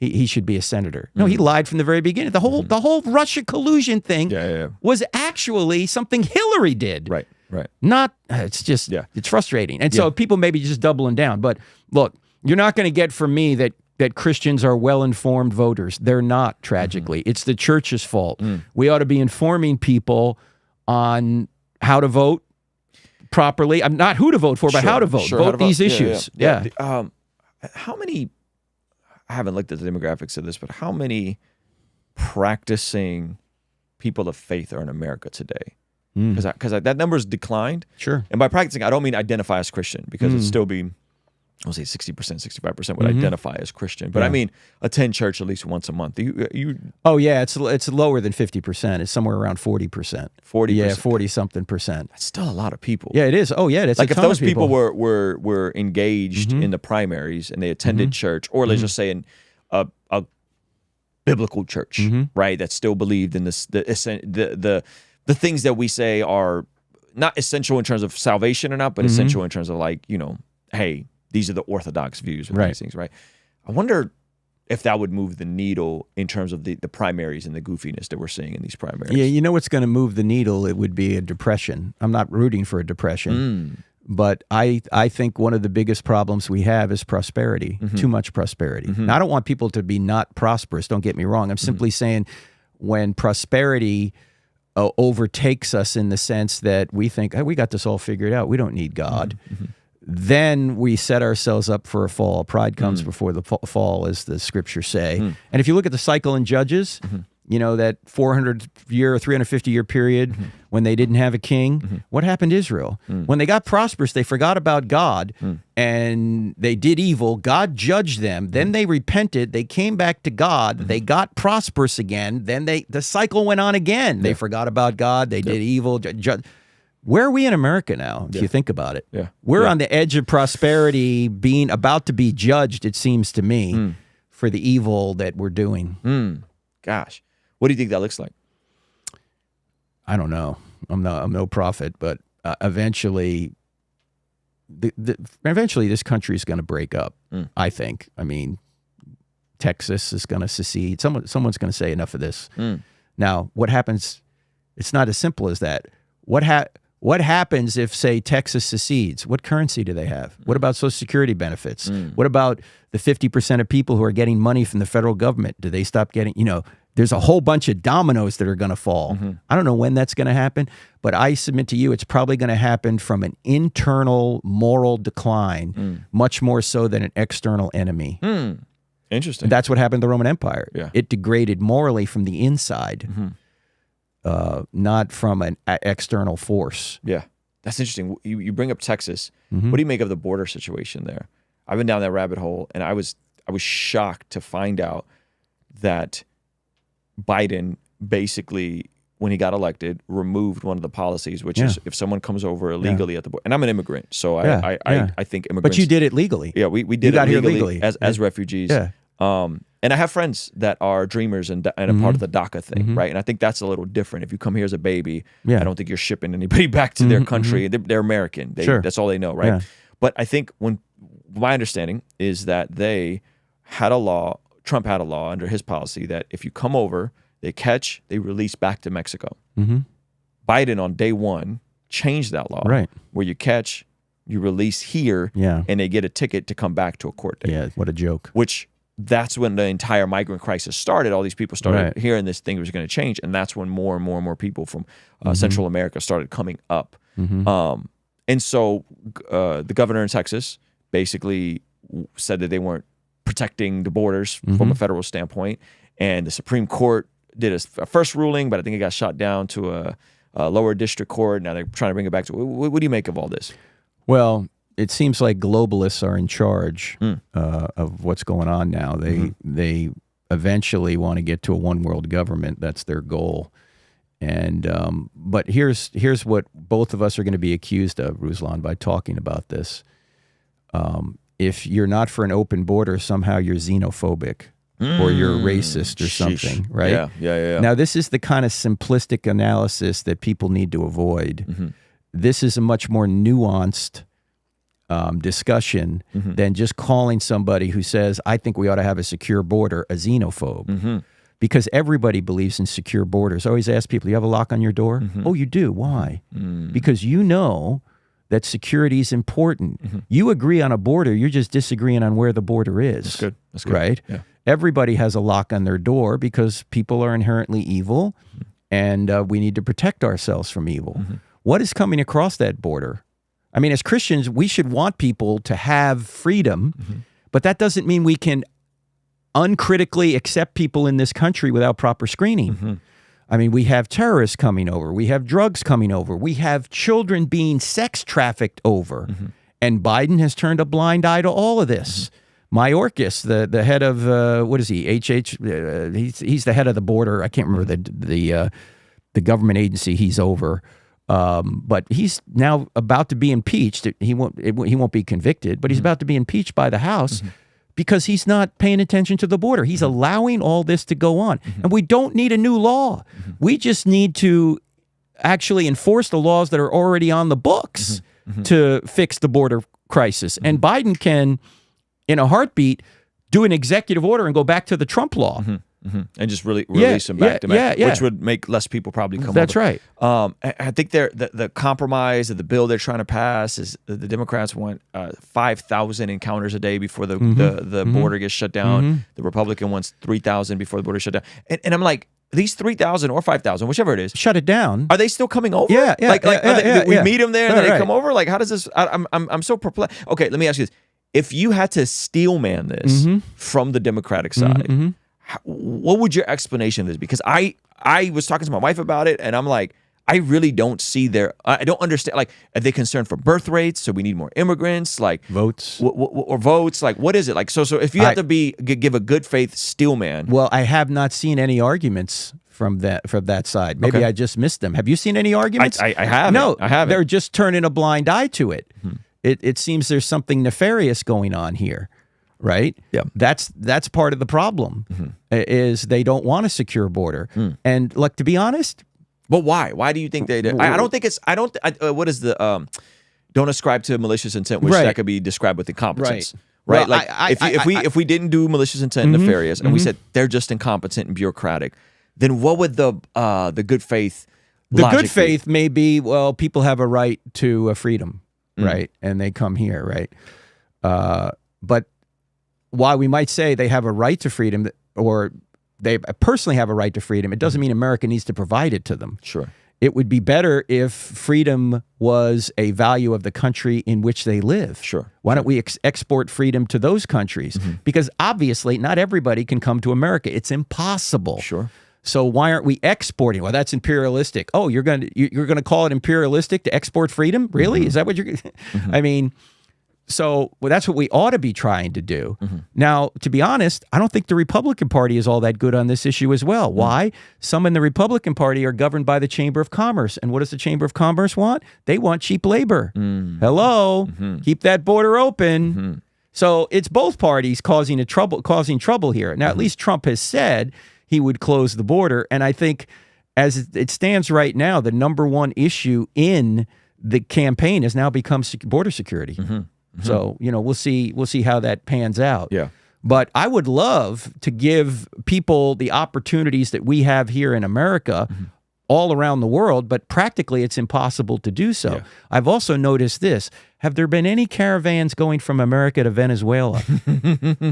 he should be a senator. No, he lied from the very beginning. The whole Russia collusion thing was actually something Hillary did. Right. Not, it's just, it's frustrating. And so people may be just doubling down. But look, you're not going to get from me that Christians are well-informed voters. They're not, tragically. It's the church's fault. We ought to be informing people on how to vote properly. I'm not who to vote for, but how to vote. Vote these issues. Yeah. How many, I haven't looked at the demographics of this, but how many practicing people of faith are in America today? Because that number's declined. Sure. And by practicing, I don't mean identify as Christian, because it'd still be, I'll say 60%, 65% would identify as Christian. But I mean, attend church at least once a month. Oh, yeah, it's lower than 50%. It's somewhere around 40%. 40%? Yeah, 40-something percent. That's still a lot of people. Yeah, it is. Oh, yeah, it's like a if ton those of people were engaged in the primaries and they attended church, or let's just say in a biblical church, right, that still believed in the things that we say are not essential in terms of salvation or not, but essential in terms of, like, hey, these are the orthodox views with these things, right? I wonder if that would move the needle in terms of the primaries and the goofiness that we're seeing in these primaries. Yeah, you know what's going to move the needle? It would be a depression. I'm not rooting for a depression, but I think one of the biggest problems we have is prosperity, too much prosperity. Now, I don't want people to be not prosperous, don't get me wrong. I'm simply saying when prosperity overtakes us in the sense that we think, hey, we got this all figured out, we don't need God. Then we set ourselves up for a fall. Pride comes before the fall, as the scriptures say. And if you look at the cycle in Judges, that 400-year or 350-year period when they didn't have a king, what happened to Israel? When they got prosperous, they forgot about God and they did evil. God judged them. Then they repented. They came back to God. They got prosperous again. Then the cycle went on again. They forgot about God. They did evil. Where are we in America now, if you think about it? We're on the edge of prosperity, being about to be judged, it seems to me, for the evil that we're doing. Gosh. What do you think that looks like? I don't know. I'm no prophet, but eventually this country is going to break up, I think. I mean, Texas is going to secede. Someone's going to say enough of this. Now, what happens? It's not as simple as that. What happens if, say, Texas secedes? What currency do they have? What about Social Security benefits? What about the 50% of people who are getting money from the federal government? Do they stop getting, there's a whole bunch of dominoes that are going to fall. I don't know when that's going to happen, but I submit to you it's probably going to happen from an internal moral decline, much more so than an external enemy. Interesting. And that's what happened to the Roman Empire. Yeah. It degraded morally from the inside. Not from an external force. Yeah, that's interesting. You bring up Texas. What do you make of the border situation there? I've been down that rabbit hole, and I was shocked to find out that Biden basically, when he got elected, removed one of the policies, which is if someone comes over illegally at the border. And I'm an immigrant, so I think immigrants. But you did it legally. Yeah, we did it legally as refugees. Yeah. And I have friends that are dreamers and a part of the DACA thing, right? And I think that's a little different. If you come here as a baby, I don't think you're shipping anybody back to their country. They're American. That's all they know, right? But I think my understanding is that Trump had a law under his policy that if you come over, they release back to Mexico. Biden on day one changed that law, where you catch, you release here, and they get a ticket to come back to a court date. Yeah, what a joke. That's when the entire migrant crisis started. All these people started hearing this thing was going to change, and that's when more and more people from Central America started coming up. And so the governor in Texas basically said that they weren't protecting the borders from a federal standpoint, and the Supreme Court did a first ruling, but I think it got shot down to a lower district court. Now they're trying to bring it back to. What do you make of all this? Well, it seems like globalists are in charge of what's going on now. They eventually want to get to a one world government. That's their goal. And but here's what both of us are going to be accused of, Ruslan, by talking about this. If you're not for an open border, somehow you're xenophobic or you're racist or something, right? Yeah. Now, this is the kind of simplistic analysis that people need to avoid. This is a much more nuanced discussion than just calling somebody who says, I think we ought to have a secure border, a xenophobe. Because everybody believes in secure borders. I always ask people, you have a lock on your door? Oh, you do. Why? Because you know that security is important. You agree on a border, you're just disagreeing on where the border is. That's good. That's good. Right? Yeah. Everybody has a lock on their door because people are inherently evil, and we need to protect ourselves from evil. What is coming across that border? I mean, as Christians, we should want people to have freedom, but that doesn't mean we can uncritically accept people in this country without proper screening. I mean, we have terrorists coming over. We have drugs coming over. We have children being sex trafficked over. And Biden has turned a blind eye to all of this. Mayorkas, the head of, what is he, he's the head of the border. I can't remember the government agency he's over. But he's now about to be impeached. He won't be convicted, but he's about to be impeached by the House because he's not paying attention to the border. He's allowing all this to go on. And we don't need a new law. We just need to actually enforce the laws that are already on the books to fix the border crisis. And Biden can, in a heartbeat, do an executive order and go back to the Trump law. And just really release them back to back, which would make less people probably come over. That's right. I think the compromise of the bill they're trying to pass is the Democrats want 5,000 encounters a day before the border gets shut down. The Republican wants 3,000 before the border shut down. And I'm like, these 3,000 or 5,000, whichever it is, shut it down. Are they still coming over? Yeah, yeah. We meet them there and then they come over. Like, how does this? I'm so perplexed. Okay, let me ask you this: if you had to steelman this from the Democratic side. What would your explanation of this? Because I was talking to my wife about it, and I'm like, I really don't see I don't understand. Like, are they concerned for birth rates? So we need more immigrants, like votes or votes. Like, what is it? Like, so if you have to give a good faith steelman. Well, I have not seen any arguments from that side. Maybe I just missed them. Have you seen any arguments? I haven't. No, I haven't. They're just turning a blind eye to it. It seems there's something nefarious going on here. Right? Yeah. That's part of the problem is they don't want a secure border. And look, to be honest. But why? Why do you think they do? I don't think it's, what is the, don't ascribe to malicious intent, which that could be described with incompetence. Right? Well, like if we didn't do malicious intent and nefarious and we said they're just incompetent and bureaucratic, then what would the good faith good faith may be, well, people have a right to freedom, right? And they come here, right? But while we might say they have a right to freedom, or they personally have a right to freedom, it doesn't mean America needs to provide it to them. Sure. It would be better if freedom was a value of the country in which they live. Sure. Why don't we export freedom to those countries? Because obviously not everybody can come to America. It's impossible. Sure. So why aren't we exporting? Well, that's imperialistic. Oh, you're going to call it imperialistic to export freedom? Really? Is that what you're I mean, so that's what we ought to be trying to do. Now, to be honest, I don't think the Republican Party is all that good on this issue as well. Why? Some in the Republican Party are governed by the Chamber of Commerce. And what does the Chamber of Commerce want? They want cheap labor. Hello? Keep that border open. So it's both parties causing trouble here. Now, at least Trump has said he would close the border. And I think as it stands right now, the number one issue in the campaign has now become border security. So, we'll see how that pans out. Yeah. But I would love to give people the opportunities that we have here in America all around the world, but practically it's impossible to do so. Yeah. I've also noticed this. Have there been any caravans going from America to Venezuela?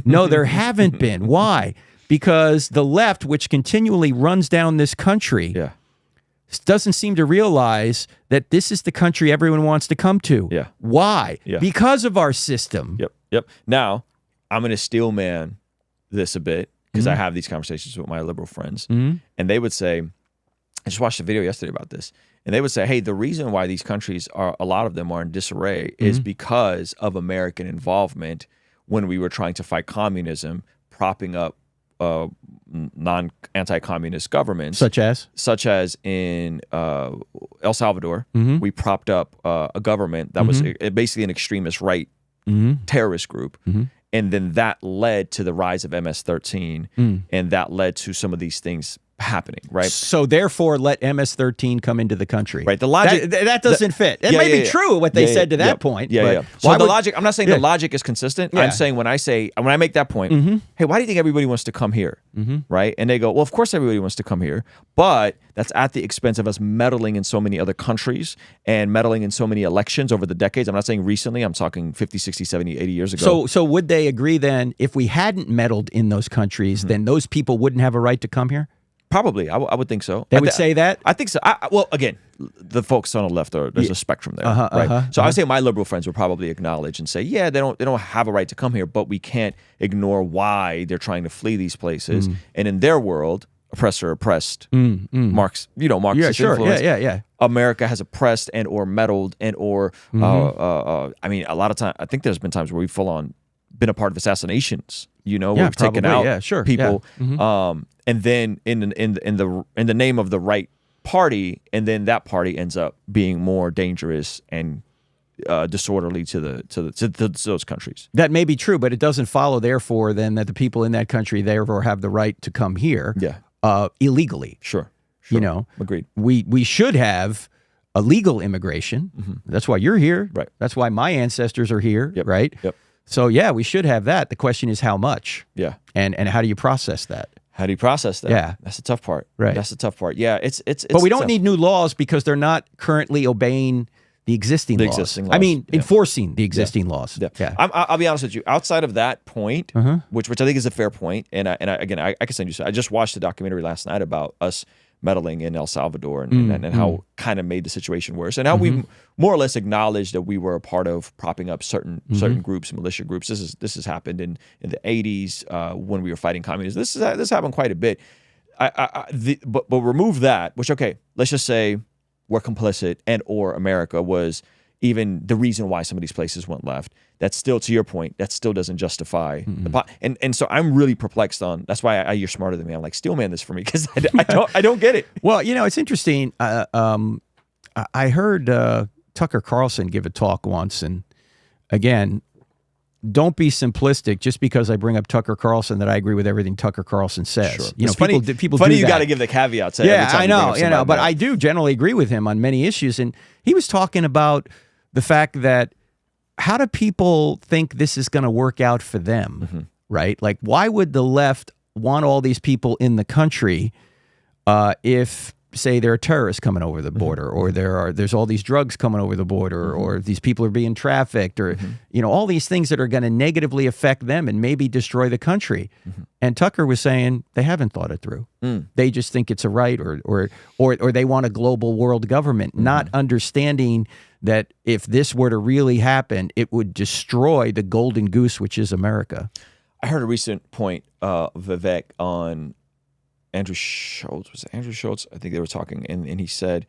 No, there haven't been. Why? Because the left, which continually runs down this country, doesn't seem to realize that this is the country everyone wants to come to. Yeah. Why? Yeah. Because of our system. Yep. Now, I'm going to steelman this a bit because I have these conversations with my liberal friends. And they would say, I just watched a video yesterday about this, and they would say, hey, the reason why these countries a lot of them are in disarray is because of American involvement when we were trying to fight communism, propping up anti-communist governments, such as in El Salvador, we propped up a government that was basically an extremist right terrorist group, and then that led to the rise of MS-13, and that led to some of these things happening, right? So therefore, let MS-13 come into the country. Right. The logic that doesn't fit. It may be true what they said to that point. Yeah. So the logic. I'm not saying the logic is consistent. I'm saying when I make that point, hey, why do you think everybody wants to come here, right? And they go, well, of course everybody wants to come here, but that's at the expense of us meddling in so many other countries and meddling in so many elections over the decades. I'm not saying recently. I'm talking 50, 60, 70, 80 years ago. So would they agree then if we hadn't meddled in those countries, then those people wouldn't have a right to come here? Probably. I would think so. They would say that? I think so. Well, again, the folks on the left, there's a spectrum there, right? So I would say my liberal friends would probably acknowledge and say, yeah, they don't have a right to come here, but we can't ignore why they're trying to flee these places. And in their world, oppressor, oppressed, Marxist influence. Yeah. America has oppressed and or meddled and or, I mean, a lot of times, I think there's been times where we've full on been a part of assassinations, where we've taken out people. And then in the name of the right party, and then that party ends up being more dangerous and disorderly to those countries. That may be true, but it doesn't follow, therefore, then that the people in that country therefore have the right to come here illegally. Sure. Agreed. We should have a legal immigration. That's why you're here. Right. That's why my ancestors are here. Yep. Right. Yep. So yeah, we should have that. The question is how much. Yeah. And how do you process that? How do you process that? Yeah. That's the tough part. Right. That's the tough part. Yeah. It's but we don't need new laws because they're not currently obeying the existing laws. I mean, enforcing the existing laws. Yeah. I'll be honest with you. Outside of that point, which I think is a fair point, and I can send you. I just watched a documentary last night about us meddling in El Salvador and how kind of made the situation worse, and how we more or less acknowledged that we were a part of propping up certain groups, militia groups. This has happened in the 80s when we were fighting communism. This happened quite a bit. But remove that, which let's just say we're complicit and or America was even the reason why some of these places went left. That's still, to your point, that still doesn't justify the and so I'm really perplexed on. That's why you're smarter than me. I'm like, steelman this for me because I don't get it. Well, it's interesting. I heard Tucker Carlson give a talk once, and again, don't be simplistic just because I bring up Tucker Carlson that I agree with everything Tucker Carlson says. Sure. It's people funny do you got to give the caveats. I know, but I do generally agree with him on many issues. And he was talking about the fact that how do people think this is going to work out for them, right? Like, why would the left want all these people in the country if, say, there are terrorists coming over the border, or there's all these drugs coming over the border, or these people are being trafficked, or all these things that are going to negatively affect them and maybe destroy the country. And Tucker was saying they haven't thought it through. They just think it's a right, or they want a global world government, not understanding that if this were to really happen, it would destroy the golden goose, which is America. I heard a recent point, Vivek, on Andrew Schultz. Was it Andrew Schultz? I think they were talking, and he said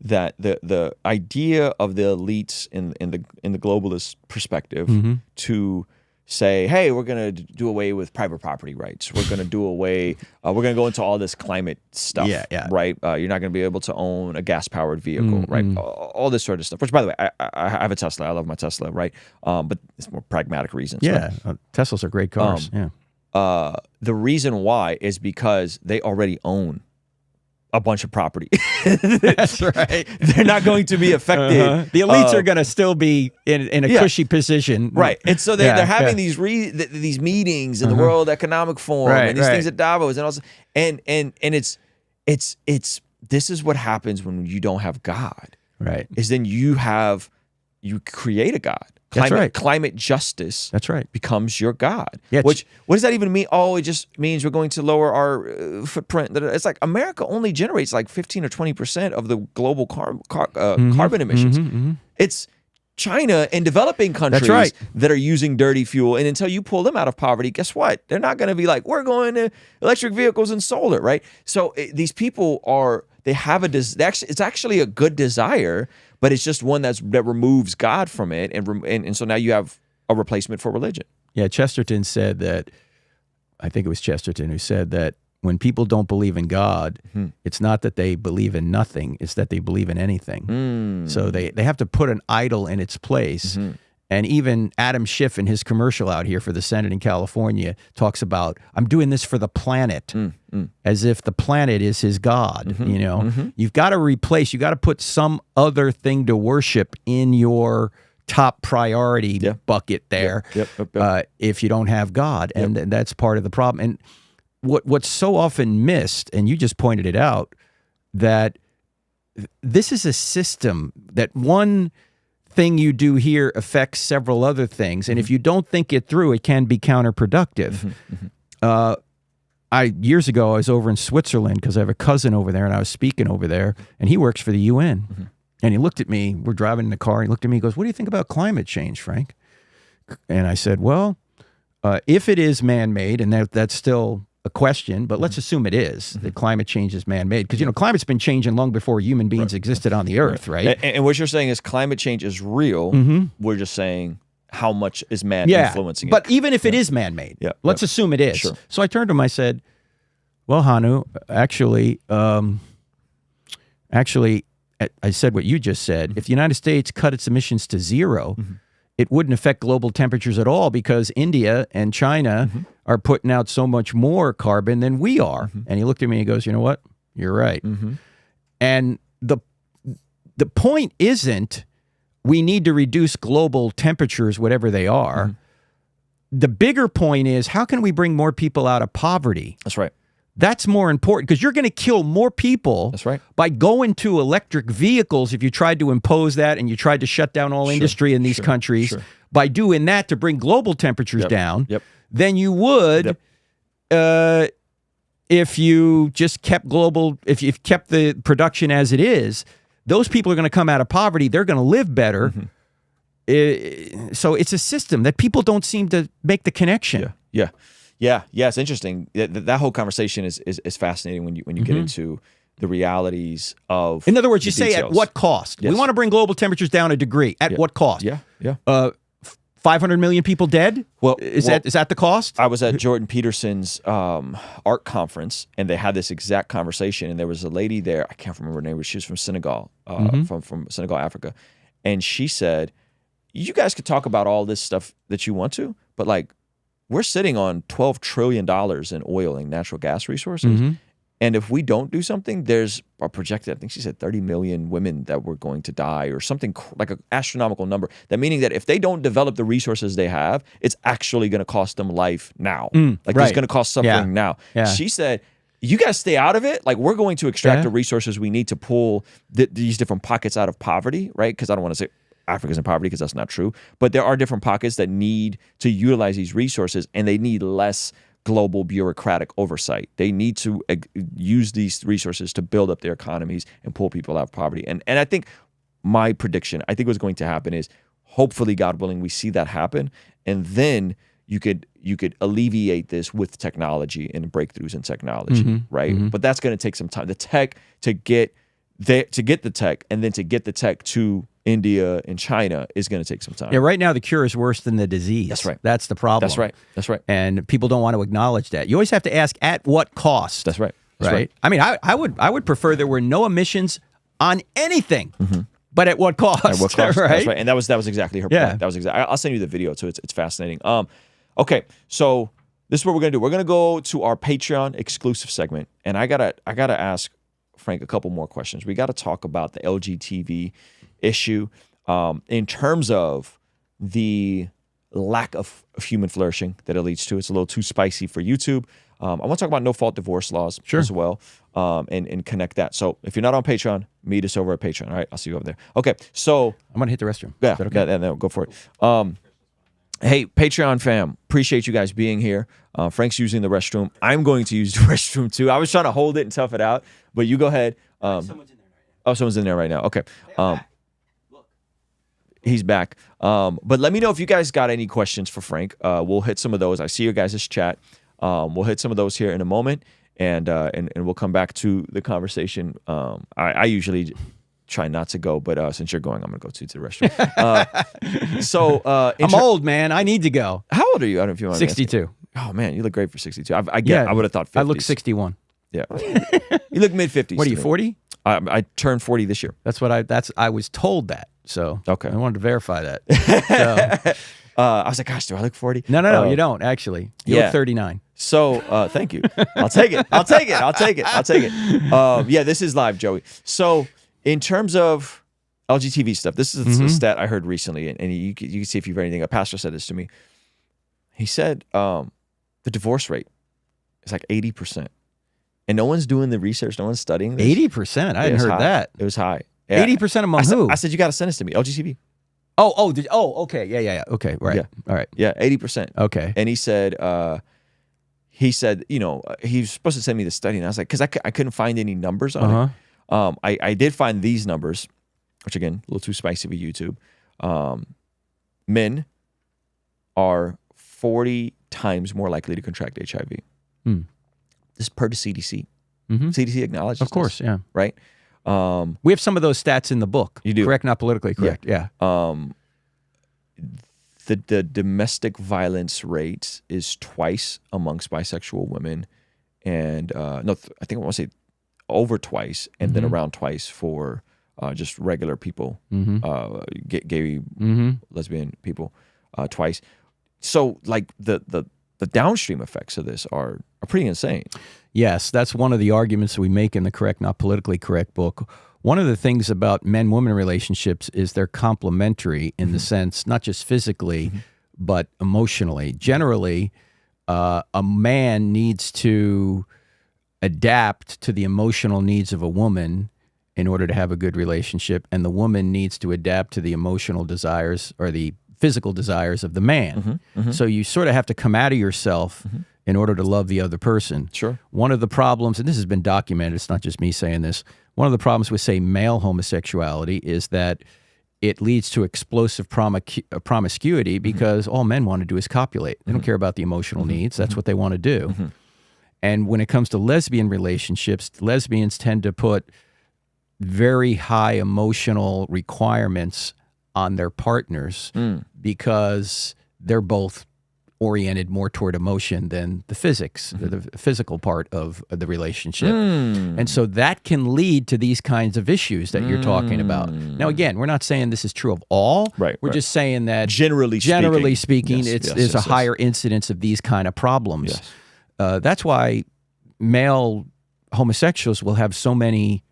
that the idea of the elites in the globalist perspective to say, hey, we're going to do away with private property rights. We're going to do away. We're going to go into all this climate stuff. Right. You're not going to be able to own a gas powered vehicle. Right. All this sort of stuff. Which, by the way, I have a Tesla. I love my Tesla. Right. But it's more pragmatic reasons. Yeah. Right? Teslas are great cars. The reason why is because they already own a bunch of property. That's right. They're not going to be affected. The elites are going to still be in a cushy position. Right. And so they're having these meetings in the World Economic Forum and these things at Davos and also and it's this is what happens when you don't have God. Right. Is then you create a God. Climate justice. That's right. Becomes your God. Yeah, what does that even mean? Oh, it just means we're going to lower our footprint. It's like America only generates like 15 or 20% of the global carbon emissions. It's China and developing countries that are using dirty fuel. And until you pull them out of poverty, guess what? They're not going to be like, we're going to electric vehicles and solar, right? So these people it's actually a good desire, but it's just one that removes God from it, and so now you have a replacement for religion. Yeah, Chesterton said that. I think it was Chesterton who said that when people don't believe in God, it's not that they believe in nothing; it's that they believe in anything. So they have to put an idol in its place, And even Adam Schiff in his commercial out here for the Senate in California talks about, I'm doing this for the planet, as if the planet is his God. You know, you've got to replace, you got to put some other thing to worship in your top priority bucket there. If you don't have God, and that's part of the problem. And what's so often missed, and you just pointed it out, that this is a system that one thing you do here affects several other things, and if you don't think it through, it can be counterproductive. Years ago, I was over in Switzerland because I have a cousin over there, and I was speaking over there, and he works for the UN. And he looked at me. We're driving in the car. He looked at me. He goes, "What do you think about climate change, Frank?" And I said, "Well, if it is man-made, and that's still a question, but let's assume it is, that climate change is man-made, because, you know, climate's been changing long before human beings existed on the earth, right? And what you're saying is climate change is real. We're just saying how much is man influencing it. But even if it is man-made, let's assume it is. So I turned to him, I said, "Well, Hanu, actually, I said what you just said. If the United States cut its emissions to zero, it wouldn't affect global temperatures at all, because India and China are putting out so much more carbon than we are." And he looked at me and he goes, "You know what? You're right." And the point isn't we need to reduce global temperatures, whatever they are. The bigger point is, how can we bring more people out of poverty? That's right. That's more important, because you're going to kill more people by going to electric vehicles if you tried to impose that and you tried to shut down all industry in these countries by doing that to bring global temperatures down than you would if you just kept if you kept the production as it is. Those people are going to come out of poverty. They're going to live better. So it's a system that people don't seem to make the connection. Yeah, it's interesting. That whole conversation is fascinating when you get into the realities of. In other words, you say at what cost? We want to bring global temperatures down a degree. At what cost? 500 million people dead? Well, is that the cost? I was at Jordan Peterson's art conference, and they had this exact conversation. And there was a lady there. I can't remember her name, but she was from Senegal, from Senegal, Africa, and she said, "You guys could talk about all this stuff that you want to, but like, we're sitting on $12 trillion in oil and natural gas resources. And if we don't do something, there's a projected, I think she said 30 million women that were going to die, or something like an astronomical number. That meaning that if they don't develop the resources they have, it's actually going to cost them life now. It's going to cost suffering now." She said, "You guys stay out of it. Like, we're going to extract the resources we need to pull these different pockets out of poverty," right? Because I don't want to say Africa's in poverty, because that's not true. But there are different pockets that need to utilize these resources, and they need less global bureaucratic oversight. They need to use these resources to build up their economies and pull people out of poverty. And I think my prediction, I think what's going to happen is, hopefully, God willing, we see that happen, and then you could alleviate this with technology and breakthroughs in technology, right? But that's going to take some time. The tech to get the tech, and then to get the tech to India and China is going to take some time. Yeah, right now the cure is worse than the disease. That's right. That's the problem. That's right. And people don't want to acknowledge that. You always have to ask, at what cost? That's right. I mean, I would prefer there were no emissions on anything, but at what cost? At what cost? Right? That's right. And that was exactly her point. That was exactly. I'll send you the video too. It's fascinating. Okay, so this is what we're gonna do. We're gonna go to our Patreon exclusive segment, and I gotta ask Frank a couple more questions. We got to talk about the LGTB issue in terms of the lack of human flourishing that it leads to. It's a little too spicy for YouTube. I want to talk about no-fault divorce laws as well, and connect that. So if you're not on Patreon, meet us over at Patreon. All right, I'll see you over there. Okay, so I'm going to hit the restroom. Yeah, no, go for it. Hey, Patreon fam, appreciate you guys being here. Frank's using the restroom. I'm going to use the restroom too. I was trying to hold it and tough it out, but you go ahead. Someone's in there right now. Oh, someone's in there right now. Okay. He's back. But let me know if you guys got any questions for Frank. We'll hit some of those. I see your guys' chat. We'll hit some of those here in a moment, and we'll come back to the conversation. I usually try not to go, but since you're going, I'm going to go to the restroom. I'm old, man. I need to go. How old are you? I don't know if you want to 62. Oh, man, you look great for 62. I would have thought 50s. I look 61. Yeah. You look mid-50s. What are you, 40? I turned 40 this year. That's what I was told that. So okay, I wanted to verify that. So, I was like, gosh, do I look 40? No, you don't actually. You look 39. So thank you. I'll take it. Yeah, this is live, Joey. So in terms of LGTB stuff, this is a stat I heard recently, and you can see if you've read anything. A pastor said this to me. He said the divorce rate is like 80%. And no one's doing the research. No one's studying this. 80%? I hadn't heard that. It was high. 80% among who? I said, you got to send this to me. LGTB. Okay. Yeah. Okay. Right. Yeah. All right. Yeah, 80%. Okay. And he said, you know, he was supposed to send me the study. And I was like, because I couldn't find any numbers on it. I did find these numbers, which again, a little too spicy for YouTube. Men are 40 times more likely to contract HIV. This is per the CDC. CDC acknowledges Of course, this, yeah. right? We have some of those stats in the book. You do. Correct, not politically correct. Yeah. The domestic violence rate is twice amongst bisexual women, and I think I want to say over twice, and then around twice for just regular people, gay, lesbian people, twice. So like the downstream effects of this are pretty insane. Yes, that's one of the arguments we make in the Correct, Not Politically Correct book. One of the things about men-woman relationships is they're complementary in the sense, not just physically, but emotionally. Generally, a man needs to adapt to the emotional needs of a woman in order to have a good relationship, and the woman needs to adapt to the emotional desires or the physical desires of the man. So you sort of have to come out of yourself in order to love the other person. Sure. One of the problems, and this has been documented, it's not just me saying this, one of the problems with, say, male homosexuality is that it leads to explosive promiscuity because all men want to do is copulate. They don't care about the emotional needs. That's what they want to do. And when it comes to lesbian relationships, lesbians tend to put very high emotional requirements on their partners because they're both oriented more toward emotion than the physics, the physical part of the relationship. And so that can lead to these kinds of issues that you're talking about. Now, again, we're not saying this is true of all. Right. We're just saying that generally speaking, there's a higher incidence of these kind of problems. That's why male homosexuals will have so many,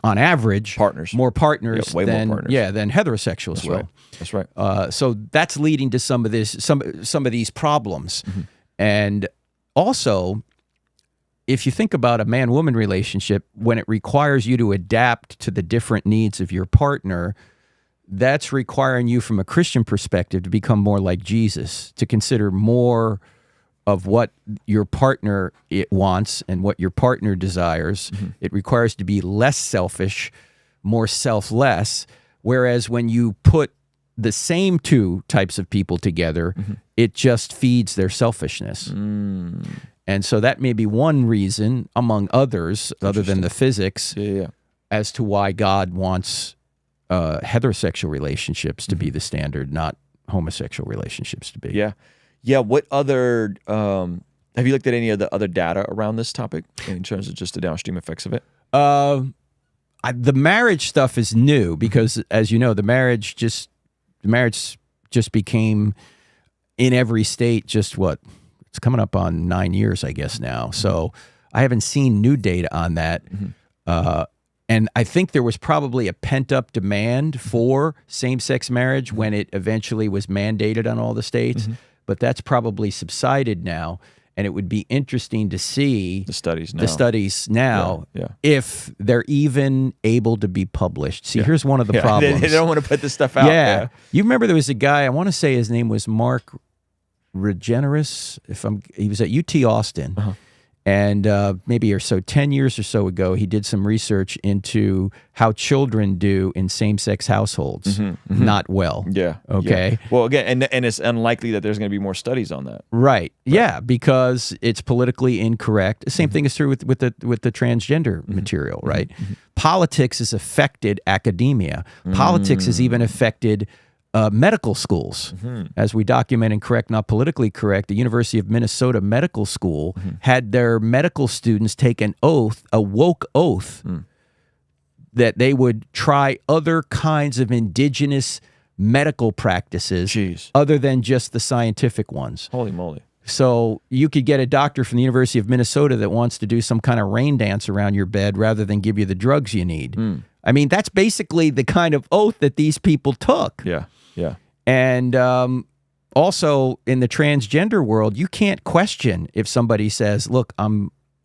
on average, more partners than heterosexuals will. Right. That's right. So that's leading to some of these problems. And also, if you think about a man-woman relationship, when it requires you to adapt to the different needs of your partner, that's requiring you from a Christian perspective to become more like Jesus, to consider more of what your partner wants and what your partner desires. It requires to be less selfish, more selfless, whereas when you put the same two types of people together, it just feeds their selfishness. And so that may be one reason, among others, other than the physics, as to why God wants heterosexual relationships to be the standard, not homosexual relationships to be. Yeah. What other, have you looked at any of the other data around this topic in terms of just the downstream effects of it? The marriage stuff is new because, as you know, the marriage just became in every state it's coming up on 9 years, I guess now. So I haven't seen new data on that. And I think there was probably a pent-up demand for same-sex marriage when it eventually was mandated on all the states. But that's probably subsided now, and it would be interesting to see the studies now, if they're even able to be published. See, here's one of the problems. They don't want to put this stuff out. You remember there was a guy, I want to say his name was Mark Regeneris. He was at UT Austin. And maybe 10 years or so ago, he did some research into how children do in same-sex households. Not well. Okay. Well, again, and it's unlikely that there's going to be more studies on that. Right. Yeah, because it's politically incorrect. The same thing is true with the transgender material, right? Politics has affected academia. Politics has even affected medical schools. As we document in Correct, Not Politically Correct, the University of Minnesota Medical School had their medical students take an oath, a woke oath, that they would try other kinds of indigenous medical practices other than just the scientific ones. Holy moly. So you could get a doctor from the University of Minnesota that wants to do some kind of rain dance around your bed rather than give you the drugs you need. I mean, that's basically the kind of oath that these people took. Yeah, yeah. And also in the transgender world, you can't question if somebody says, look,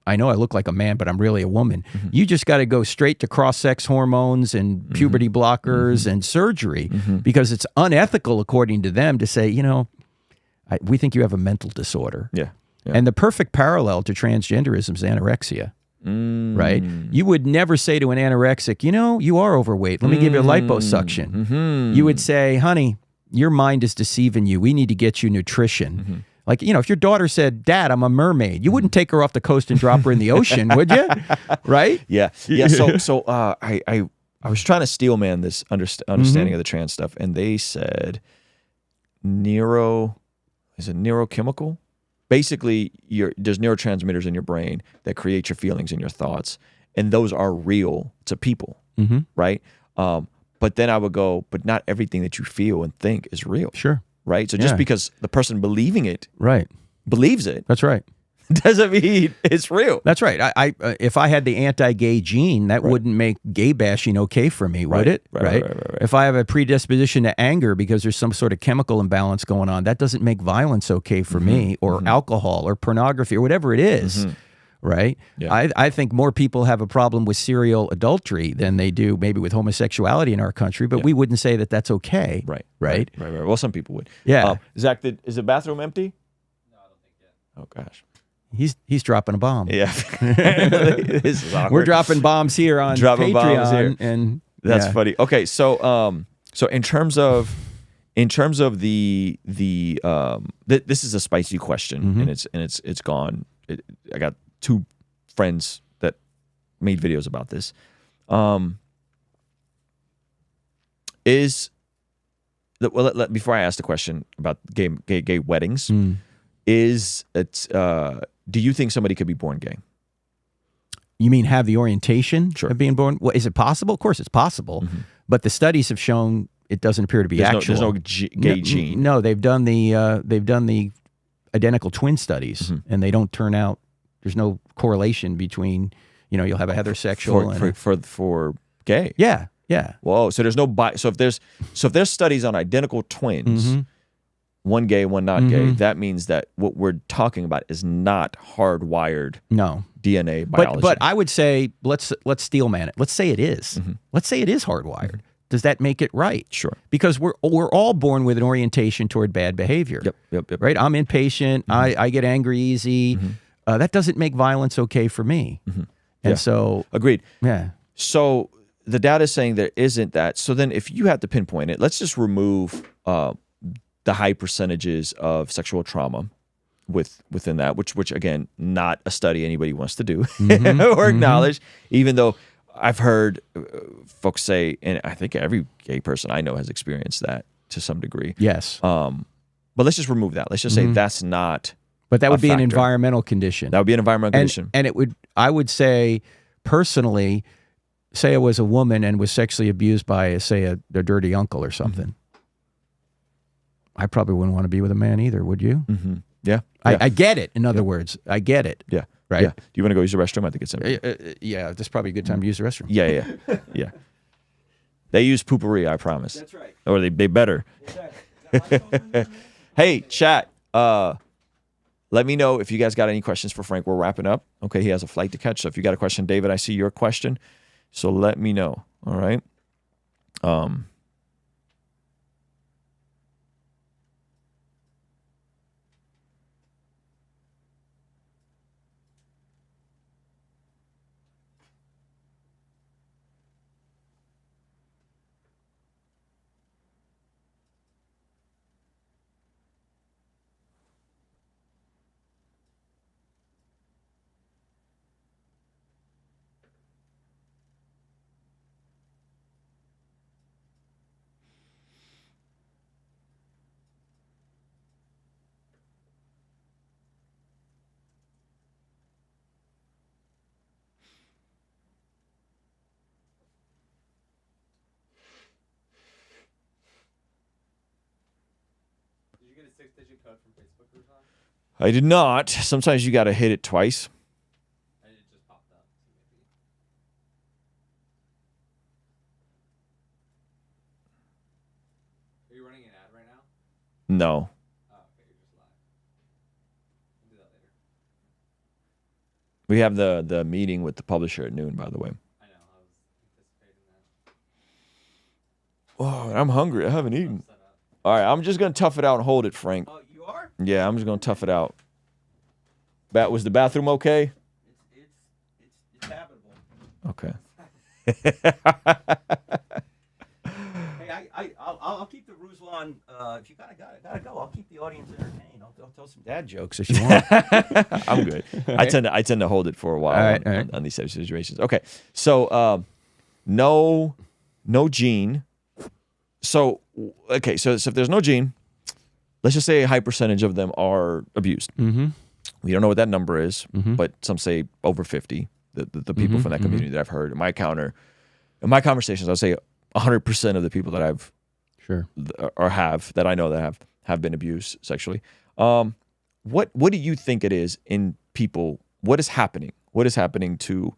I know I look like a man, but I'm really a woman. You just got to go straight to cross-sex hormones and puberty blockers and surgery because it's unethical, according to them, to say, you know, we think you have a mental disorder. Yeah. And the perfect parallel to transgenderism is anorexia, right? You would never say to an anorexic, you know, you are overweight. Let me give you a liposuction. You would say, honey, your mind is deceiving you. We need to get you nutrition. Like, you know, if your daughter said, Dad, I'm a mermaid, you wouldn't take her off the coast and drop her in the ocean, would you? Right? Yeah. Yeah. So I was trying to steelman this understanding of the trans stuff, and they said is it neurochemical? Basically, there's neurotransmitters in your brain that create your feelings and your thoughts, and those are real to people, right? But then I would go, but not everything that you feel and think is real. Sure. Right? So just because the person believing it believes it. That's right. Doesn't mean it's real. That's right. If I had the anti-gay gene, that wouldn't make gay bashing okay for me, would it? Right. If I have a predisposition to anger because there's some sort of chemical imbalance going on, that doesn't make violence okay for me, or alcohol or pornography or whatever it is. Right? Yeah. I think more people have a problem with serial adultery than they do maybe with homosexuality in our country, but we wouldn't say that that's okay. Right. Well, some people would. Yeah. Zach, is the bathroom empty? No, I don't think yet. Oh, gosh. He's dropping a bomb. Yeah. This is awkward. We're dropping bombs here on Patreon. Bombs here. And that's funny. Okay, so in terms of the this is a spicy question, and it's gone. I got 2 friends that made videos about this. Before I ask the question about gay weddings, do you think somebody could be born gay? You mean have the orientation of being born? Well, is it possible? Of course it's possible, but the studies have shown it doesn't appear to be actual. There's no gay gene. No, they've done the identical twin studies, and they don't turn out. There's no correlation between, you know, you'll have a heterosexual for gay. Yeah, yeah. Whoa. So there's no so if there's studies on identical twins, one gay, one not gay, that means that what we're talking about is not hardwired. No. DNA biology. But I would say let's steelman it. Let's say it is. Let's say it is hardwired. Does that make it right? Sure. Because we're all born with an orientation toward bad behavior. Yep. Right? I'm impatient. I get angry easy. That doesn't make violence okay for me. And so... Agreed. Yeah. So the data is saying there isn't that. So then if you have to pinpoint it, let's just remove the high percentages of sexual trauma within that, which again, not a study anybody wants to do or acknowledge, even though I've heard folks say, and I think every gay person I know has experienced that to some degree. Yes. But let's just remove that. Let's just say that's not. But that would be an environmental condition. That would be an environmental condition. And I would say, personally, say I was a woman and was sexually abused by, say, a dirty uncle or something. I probably wouldn't want to be with a man either, would you? Yeah. I get it, in other words. I get it. Yeah. Right? Yeah. Do you want to go use the restroom? I think it's empty. Yeah, this is probably a good time to use the restroom. Yeah. They use poopery, I promise. That's right. Or they better. Hey, chat. Let me know if you guys got any questions for Frank. We're wrapping up. Okay, he has a flight to catch. So if you got a question, David, I see your question. So let me know. All right. 6-digit code from Facebook, Ruslan? I did not. Sometimes you got to hit it twice. It just popped up. Are you running an ad right now? No. Oh, okay, you're just live. We'll do that later. We have the meeting with the publisher at noon, by the way. I know. I was anticipating that. Oh, I'm hungry. I haven't eaten. All right, I'm just going to tough it out and hold it, Frank. Oh, you are? Yeah, I'm just going to tough it out. Was the bathroom okay? It's habitable. Okay. Hey, I'll keep the Ruslan. If you gotta go, I'll keep the audience entertained. I'll tell some dad jokes if you want. I'm good. I tend to hold it for a while All right. on these types of situations. Okay, so no gene. So okay, so if there's no gene, let's just say a high percentage of them are abused. Mm-hmm. We don't know what that number is, but some say over 50. The people from that community that I've heard in my conversations, I'll say 100% of the people that I've that I know that have been abused sexually. What do you think it is in people? What is happening? What is happening to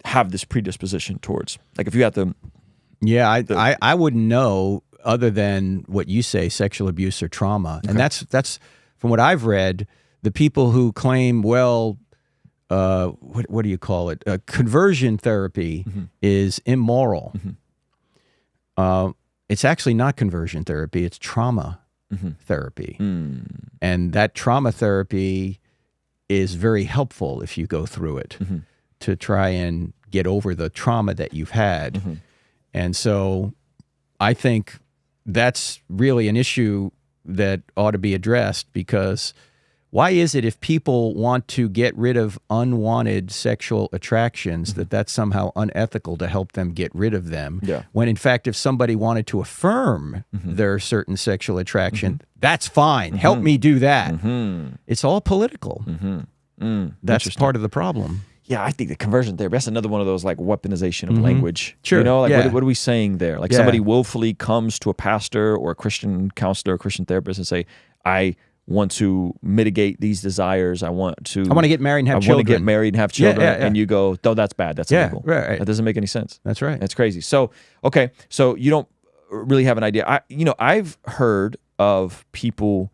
have this predisposition towards? Like if you had to. Yeah, I wouldn't know other than what you say, sexual abuse or trauma. Okay. And that's from what I've read, the people who claim, well, what do you call it? Conversion therapy is immoral. It's actually not conversion therapy, it's trauma therapy. And that trauma therapy is very helpful if you go through it to try and get over the trauma that you've had. And so I think that's really an issue that ought to be addressed, because why is it if people want to get rid of unwanted sexual attractions that's somehow unethical to help them get rid of them? Yeah. When in fact, if somebody wanted to affirm their certain sexual attraction, that's fine. Help me do that. It's all political. That's part of the problem. Yeah, I think the conversion therapy, that's another one of those like weaponization of language. Sure. You know, like Yeah. what are we saying there? Like somebody willfully comes to a pastor or a Christian counselor, or Christian therapist and say, I want to mitigate these desires. I want to get married and have children. I want to get married and have children. Yeah. And you go, no, that's bad. That's illegal. Right. That doesn't make any sense. That's right. That's crazy. So, okay. So you don't really have an idea. I've heard of people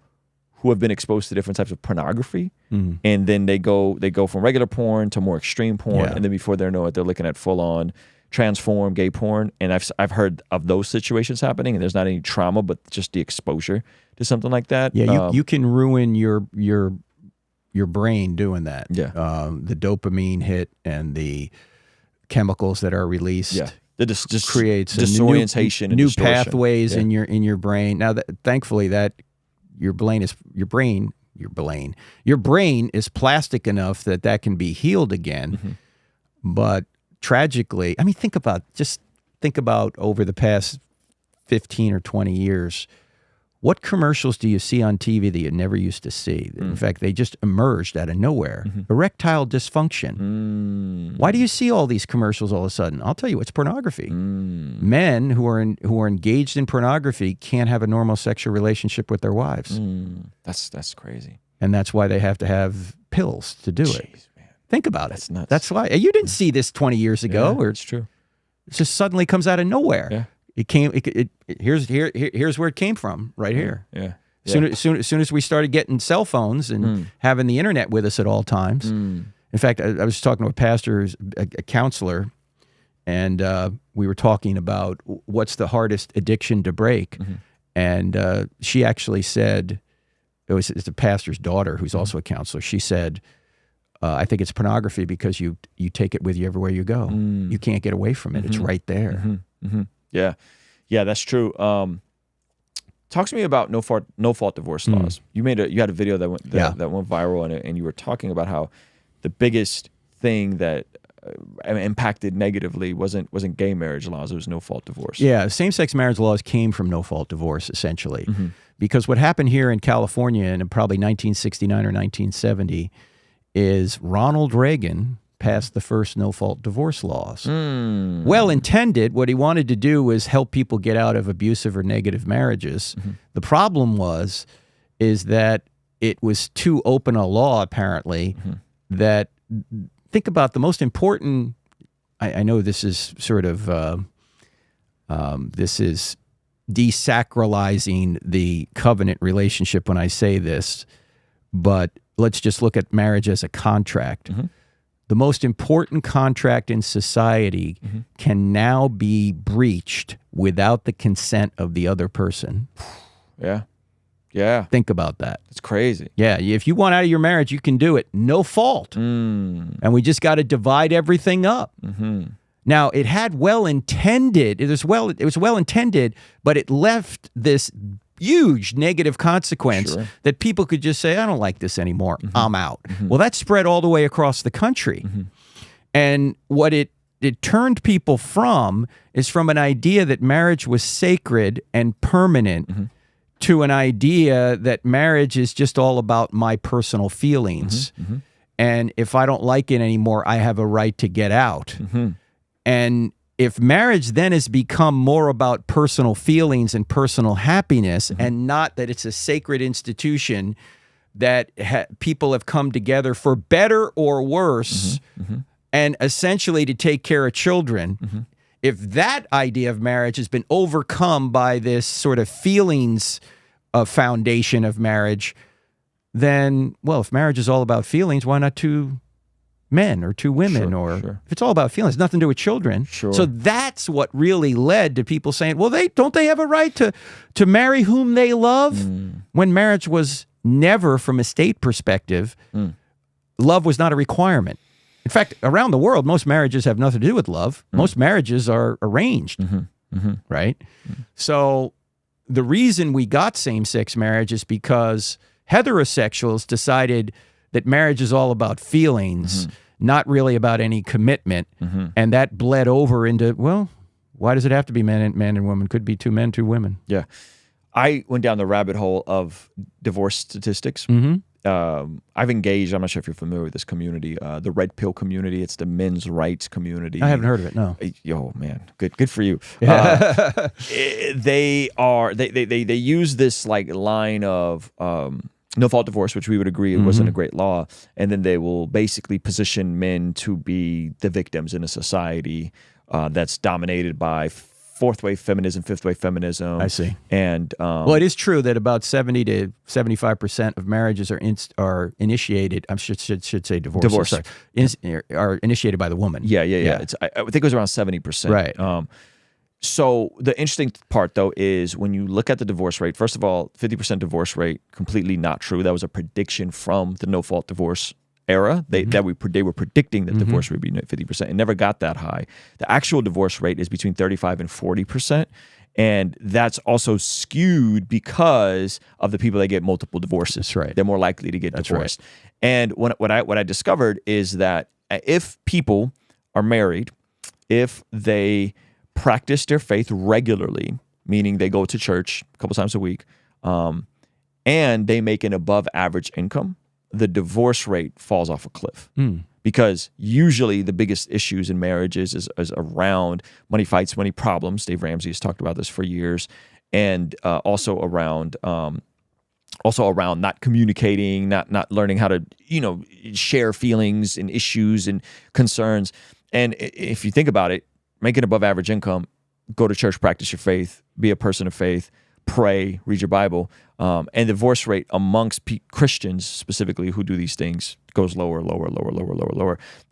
who have been exposed to different types of pornography, and then they go from regular porn to more extreme porn, and then before they know it, they're looking at full on transform gay porn. And I've heard of those situations happening, and there's not any trauma, but just the exposure to something like that. Yeah, you can ruin your brain doing that. Yeah, the dopamine hit and the chemicals that are released. Yeah. That just creates disorientation, new and pathways in your brain. Now, thankfully, that your brain is plastic enough that can be healed again. But tragically, I mean, think about over the past 15 or 20 years, what commercials do you see on TV that you never used to see? In fact, they just emerged out of nowhere. Erectile dysfunction. Why do you see all these commercials all of a sudden? I'll tell you, it's pornography. Men who are engaged in pornography can't have a normal sexual relationship with their wives. That's crazy. And that's why they have to have pills to do it. Man. Think about it. That's nuts. That's why. You didn't see this 20 years ago. Or it's true. It just suddenly comes out of nowhere. Yeah. Here's where it came from, right here. Yeah. As soon as we started getting cell phones and having the internet with us at all times. In fact, I was talking to a pastor, a counselor, and we were talking about what's the hardest addiction to break. And she actually said, it's a pastor's daughter who's also a counselor. She said, I think it's pornography because you take it with you everywhere you go. You can't get away from it. It's right there. Yeah, that's true. Talk to me about no fault divorce laws. You had a video that went viral, and you were talking about how the biggest thing that impacted negatively wasn't gay marriage laws. It was no fault divorce. Yeah, same-sex marriage laws came from no fault divorce essentially, because what happened here in California in probably 1969 or 1970 is Ronald Reagan passed the first no-fault divorce laws. Well intended. What he wanted to do was help people get out of abusive or negative marriages. The problem was is that it was too open a law, apparently, that think about the most important, I know this is sort of, this is desacralizing the covenant relationship when I say this, but let's just look at marriage as a contract. The most important contract in society can now be breached without the consent of the other person. Yeah. Yeah. Think about that. It's crazy. Yeah. If you want out of your marriage, you can do it. No fault. And we just got to divide everything up. Now, it had well-intended, it was well-intended, but it left this huge negative consequence that people could just say, I don't like this anymore. I'm out. Well, that spread all the way across the country. And what it turned people from is from an idea that marriage was sacred and permanent to an idea that marriage is just all about my personal feelings. And if I don't like it anymore, I have a right to get out. And if marriage then has become more about personal feelings and personal happiness and not that it's a sacred institution that people have come together for better or worse and essentially to take care of children, if that idea of marriage has been overcome by this sort of feelings foundation of marriage, then, well, if marriage is all about feelings, why not two men or two women? If it's all about feelings, nothing to do with children. So that's what really led to people saying, well, don't they have a right to marry whom they love? When marriage was never, from a state perspective, love was not a requirement. In fact, around the world, most marriages have nothing to do with love. Most marriages are arranged, right? So the reason we got same-sex marriage is because heterosexuals decided that marriage is all about feelings, not really about any commitment. And that bled over into, well, why does it have to be man and woman? Could be two men, two women. Yeah. I went down the rabbit hole of divorce statistics. I've engaged, I'm not sure if you're familiar with this community, the Red Pill community. It's the men's rights community. I haven't heard of it, no. Yo, man, good for you. They use this like line of no-fault divorce, which we would agree it wasn't a great law, and then they will basically position men to be the victims in a society that's dominated by fourth-wave feminism, fifth-wave feminism. I see. And well, it is true that about 70 to 75% of marriages are initiated. I should say divorce. Sorry, are initiated by the woman. Yeah. I think it was around 70%. Right. So the interesting part, though, is when you look at the divorce rate, first of all, 50% divorce rate, completely not true. That was a prediction from the no-fault divorce era. They were predicting that divorce rate would be 50%. It never got that high. The actual divorce rate is between 35 and 40%. And that's also skewed because of the people that get multiple divorces. That's right. They're more likely to get divorced. Right. And what I discovered is that if people are married, if they practice their faith regularly, meaning they go to church a couple times a week, and they make an above average income, the divorce rate falls off a cliff. Because usually the biggest issues in marriages is around money fights, money problems. Dave Ramsey has talked about this for years, and also around not communicating, not learning how to share feelings and issues and concerns. And if you think about it, make an above average income, go to church, practice your faith, be a person of faith, pray, read your Bible, and the divorce rate amongst Christians specifically who do these things goes lower.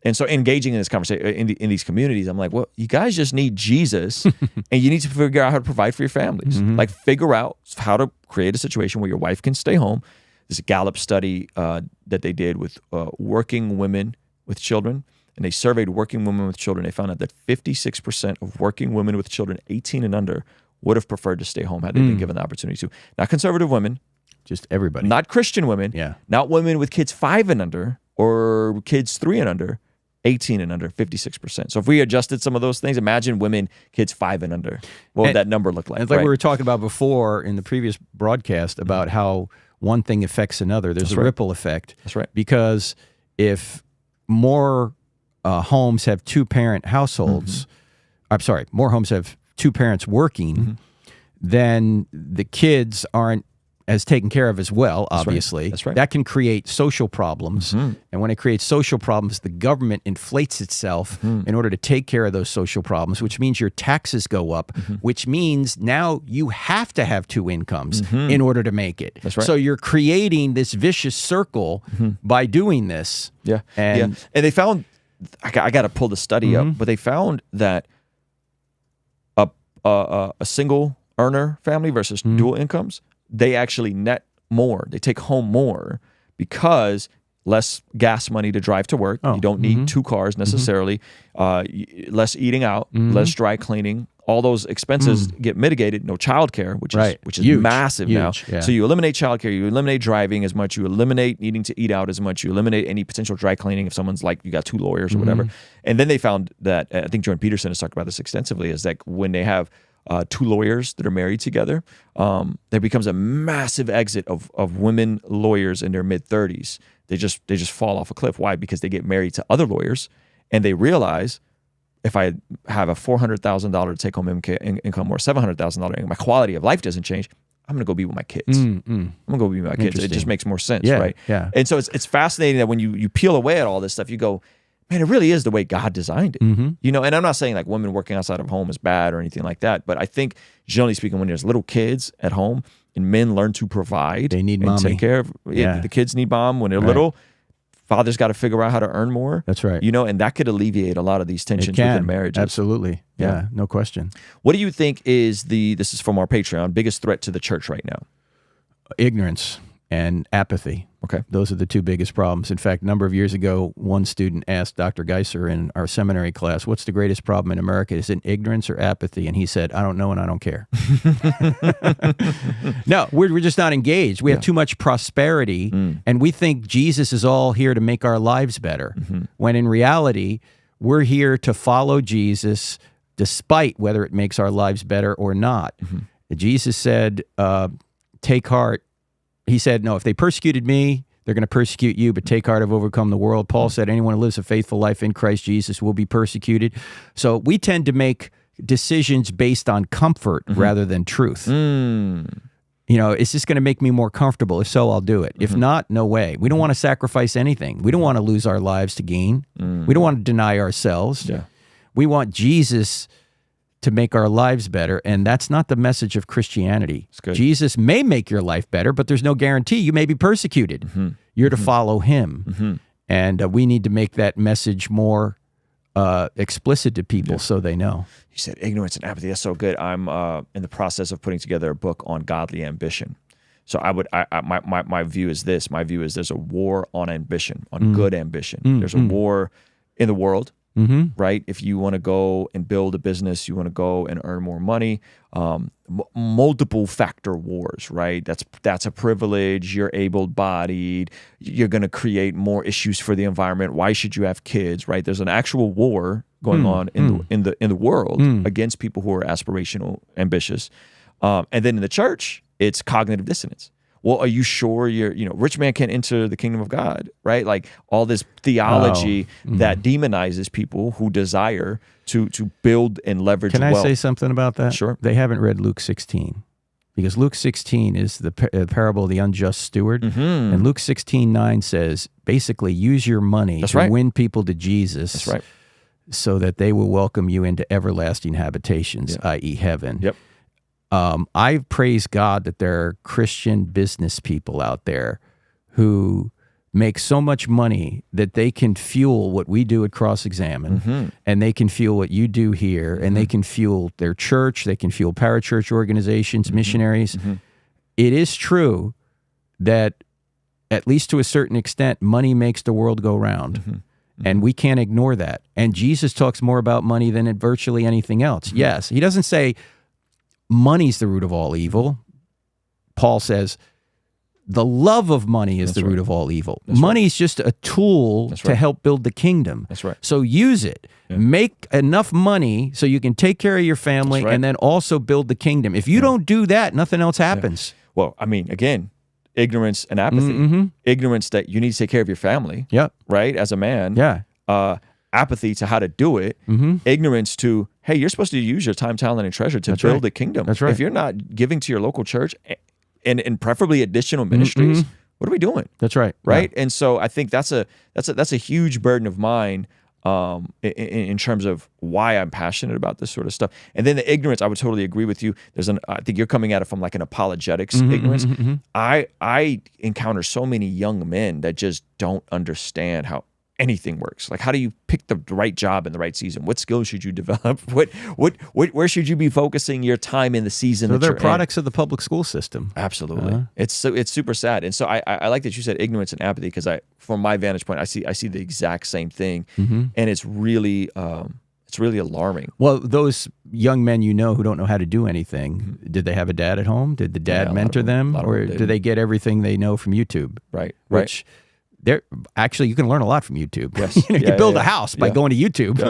And so engaging in this conversation in these communities, I'm like, well, you guys just need Jesus, and you need to figure out how to provide for your families. Like, figure out how to create a situation where your wife can stay home. There's a Gallup study that they did with working women with children. And they surveyed working women with children. They found out that 56% of working women with children 18 and under would have preferred to stay home had they been given the opportunity to. Not conservative women. Just everybody. Not Christian women. Yeah. Not women with kids 5 and under or kids 3 and under. 18 and under, 56%. So if we adjusted some of those things, imagine women, kids 5 and under. What would that number look like? It's like we were talking about before in the previous broadcast about how one thing affects another. There's a ripple effect. That's right. Because if more homes have two-parent households, more homes have two parents working, then the kids aren't as taken care of as well, obviously. That's right. That can create social problems. And when it creates social problems, the government inflates itself in order to take care of those social problems, which means your taxes go up, which means now you have to have two incomes in order to make it. That's right. So you're creating this vicious circle by doing this. Yeah. And they found, I got to pull the study up, but they found that a single earner family versus dual incomes, they actually net more. They take home more because less gas money to drive to work. You don't need two cars necessarily. Less eating out, less dry cleaning. All those expenses get mitigated. No childcare, which is huge, massive now. Yeah. So you eliminate childcare, you eliminate driving as much, you eliminate needing to eat out as much, you eliminate any potential dry cleaning if someone's like you got two lawyers or whatever. And then they found that I think Jordan Peterson has talked about this extensively. Is that when they have two lawyers that are married together, there becomes a massive exit of women lawyers in their mid-30s. They just fall off a cliff. Why? Because they get married to other lawyers, and they realize, if I have a $400,000 take-home income or $700,000 income, my quality of life doesn't change. I'm going to go be with my kids. I'm going to go be with my kids. It just makes more sense, right? Yeah. And so it's fascinating that when you peel away at all this stuff, you go, man, it really is the way God designed it. You know, and I'm not saying like women working outside of home is bad or anything like that, but I think generally speaking, when there's little kids at home and men learn to provide, they need and mommy. take care of the kids need mom when they're little. Father's got to figure out how to earn more. That's right. You know, and that could alleviate a lot of these tensions within marriages. Absolutely. Yeah, no question. What do you think is this is from our Patreon, biggest threat to the church right now? Ignorance and apathy. Okay. Those are the two biggest problems. In fact, a number of years ago, one student asked Dr. Geisser in our seminary class, what's the greatest problem in America? Is it ignorance or apathy? And he said, I don't know and I don't care. No, we're just not engaged. We have too much prosperity, and we think Jesus is all here to make our lives better, when in reality, we're here to follow Jesus despite whether it makes our lives better or not. Jesus said, take heart. He said, no, if they persecuted me, they're going to persecute you, but take heart, I've overcome the world. Paul said, anyone who lives a faithful life in Christ Jesus will be persecuted. So we tend to make decisions based on comfort rather than truth. You know, is this going to make me more comfortable? If so, I'll do it. If not, no way. We don't want to sacrifice anything. We don't want to lose our lives to gain. We don't want to deny ourselves. We want Jesus to make our lives better, and that's not the message of Christianity. Jesus may make your life better, but there's no guarantee. You may be persecuted. You're to follow him, and we need to make that message more explicit to people so they know. You said ignorance and apathy. That's so good. I'm in the process of putting together a book on godly ambition. So my view is this. My view is there's a war on ambition, on good ambition. There's a war in the world. Right? If you want to go and build a business, you want to go and earn more money, multiple factor wars, right? That's a privilege. You're able-bodied. You're going to create more issues for the environment. Why should you have kids, right? There's an actual war going on in the world against people who are aspirational, ambitious. And then in the church, it's cognitive dissonance. Well, are you sure rich man can't enter the kingdom of God, right? Like all this theology that demonizes people who desire to build and leverage wealth. Can I say something about that? Sure. They haven't read Luke 16, because Luke 16 is the parable of the unjust steward. And Luke 16:9 says, basically, use your money to win people to Jesus. That's right. So that they will welcome you into everlasting habitations, i.e. heaven. Yep. I praise God that there are Christian business people out there who make so much money that they can fuel what we do at Cross Examine, and they can fuel what you do here, and they can fuel their church, they can fuel parachurch organizations, missionaries. It is true that, at least to a certain extent, money makes the world go round. And we can't ignore that. And Jesus talks more about money than virtually anything else. Yes, he doesn't say money's the root of all evil. Paul says the love of money is the root of all evil. Money is just a tool to help build the kingdom. That's right. So use it. Make enough money so you can take care of your family and then also build the kingdom. If you don't do that, nothing else happens. Well, I mean, again, ignorance and apathy. Ignorance that you need to take care of your family. Right? As a man. Apathy to how to do it. Ignorance to, hey, you're supposed to use your time, talent, and treasure to build a kingdom. That's right. If you're not giving to your local church and preferably additional ministries. What are we doing? That's right. Right. And so I think that's a huge burden of mine in terms of why I'm passionate about this sort of stuff. And then the ignorance, I would totally agree with you. I think you're coming at it from like an apologetics ignorance. I encounter so many young men that just don't understand how anything works. Like, how do you pick the right job in the right season? What skills should you develop? Where should you be focusing your time in the season? So they're products of the public school system. Absolutely. It's super sad. And so I like that you said ignorance and apathy, because from my vantage point, I see the exact same thing, and it's really alarming. Well, those young men who don't know how to do anything, did they have a dad at home? Did the dad mentor them, or do they get everything they know from YouTube? Right. Which actually, you can learn a lot from YouTube. Yes. You can build a house by going to YouTube,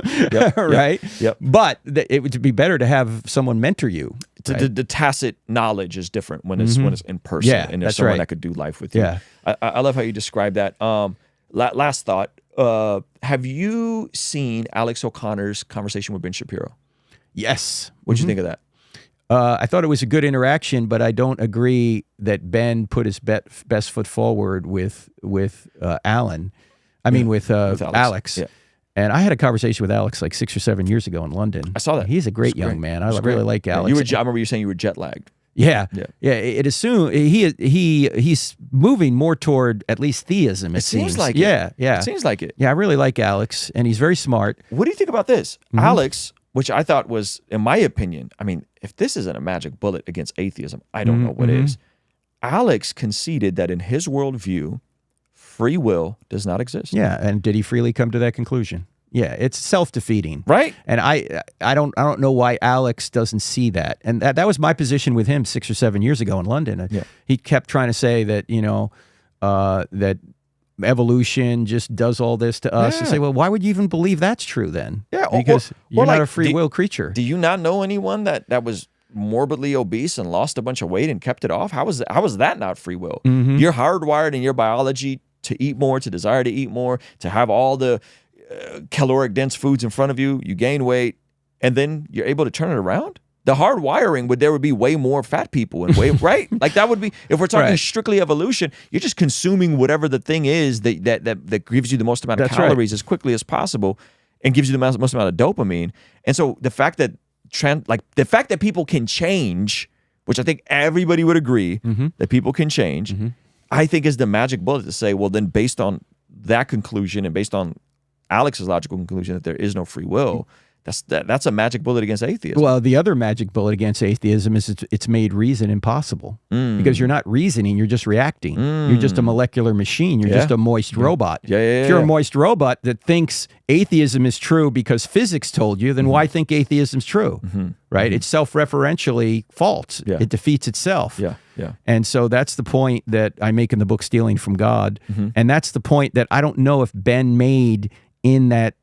right? Yep. But it would be better to have someone mentor you. Right? The tacit knowledge is different when it's in person, and there's someone that could do life with you. Yeah. I love how you describe that. Last thought. Have you seen Alex O'Connor's conversation with Ben Shapiro? Yes. What'd you think of that? I thought it was a good interaction, but I don't agree that Ben put his best foot forward with Alan. with Alex. Yeah. And I had a conversation with Alex like 6 or 7 years ago in London. I saw that. He's a great young man. I really like Alex. I remember you saying you were jet lagged. Yeah. It assumed he's moving more toward at least theism. It seems like it. It seems like it. Yeah, I really like Alex, and he's very smart. What do you think about this, Alex? Which I thought was, in my opinion, if this isn't a magic bullet against atheism, I don't know what is. Alex conceded that in his worldview, free will does not exist. Yeah, and did he freely come to that conclusion? Yeah, it's self-defeating, right? And I don't know why Alex doesn't see that. And that was my position with him 6 or 7 years ago in London. He kept trying to say that that evolution just does all this to us, and say, well, why would you even believe that's true then? Yeah, because you're not a free will creature. Do you not know anyone that was morbidly obese and lost a bunch of weight and kept it off? How was that not free will? You're hardwired in your biology to eat more, to desire to eat more, to have all the caloric dense foods in front of you. You gain weight, and then you're able to turn it around. The hard wiring there would be way more fat people and right? Like that would be, if we're talking strictly evolution, you're just consuming whatever the thing is that gives you the most amount of calories as quickly as possible and gives you the most amount of dopamine. And so the fact that people can change, which I think everybody would agree that people can change, I think is the magic bullet to say, well, then based on that conclusion and based on Alex's logical conclusion that there is no free will, that's a magic bullet against atheism. Well, the other magic bullet against atheism is it's made reason impossible, because you're not reasoning, you're just reacting. You're just a molecular machine. You're just a moist robot. If you're a moist robot that thinks atheism is true because physics told you, then why think atheism's true? Right? It's self-referentially false. It defeats itself. And so that's the point that I make in the book Stealing from God. And that's the point that I don't know if Ben made in that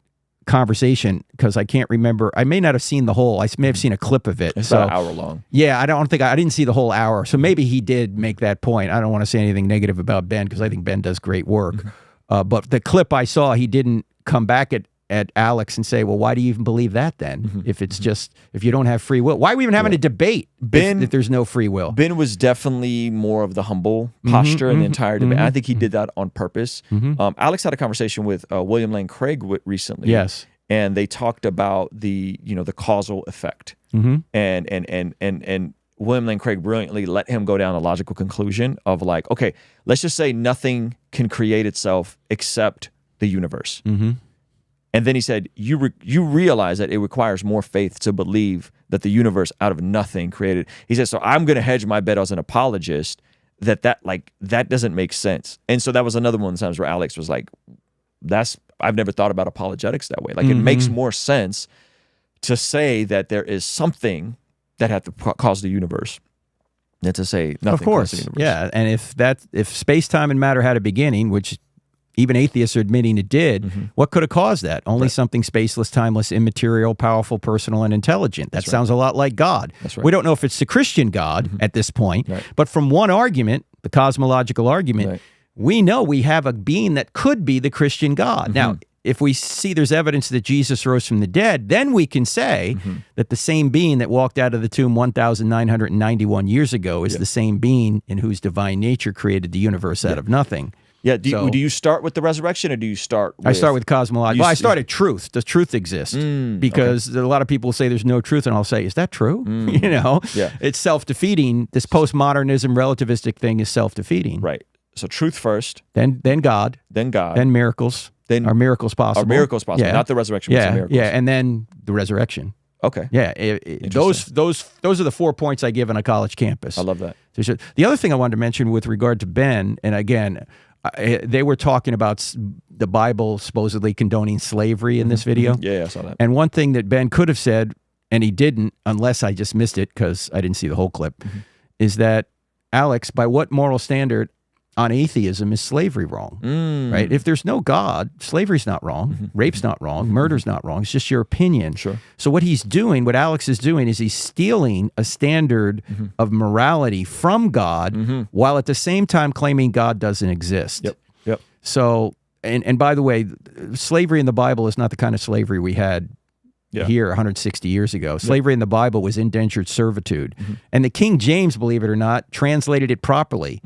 conversation, because I can't remember. I may not have seen the whole. I may have seen a clip of it. It's about an hour long. Yeah, I didn't see the whole hour. So maybe he did make that point. I don't want to say anything negative about Ben, because I think Ben does great work. But the clip I saw, he didn't come back at Alex and say, well, why do you even believe that then? If it's just, if you don't have free will, why are we even having a debate if there's no free will? Ben was definitely more of the humble posture in the entire debate. I think he did that on purpose. Alex had a conversation with William Lane Craig recently. Yes. And they talked about the causal effect. And William Lane Craig brilliantly let him go down a logical conclusion of like, okay, let's just say nothing can create itself except the universe. And then he said, you realize that it requires more faith to believe that the universe out of nothing created. He said, so I'm going to hedge my bet as an apologist that doesn't make sense. And so that was another one of the times where Alex was like, I've never thought about apologetics that way. Like it makes more sense to say that there is something that had to cause the universe than to say nothing. Of course, caused the universe. yeah. And if space, time, and matter had a beginning, which even atheists are admitting it did, what could have caused that? Only something spaceless, timeless, immaterial, powerful, personal, and intelligent. That sounds a lot like God. We don't know if it's the Christian God at this point, but from one argument, the cosmological argument, we know we have a being that could be the Christian God. Now, if we see there's evidence that Jesus rose from the dead, then we can say that the same being that walked out of the tomb 1,991 years ago is the same being in whose divine nature created the universe out of nothing. Yeah. Do you start with the resurrection, or do you start with... I start with cosmology. Well, I start at truth. Does truth exist? Because a lot of people say there's no truth, and I'll say, is that true? You know? Yeah. It's self-defeating. This postmodernism relativistic thing is self-defeating. Right. So truth first. Then God. Then God. Then miracles. Then are miracles possible? Are miracles possible? Yeah. Not the resurrection, but the miracles. Yeah, and then the resurrection. Okay. Yeah, those are the 4 points I give on a college campus. I love that. The other thing I wanted to mention with regard to Ben, and again, they were talking about the Bible supposedly condoning slavery in this video. Yeah, I saw that. And one thing that Ben could have said, and he didn't, unless I just missed it because I didn't see the whole clip, is that, Alex, by what moral standard on atheism is slavery wrong? Right? If there's no God, slavery's not wrong, rape's not wrong, murder's not wrong. It's just your opinion. Sure. So what Alex is doing is he's stealing a standard of morality from God while at the same time claiming God doesn't exist. Yep. So, and by the way, slavery in the Bible is not the kind of slavery we had here 160 years ago. Slavery in the Bible was indentured servitude. And the King James, believe it or not, translated it properly.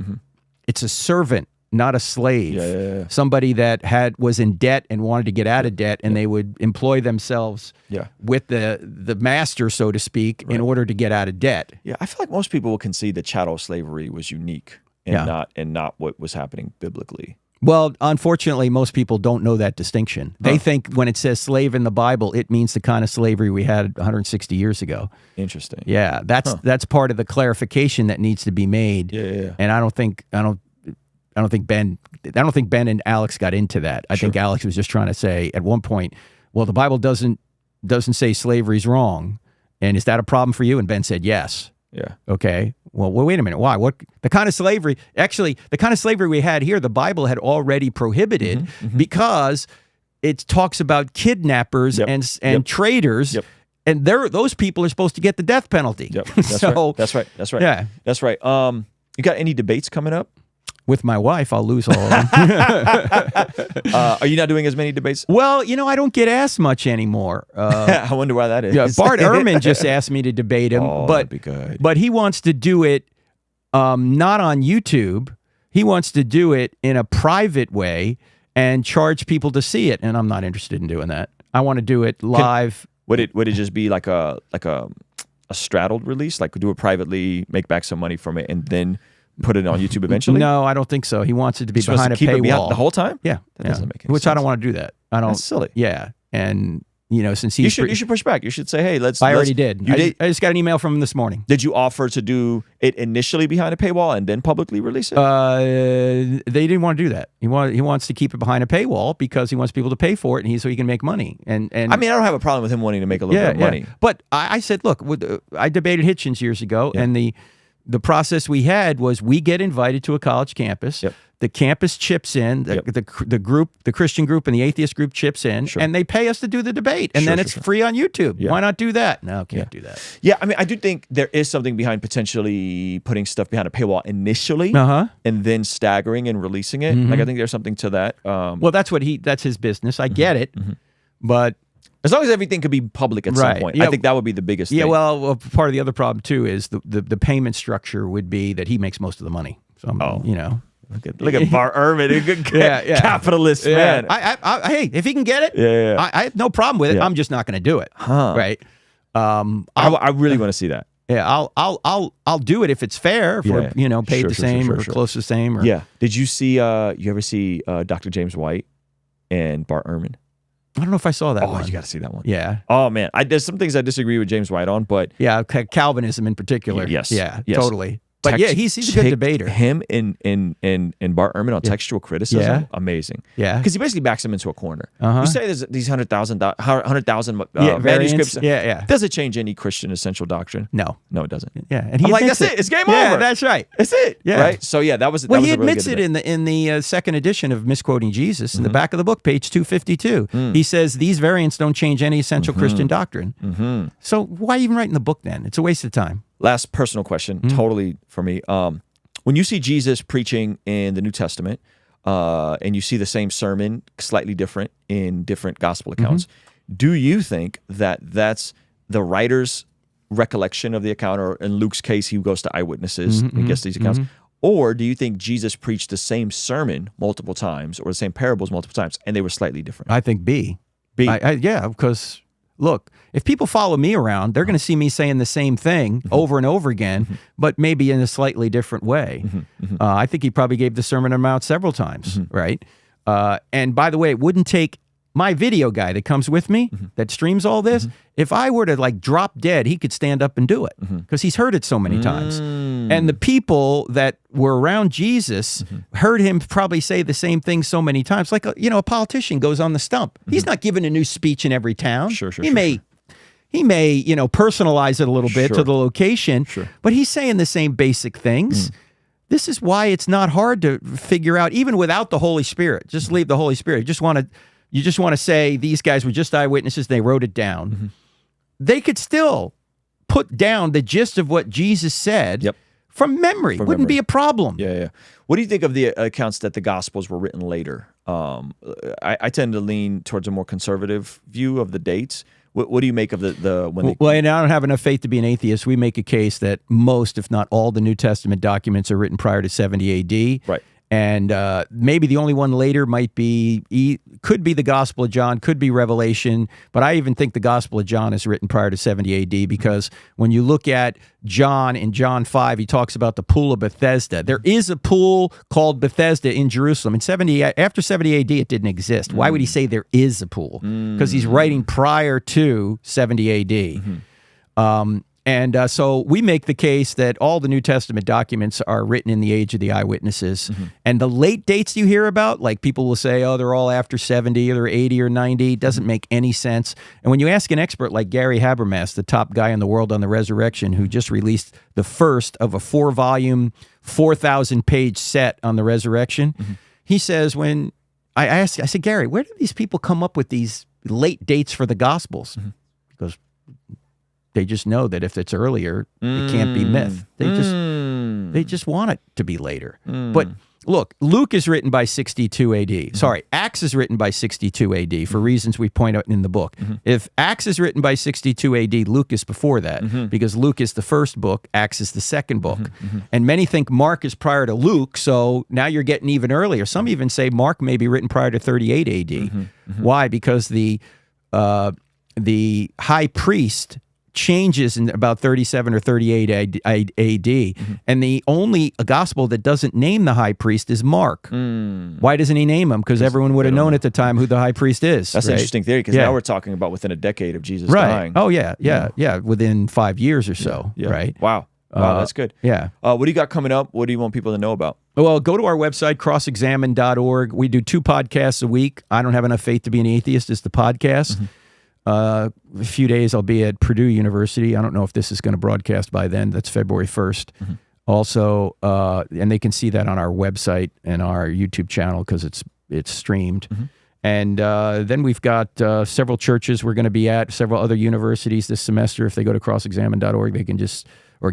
It's a servant, not a slave. Somebody that was in debt and wanted to get out of debt, and they would employ themselves with the master, so to speak, in order to get out of debt. Yeah, I feel like most people will concede that chattel slavery was unique and not what was happening biblically. Well, unfortunately, most people don't know that distinction. They think when it says slave in the Bible, it means the kind of slavery we had 160 years ago. Interesting. Yeah, that's part of the clarification that needs to be made. Yeah. And I don't think Ben and Alex got into that. I think Alex was just trying to say at one point, well, the Bible doesn't say slavery's wrong, and is that a problem for you? And Ben said yes. Yeah. Okay. Well, wait a minute. Why? What the kind of slavery? Actually, the kind of slavery we had here, the Bible had already prohibited because it talks about kidnappers and traitors, and those people are supposed to get the death penalty. Yep. That's right. Yeah. That's right. You got any debates coming up? With my wife, I'll lose all of them. Are you not doing as many debates? Well, I don't get asked much anymore. I wonder why that is. Yeah, Bart Ehrman just asked me to debate him, that'd be good. But he wants to do it not on YouTube. He wants to do it in a private way and charge people to see it, and I'm not interested in doing that. I want to do it live. Would it just be like a straddled release, like do it privately, make back some money from it, and then put it on YouTube eventually? No, I don't think so. He wants it to be behind a paywall the whole time. Yeah, that doesn't make any sense. sense. I don't want to do that. That's silly. Yeah, and since you should push back. You should say, hey, let's. I already did. I just got an email from him this morning. Did you offer to do it initially behind a paywall and then publicly release it? They didn't want to do that. He wants to keep it behind a paywall because he wants people to pay for it, and so he can make money. And I mean, I don't have a problem with him wanting to make a little bit of money. But I said, look, I debated Hitchens years ago, and the process we had was we get invited to a college campus. The campus chips in, the group, the Christian group and the atheist group chips in, and they pay us to do the debate. And then it's free on YouTube. Why not do that? No, can't do that. Yeah, I mean, I do think there is something behind potentially putting stuff behind a paywall initially and then staggering and releasing it. Like, I think there's something to that. Well, that's his business. I get it. But as long as everything could be public at some point, I think that would be the biggest thing. Yeah, well, part of the other problem, too, is the payment structure would be that he makes most of the money. So, Look at Bart Ehrman, a good capitalist man. Hey, if he can get it, I have no problem with it. I'm just not going to do it. Right? I really want to see that. Yeah, I'll do it if it's fair. If we're paid the same or close to the same. Or, Did you see? You ever see Dr. James White and Bart Ehrman? I don't know if I saw that one. You got to see that one. Yeah. Oh man, there's some things I disagree with James White on, but Calvinism in particular. Yes. Yeah. Totally. But he's a good debater. Him and Bart Ehrman on textual criticism, amazing. Yeah, because he basically backs him into a corner. You say there's these 100,000 manuscripts. Does it change any Christian essential doctrine? No, it doesn't. Yeah, and I'm like, that's it. It's game over. Yeah, that's right. That's it. Yeah. Right. So that was. Well, he admits it in the second edition of Misquoting Jesus in the back of the book, page 252. He says these variants don't change any essential Christian doctrine. So why even write in the book then? It's a waste of time. Last personal question, totally for me. When you see Jesus preaching in the New Testament, and you see the same sermon slightly different in different gospel accounts. Do you think that that's the writer's recollection of the account, or in Luke's case, he goes to eyewitnesses and gets these accounts? Or do you think Jesus preached the same sermon multiple times, or the same parables multiple times, and they were slightly different? I think B. Yeah, because look, if people follow me around, they're going to see me saying the same thing over and over again, but maybe in a slightly different way. I think he probably gave the Sermon on the Mount several times, right? And by the way, it wouldn't take my video guy that comes with me, that streams all this, if I were to like drop dead, he could stand up and do it because he's heard it so many times. And the people that were around Jesus heard him probably say the same thing so many times. Like, a politician goes on the stump. He's not giving a new speech in every town. He may, personalize it a little bit to the location, but he's saying the same basic things. This is why it's not hard to figure out, even without the Holy Spirit. Just leave the Holy Spirit. You just want to say these guys were just eyewitnesses. They wrote it down. They could still put down the gist of what Jesus said from memory. Wouldn't be a problem. Yeah. What do you think of the accounts that the Gospels were written later? I tend to lean towards a more conservative view of the dates. What do you make of Well, and I don't have enough faith to be an atheist. We make a case that most, if not all, the New Testament documents are written prior to 70 AD. Right. And maybe the only one later could be the Gospel of John, could be Revelation, but I even think the Gospel of John is written prior to 70 AD because when you look at John in John 5, he talks about the pool of Bethesda. There is a pool called Bethesda in Jerusalem. After 70 AD, it didn't exist. Why would he say there is a pool? Because he's writing prior to 70 AD. So we make the case that all the New Testament documents are written in the age of the eyewitnesses. And the late dates you hear about, like people will say, oh, they're all after 70 or 80 or 90, doesn't make any sense. And when you ask an expert like Gary Habermas, the top guy in the world on the resurrection, who just released the first of a 4-volume, 4,000-page set on the resurrection, he says, when I said, Gary, where do these people come up with these late dates for the Gospels? He goes, they just know that if it's earlier, it can't be myth. They just want it to be later. But look, Luke is written by 62 AD. Sorry, Acts is written by 62 AD for reasons we point out in the book. If Acts is written by 62 AD, Luke is before that because Luke is the first book, Acts is the second book. And many think Mark is prior to Luke, so now you're getting even earlier. Some even say Mark may be written prior to 38 AD. Why? Because the high priest changes in about 37 or 38 AD. And the only gospel that doesn't name the high priest is Mark. Why doesn't he name him? Because everyone would have known at the time who the high priest is. That's an interesting theory, because now we're talking about within a decade of Jesus dying. Oh, yeah, within 5 years or so, right? Wow, that's good. Yeah. What do you got coming up? What do you want people to know about? Well, go to our website, crossexamine.org. We do 2 podcasts a week. I Don't Have Enough Faith to Be an Atheist is the podcast. A few days I'll be at Purdue University. I don't know if this is going to broadcast by then. That's February 1st. Also, and they can see that on our website and our YouTube channel because it's streamed. And then we've got several churches we're going to be at, several other universities this semester. If they go to crossexamine.org, they can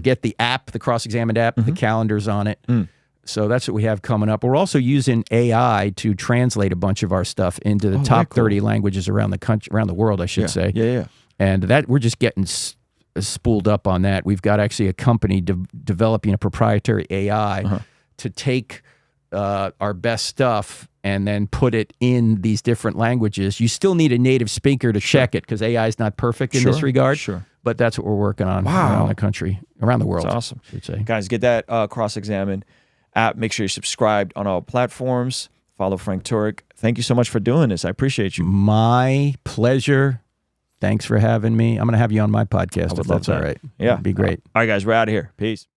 get the app, the Cross-Examined app, the calendar's on it. So that's what we have coming up. We're also using AI to translate a bunch of our stuff into the top 30 languages around the country, around the world, I should say. Yeah. And that we're just getting spooled up on that. We've got actually a company developing a proprietary AI to take our best stuff and then put it in these different languages. You still need a native speaker to check it because AI is not perfect in this regard. But that's what we're working on around the country, around the world. That's awesome. I should say. Guys, get that Cross-Examine app. Make sure you're subscribed on all platforms. Follow Frank Turek. Thank you so much for doing this. I appreciate you. My pleasure. Thanks for having me. I'm going to have you on my podcast if that's all right. Yeah. It'd be great. All right, guys, we're out of here. Peace.